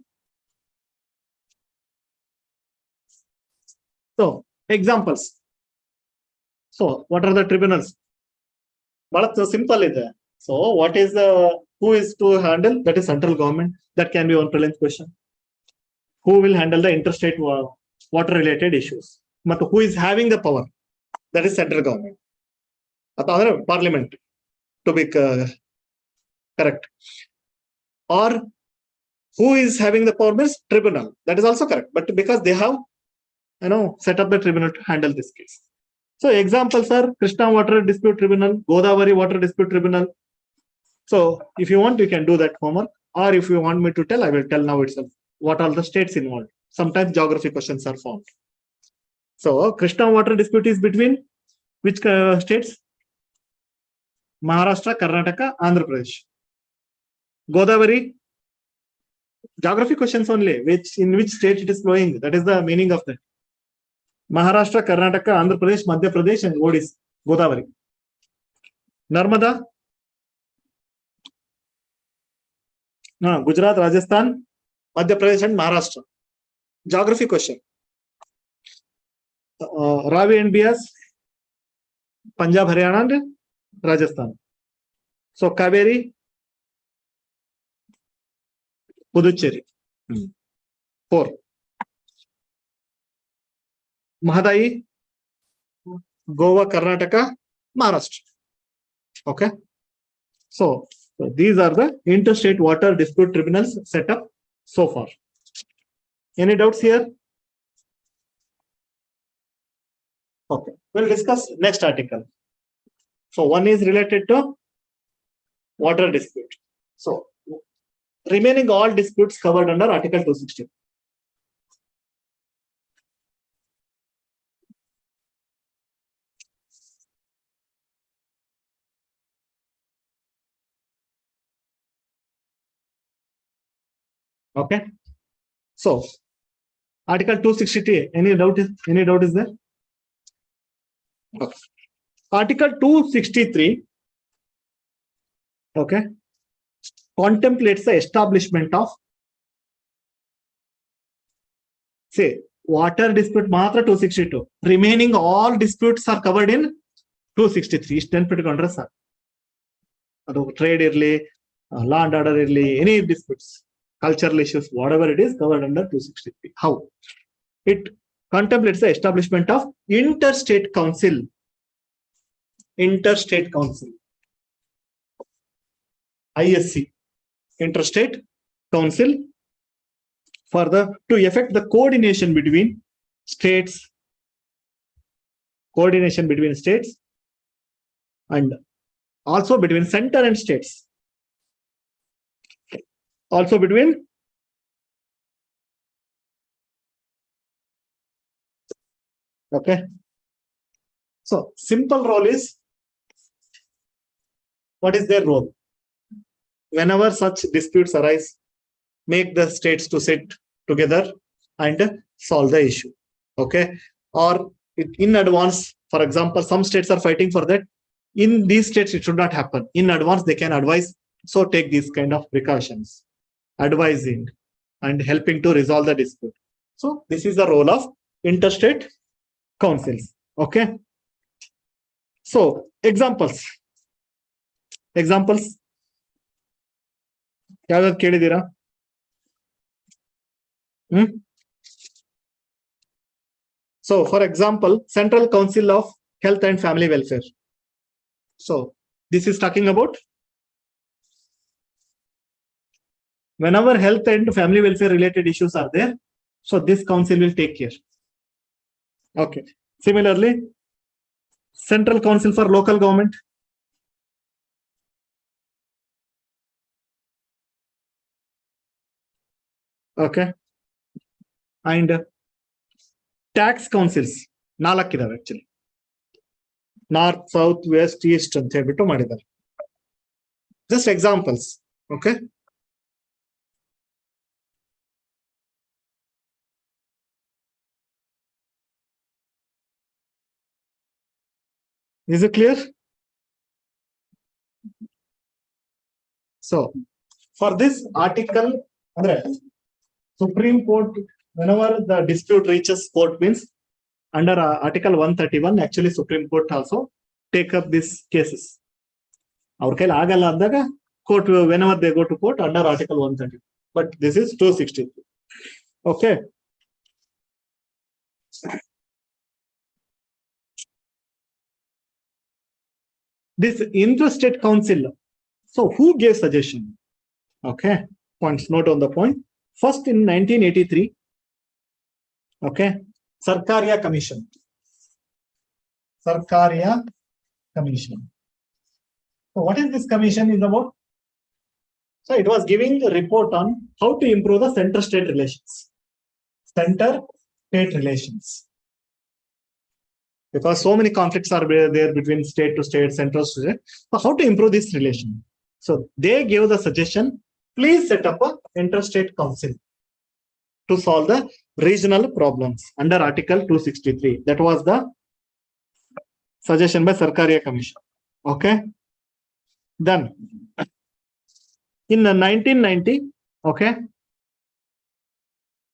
So, examples. So, what are the tribunals? But so simple is there. So, what is who is to handle? That is central government. That can be one preliminary question. Who will handle the interstate water related issues? But who is having the power? That is central government. Parliament, to be correct. Or who is having the power means tribunal. That is also correct. But because they have, set up the tribunal to handle this case. So examples are Krishna Water Dispute Tribunal, Godavari Water Dispute Tribunal. So if you want, you can do that homework. Or if you want me to tell, I will tell now itself what are the states involved. Sometimes geography questions are found. So Krishna Water Dispute is between which states? Maharashtra, Karnataka, Andhra Pradesh. Godavari, geography questions only, in which state it is flowing. That is the meaning of that. Maharashtra, Karnataka, Andhra Pradesh, Madhya Pradesh, and Odisha. Godavari. Narmada, Gujarat, Rajasthan, Madhya Pradesh, and Maharashtra. Geography question. Ravi and Bias, Punjab, Haryana, and Rajasthan. So Kaveri, Puducherry. 4. Mahadai, Goa, Karnataka, Maharashtra. Okay. So these are the interstate water dispute tribunals set up so far. Any doubts here? Okay. We'll discuss next article. So one is related to water dispute. So remaining all disputes covered under Article 260. Okay. So Article 263. Any doubt is there? Okay. Article 263. Okay. Contemplates the establishment of, say, water dispute matra 262. Remaining all disputes are covered in 263. ಇಷ್ಟು ನೆನ್ಪಿಟ್ಕೊಂಡ್ರೆ ಸಾಕು. ಅದು trade ಇರ್ಲಿ, law and order ಇರ್ಲಿ, any disputes, cultural issues, whatever it is covered under 263. How? It contemplates the establishment of interstate council. Interstate council. ISC. Interstate council to effect the coordination between states and also between center and states, also between okay. So simple role is, what is their role? Whenever such disputes arise, make the states to sit together and solve the issue. Okay. Or in advance, for example, some states are fighting for that. In these states, it should not happen. In advance, they can advise. So take these kind of precautions, advising and helping to resolve the dispute. So this is the role of interstate councils. Okay. So examples. ಯಾವ್ಯಾವ್ದು ಕೇಳಿದ್ದೀರಾ? So for example, Central Council of Health and Family Welfare. So this is talking about whenever health and family welfare related issues are there, so this council will take care. Okay. Similarly, Central Council for Local Government. Okay. And tax councils, 4 ಇದಾವೆ actually. North, South, West, East ಅಂತ ಹೇಳ್ಬಿಟ್ಟು ಮಾಡಿದ್ದಾರೆ. Just examples. Okay. Is it clear? So for this article, Supreme Court, whenever the dispute reaches court, means under Article 131, actually Supreme Court also take up these cases. Our kail agalla andaga court, whenever they go to court under Article 130. But this is 263. Okay. This interstate council. So who gave suggestion? Okay. Points, note on the point. First in 1983, okay, Sarkaria Commission. So what is this commission is about? So it was giving a report on how to improve the center-state relations. Because so many conflicts are there between state to state, central to state. So how to improve this relation? So they gave the suggestion, please set up a interstate council to solve the regional problems under Article 263. That was the suggestion by Sarkaria Commission. Okay. Then in 1990, okay,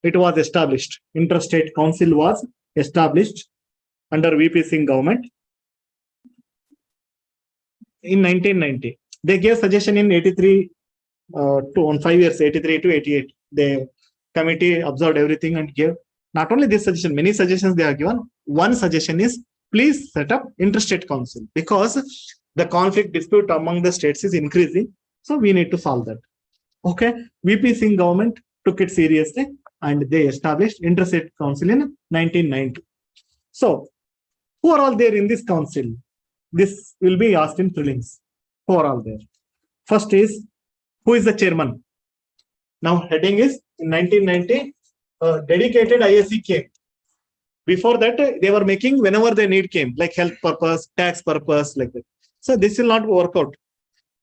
it was established. Interstate council was established under VP Singh government in 1990. They gave suggestion in 83 on 5 years, 83 to 88. The committee observed everything and gave not only this suggestion, many suggestions they are given. One suggestion is, please set up interstate council because the conflict dispute among the states is increasing. So we need to solve that. Okay. VP Singh government took it seriously and they established interstate council in 1990. So who are all there in this council? This will be asked in prelims. Who are all there? First is, who is the chairman? Now heading is in 1990, dedicated IAC came. Before that, they were making whenever the need came, like health purpose, tax purpose, like that. So this will not work out.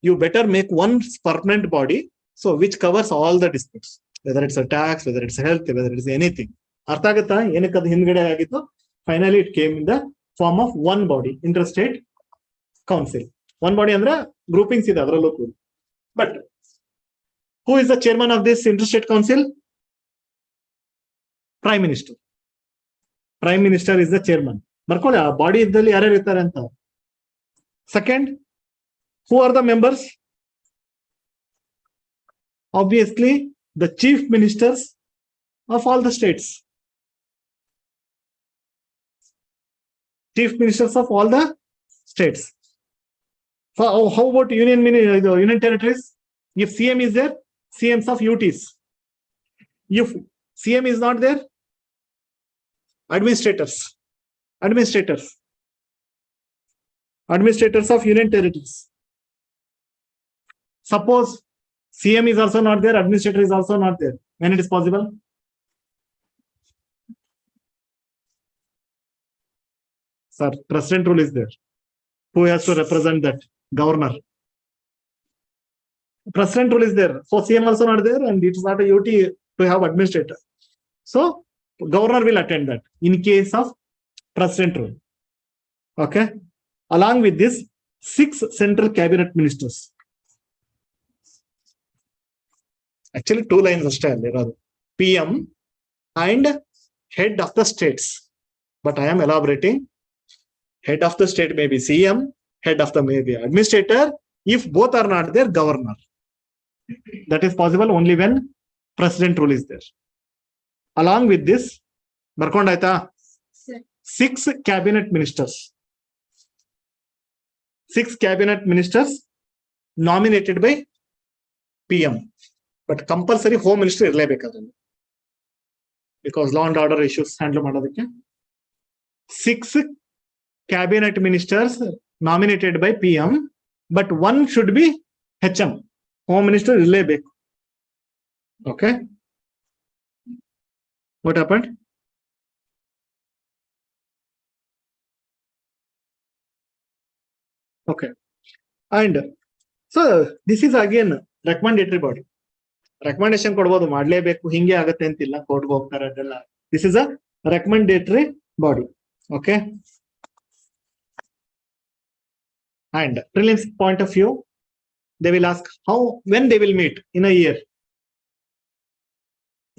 You better make one permanent body, so which covers all the disputes, whether it's a tax, whether it's health, whether it is anything. Arthagata, yenakad hingade agittu. Finally, it came in the form of one body, interstate council. One body andra groupings ide adrallu kuda. But who is the chairman of this interstate council? Prime Minister. Prime Minister is the chairman. ಬರ್ಕೊಳ್ಳಿ ಆ body ಇದ್ದಲ್ಲಿ ಯಾರ್ಯಾರು ಇರ್ತಾರೆ ಅಂತ. Second, who are the members? Obviously, the chief ministers of all the states. Chief ministers of all the states. So how about union territories? If CM is there, CMs of UTs. If CM is not there, administrators of union territories. Suppose CM is also not there, administrator is also not there. When it is possible? Sir, president rule is there. Who has to represent that? Governor. President rule is there. So CM also not there, and it is not a UT to have administrator. So governor will attend that in case of president rule. Okay. Along with this, 6 central cabinet ministers. Actually, 2 lines are still there. PM and head of the states. But I am elaborating. Head of the state may be CM, head of the may be administrator. If both are not there, governor. That is possible only when president rule is there. Along with this, barkondaita 6 cabinet ministers. 6 cabinet ministers nominated by PM. But compulsory home minister irlebekadalli. Because law and order issues handle ಮಾಡೋದಕ್ಕೆ 6 cabinet ministers nominated by PM, but 1 should be HM. Home minister irlebeku. Okay. What happened? Okay. And so this is again recommendatory body. Recommendation ಕೊಡಬಹುದು, ಮಾಡಲೇಬೇಕು ಹಿಂಗೆ ಆಗುತ್ತೆ ಅಂತಿಲ್ಲ, ಕೋರ್ಟ್ಗೆ ಹೋಗ್ತಾರೆ ಅದೆಲ್ಲ. This is a recommendatory body. Okay. And prelims point of view, they will ask when they will meet in a year.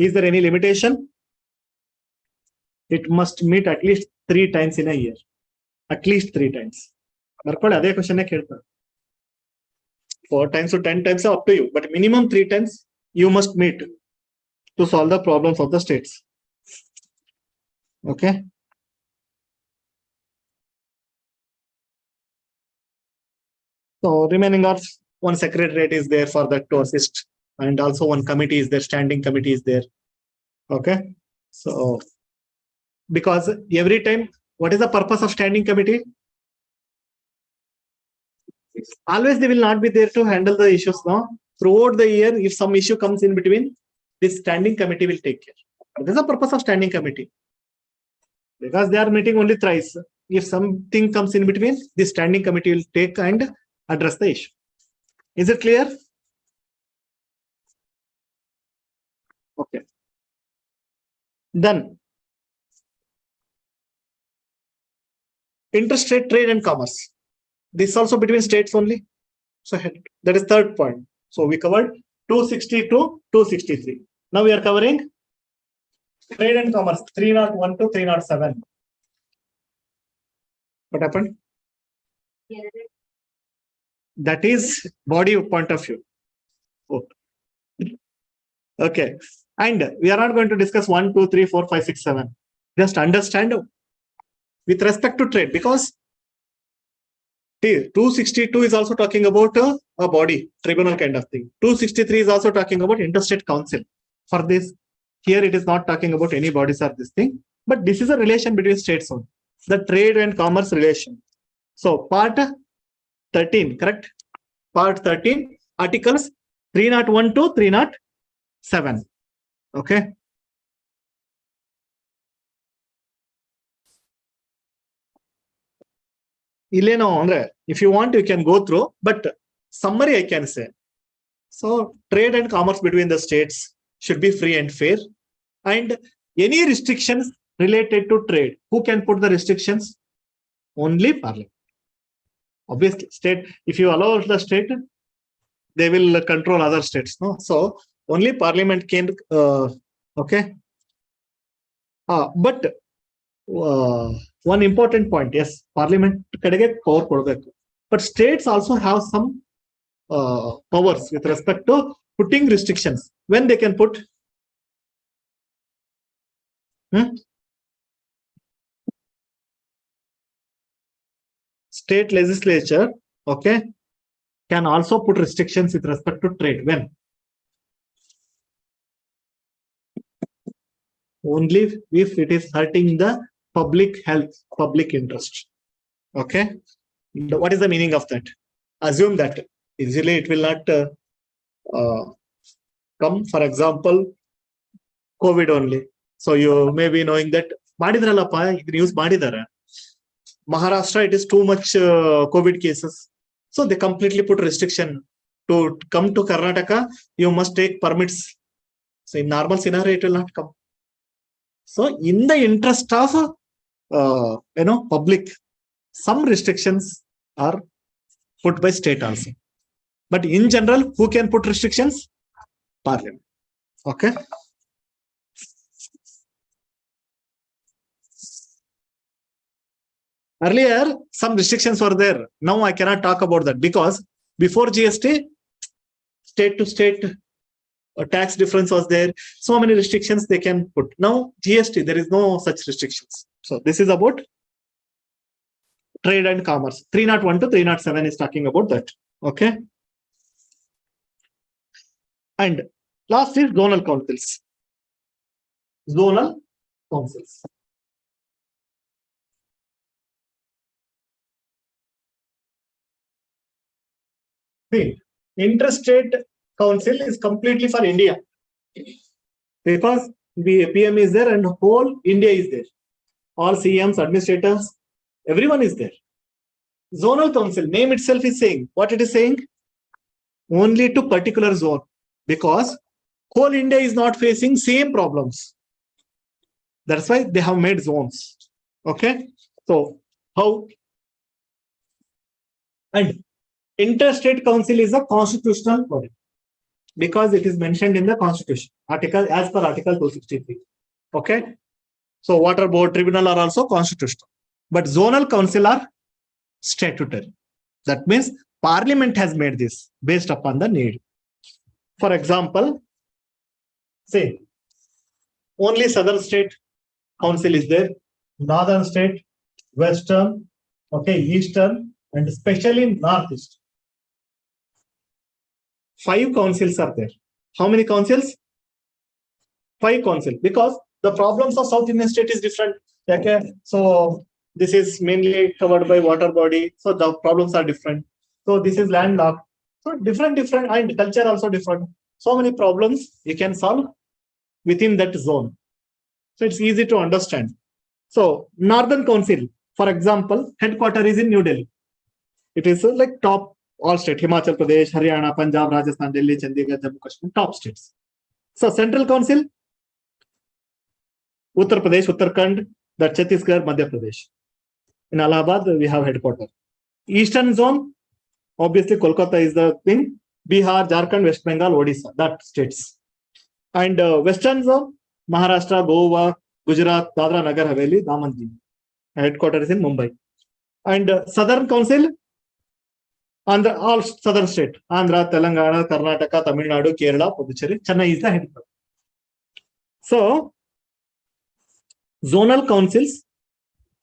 Is there any limitation? It must meet at least 3 times in a year. At least 3 times. ಬರ್ಕೊಳ್ಳಿ, ಅದೇ question ಕೇಳ್ತಾರೆ. 4 times to 10 times up to you, but minimum 3 times you must meet to solve the problems of the states. Okay. So remaining of 1 secretariat is there for that to assist, and also 1 committee is there, standing committee is there. Okay. So because every time, what is the purpose of standing committee? Always they will not be there to handle the issues now. Throughout the year, if some issue comes in between, this standing committee will take care. This is the purpose of standing committee. Because they are meeting only thrice. If something comes in between, this standing committee will take and address the issue. Is it clear? Okay. Then, interstate trade and commerce. This is also between states only. So that is 3rd point. So we covered 260 to 263. Now we are covering trade and commerce 301 to 307. What happened? That is body point of view. Oh. Okay. And we are not going to discuss 1, 2, 3, 4, 5, 6, 7. Just understand with respect to trade, because 262 is also talking about a body, tribunal kind of thing. 263 is also talking about interstate council. For this, here it is not talking about any bodies or this thing, but this is a relation between states only. The trade and commerce relation. So part 13, correct? Part 13, articles 301 to 307. Okay. Ileno andre, if you want, you can go through, but summary I can say. So trade and commerce between the states should be free and fair, and any restrictions related to trade, who can put the restrictions? Only Parliament. Obviously, state, if you allow the state, they will control other states. No, so only Parliament can. Okay. But one important point. Yes, Parliament kadege power kodbeku. But states also have some powers with respect to putting restrictions. When they can put? State legislature, okay, can also put restrictions with respect to trade. When? Only if it is hurting the public health, public interest. Okay. What is the meaning of that? Assume that easily it will not come. For example, COVID only. So you may be knowing that news Maharashtra, it is too much COVID cases. So they completely put restriction. To come to Karnataka, you must take permits. So in normal scenario, it will not come. So in the interest of public, some restrictions are put by state also. But in general, who can put restrictions? Parliament. Okay. Earlier, some restrictions were there. Now I cannot talk about that because before GST, state to state tax difference was there. So many restrictions they can put. Now GST, there is no such restrictions. So this is about trade and commerce. 301 to 307 is talking about that. Okay. And last is zonal councils. Zonal councils. See, interstate council is completely for India because the PM is there and whole India is there. All CMs, administrators, everyone is there. Zonal council, name itself is saying, what it is saying? Only to particular zone because whole India is not facing same problems. That's why they have made zones. Okay. So how? And interstate council is a constitutional body because it is mentioned in the constitution article as per article 263. Okay. So water board, tribunal are also constitutional, but zonal council are statutory. That means Parliament has made this based upon the need. For example, say only southern state council is there, northern state, western, okay, eastern, and especially northeast. 5 councils are there. How many councils? 5 councils, because the problems of South Indian state is different. Okay, so this is mainly covered by water body, so the problems are different. So this is landlocked. So different, and culture also different. So many problems you can solve within that zone. So it's easy to understand. So Northern Council, for example, headquarters is in New Delhi. It is like top all state, Himachal Pradesh, Haryana, Punjab, Rajasthan, Delhi, Chandigarh, Jammu Kashmir, top states. So Central Council, Uttar Pradesh, Uttarakhand, the Chhattisgarh, Madhya Pradesh. In Allahabad, we have headquarters. Eastern zone, obviously Kolkata is the thing. Bihar, Jharkhand, West Bengal, Odisha, that states. And Western zone, Maharashtra, Goa, Gujarat, Dadra, Nagar Haveli, Daman. Headquarters is in Mumbai. And Southern Council, Andhra, all southern state, Andhra, Telangana, Karnataka, Tamil Nadu, Kerala, Puducherry, Chennai is the headquarters. So, zonal councils,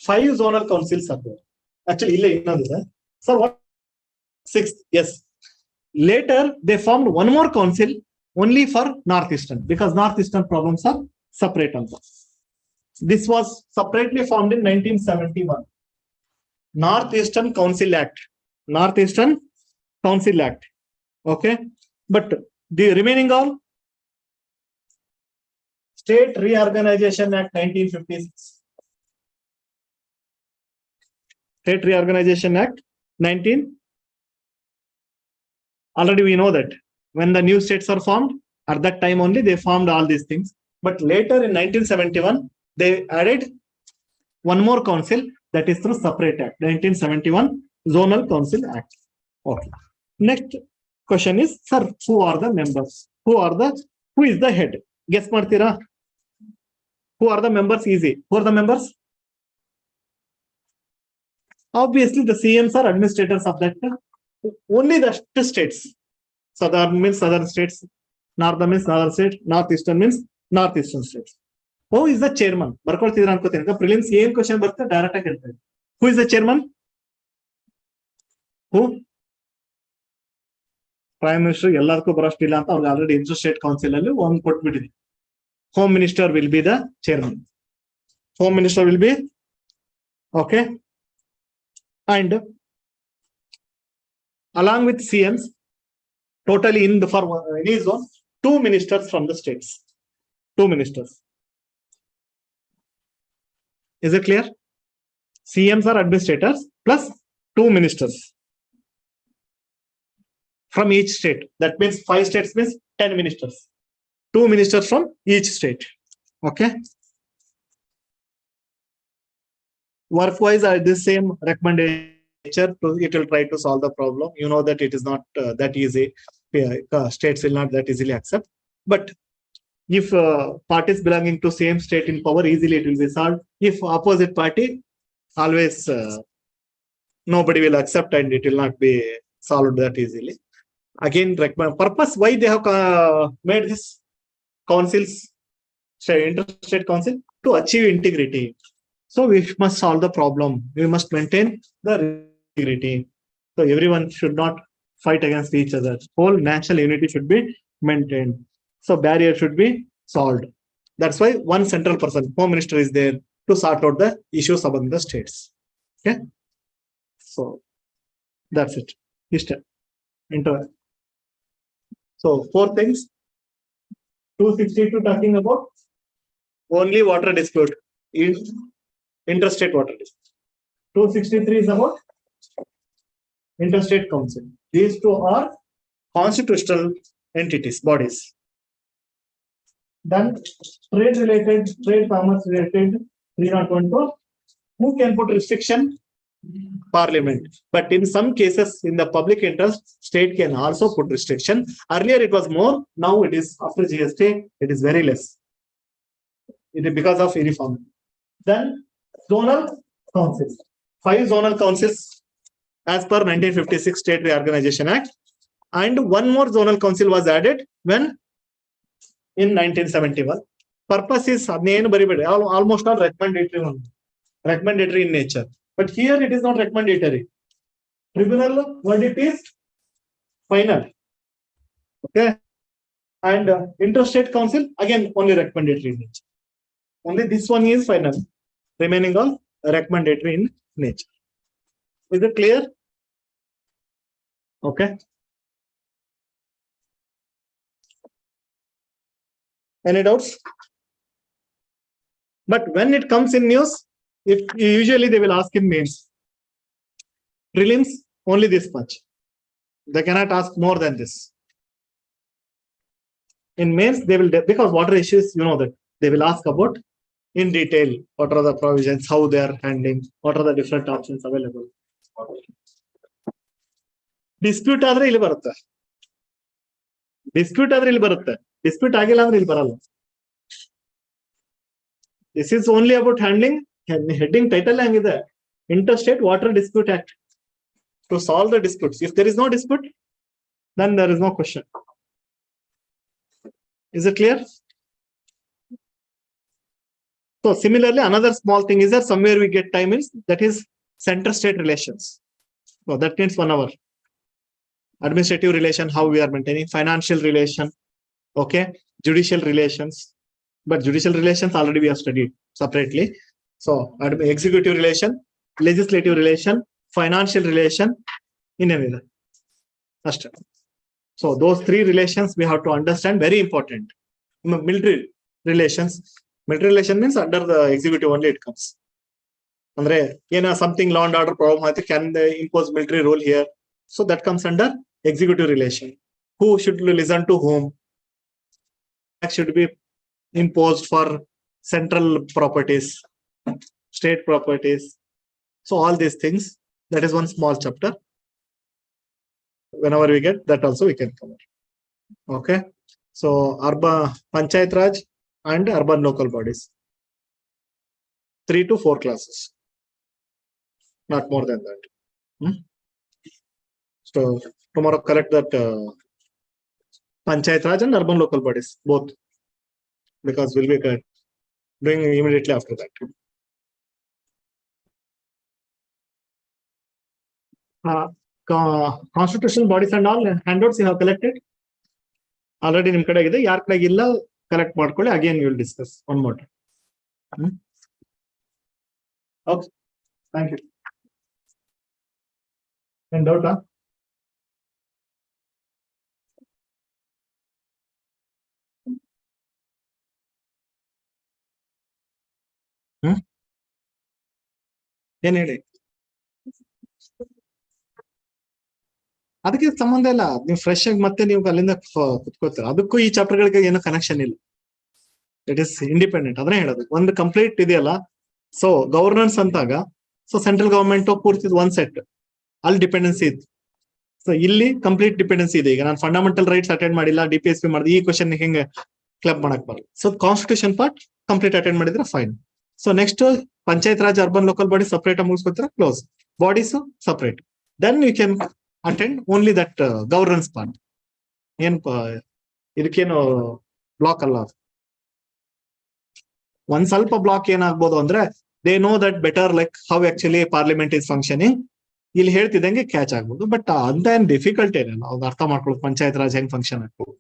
5 zonal councils are there. Actually, sir, what? 6, yes. Later, they formed one more council only for Northeastern because Northeastern problems are separate on that. This was separately formed in 1971. Northeastern Council Act. Northeastern Council Act. Okay. But the remaining all, State Reorganization Act 1956. State Reorganization Act 19. Already we know that when the new states are formed, at that time only they formed all these things. But later in 1971, they added one more council, that is through separate act, 1971 Zonal Council Act. Okay. Next question is, sir, who are the members? Who is the head? Guess martira. Who are the members? Easy. Who are the members? Obviously, the CMs are administrators of that. Only the states. Southern means southern states. Northern means northern state. Northeastern means northeastern states. Who is the chairman? Prelims ಏನ್ question ಬರುತ್ತೆ direct ಆಗಿ ಹೇಳ್ತಾರೆ. Who is the chairman? Who? Prime Minister ಎಲ್ಲದಕ್ಕೂ ಬರೋಷ್ಟಿಲ್ಲ ಅಂತ ಅವ್ರಿಗೆ already inter state council ಅಲ್ಲಿ ಒಂದು ಕೊಟ್ಬಿಟ್ಟಿದೆ. Home Minister will be the chairman. Home Minister will be okay. And along with CMs, totally in the for any zone, 2 ministers from the states. 2 ministers. Is it clear? CMs are administrators plus 2 ministers from each state. That means 5 states means 10 ministers. 2 ministers from each state. Okay. Work-wise, are the same recommendation. It will try to solve the problem. You know that it is not that easy. States will not that easily accept. But if parties belonging to same state in power, easily it will be solved. If opposite party, always nobody will accept and it will not be solved that easily. Again, purpose why they have made this councils, interstate council, to achieve integrity. So we must solve the problem. We must maintain the integrity. So everyone should not fight against each other. Whole national unity should be maintained. So barrier should be solved. That's why one central person, Home Minister, is there to sort out the issues among the states. Okay. So that's it. So 4 things. 262 talking about only water dispute. Interstate water dispute. 263 is about interstate council. These 2 are constitutional entities, bodies. Then trade related, trade commerce related, 312. Who can put restriction? Parliament. But in some cases, in the public interest, state can also put restriction. Earlier it was more. Now it is after GST, it is very less. It is because of uniform. Then zonal councils. 5 zonal councils as per 1956 State Reorganization Act, and 1 more zonal council was added when in 1971. Purpose is almost all recommendatory one, recommendatory in nature. But here it is not recommendatory. Tribunal verdict is final. Okay. And interstate council again only recommendatory in nature. Only this one is final. Remaining all recommendatory in nature. Is it clear? Okay. Any doubts? But when it comes in news, usually they will ask in mains. Prelims, only this much. They cannot ask more than this. In mains, they will, because water issues, you know that they will ask about in detail what are the provisions, how they are handling, what are the different options available. Dispute ಆದ್ರೆ ಇಲ್ಲಿ ಬರುತ್ತೆ. Dispute ಆದ್ರೆ ಇಲ್ಲಿ ಬರುತ್ತೆ. Dispute ಆಗಿಲ್ಲ ಅಂದ್ರೆ ಇಲ್ಲಿ ಬರಲ್ಲ. This is only about handling. Heading title hangide Interstate Water Dispute Act, to solve the disputes. If there is no dispute, then there is no question. Is it clear? So similarly, another small thing is that somewhere we get time is that is center-state relations. So that means 1 hour. Administrative relation, how we are maintaining, financial relation, okay, judicial relations. But judicial relations already we have studied separately. So executive relation, legislative relation, financial relation, in a way. So those 3 relations we have to understand, very important. Military relations. Military relation means under the executive only it comes. Andre, something law and order problem, can they impose military rule here? So that comes under executive relation. Who should listen to whom? Should be imposed for central properties, state properties. So all these things, that is one small chapter. Whenever we get that also we can cover. Okay. So urban Panchayat Raj and urban local bodies. 3 to 4 classes. not more than that. So tomorrow collect that Panchayat Raj and urban local bodies both, because we'll be doing immediately after that. Constitutional bodies and all handouts you have collected already. ನಿಮ್ ಕಡೆ ಇದೆ, ಯಾರ ಕಡೆ ಇಲ್ಲ collect ಮಾಡ್ಕೊಳ್ಳಿ. Again will discuss one more time. Okay, thank you. ಏನ್ ಡೌಟಾ? ಏನ್ ಹೇಳಿ. ಅದಕ್ಕೆ ಸಂಬಂಧ ಇಲ್ಲ, ನೀವು ಫ್ರೆಶ್ ಆಗಿ ಮತ್ತೆ ನೀವು ಅಲ್ಲಿಂದ ಕುತ್ಕೋತೀರ. ಅದಕ್ಕೂ ಈ ಚಾಪ್ಟರ್ ಗಳಿಗೆ ಏನೋ ಕನೆಕ್ಷನ್ ಇಲ್ಲ. It is independent. ಅದನ್ನೇ ಹೇಳೋದು. ಒಂದು ಕಂಪ್ಲೀಟ್ ಇದೆಯಲ್ಲ, ಸೊ ಗವರ್ನೆನ್ಸ್ ಅಂತಾಗ ಸೊ ಸೆಂಟ್ರಲ್ ಗವರ್ಮೆಂಟ್ ಪೂರ್ತಿ ಒನ್ ಸೆಟ್, ಅಲ್ಲಿ ಡಿಪೆಂಡೆನ್ಸಿ ಇತ್ತು. ಸೊ ಇಲ್ಲಿ ಕಂಪ್ಲೀಟ್ ಡಿಪೆಂಡೆನ್ಸಿ ಇದೆ. ಈಗ ನಾನು ಫಂಡಮೆಂಟಲ್ ರೈಟ್ಸ್ ಅಟೆಂಡ್ ಮಾಡಿಲ್ಲ, DPSP ಮಾಡಿದೆ, ಈ ಕ್ವಶನ್ ಹೆಂಗೆ ಕ್ಲಬ್ ಮಾಡಕ್ ಬರಲ್ಲ. So constitution part complete attend ಮಾಡಿದ್ರೆ fine. So next panchayat raj urban local body separate ಆಗಿ ಮುಗಿಸ್ಕೊತೀರಾ, close. Bodies separate. Then you can attend only that governance part. ಏನ್ ಇದಕ್ಕೇನು ಬ್ಲಾಕ್ ಅಲ್ಲ. ಒಂದ್ ಸ್ವಲ್ಪ ಬ್ಲಾಕ್ ಏನಾಗ್ಬೋದು ಅಂದ್ರೆ, they know that better like how actually parliament is functioning. ಇಲ್ಲಿ ಹೇಳ್ತಿದ್ದಂಗೆ ಕ್ಯಾಚ್ ಆಗ್ಬೋದು. ಬಟ್ ಅಂತ ಏನ್ ಡಿಫಿಕಲ್ಟ್ ಏನಿಲ್ಲ, ಅವ್ರು ಅರ್ಥ ಮಾಡ್ಕೊಳ್ಳೋದು ಪಂಚಾಯತ್ ರಾಜ್ ಹೆಂಗ್ ಫಂಕ್ಷನ್ ಆಗ್ಬೋದು.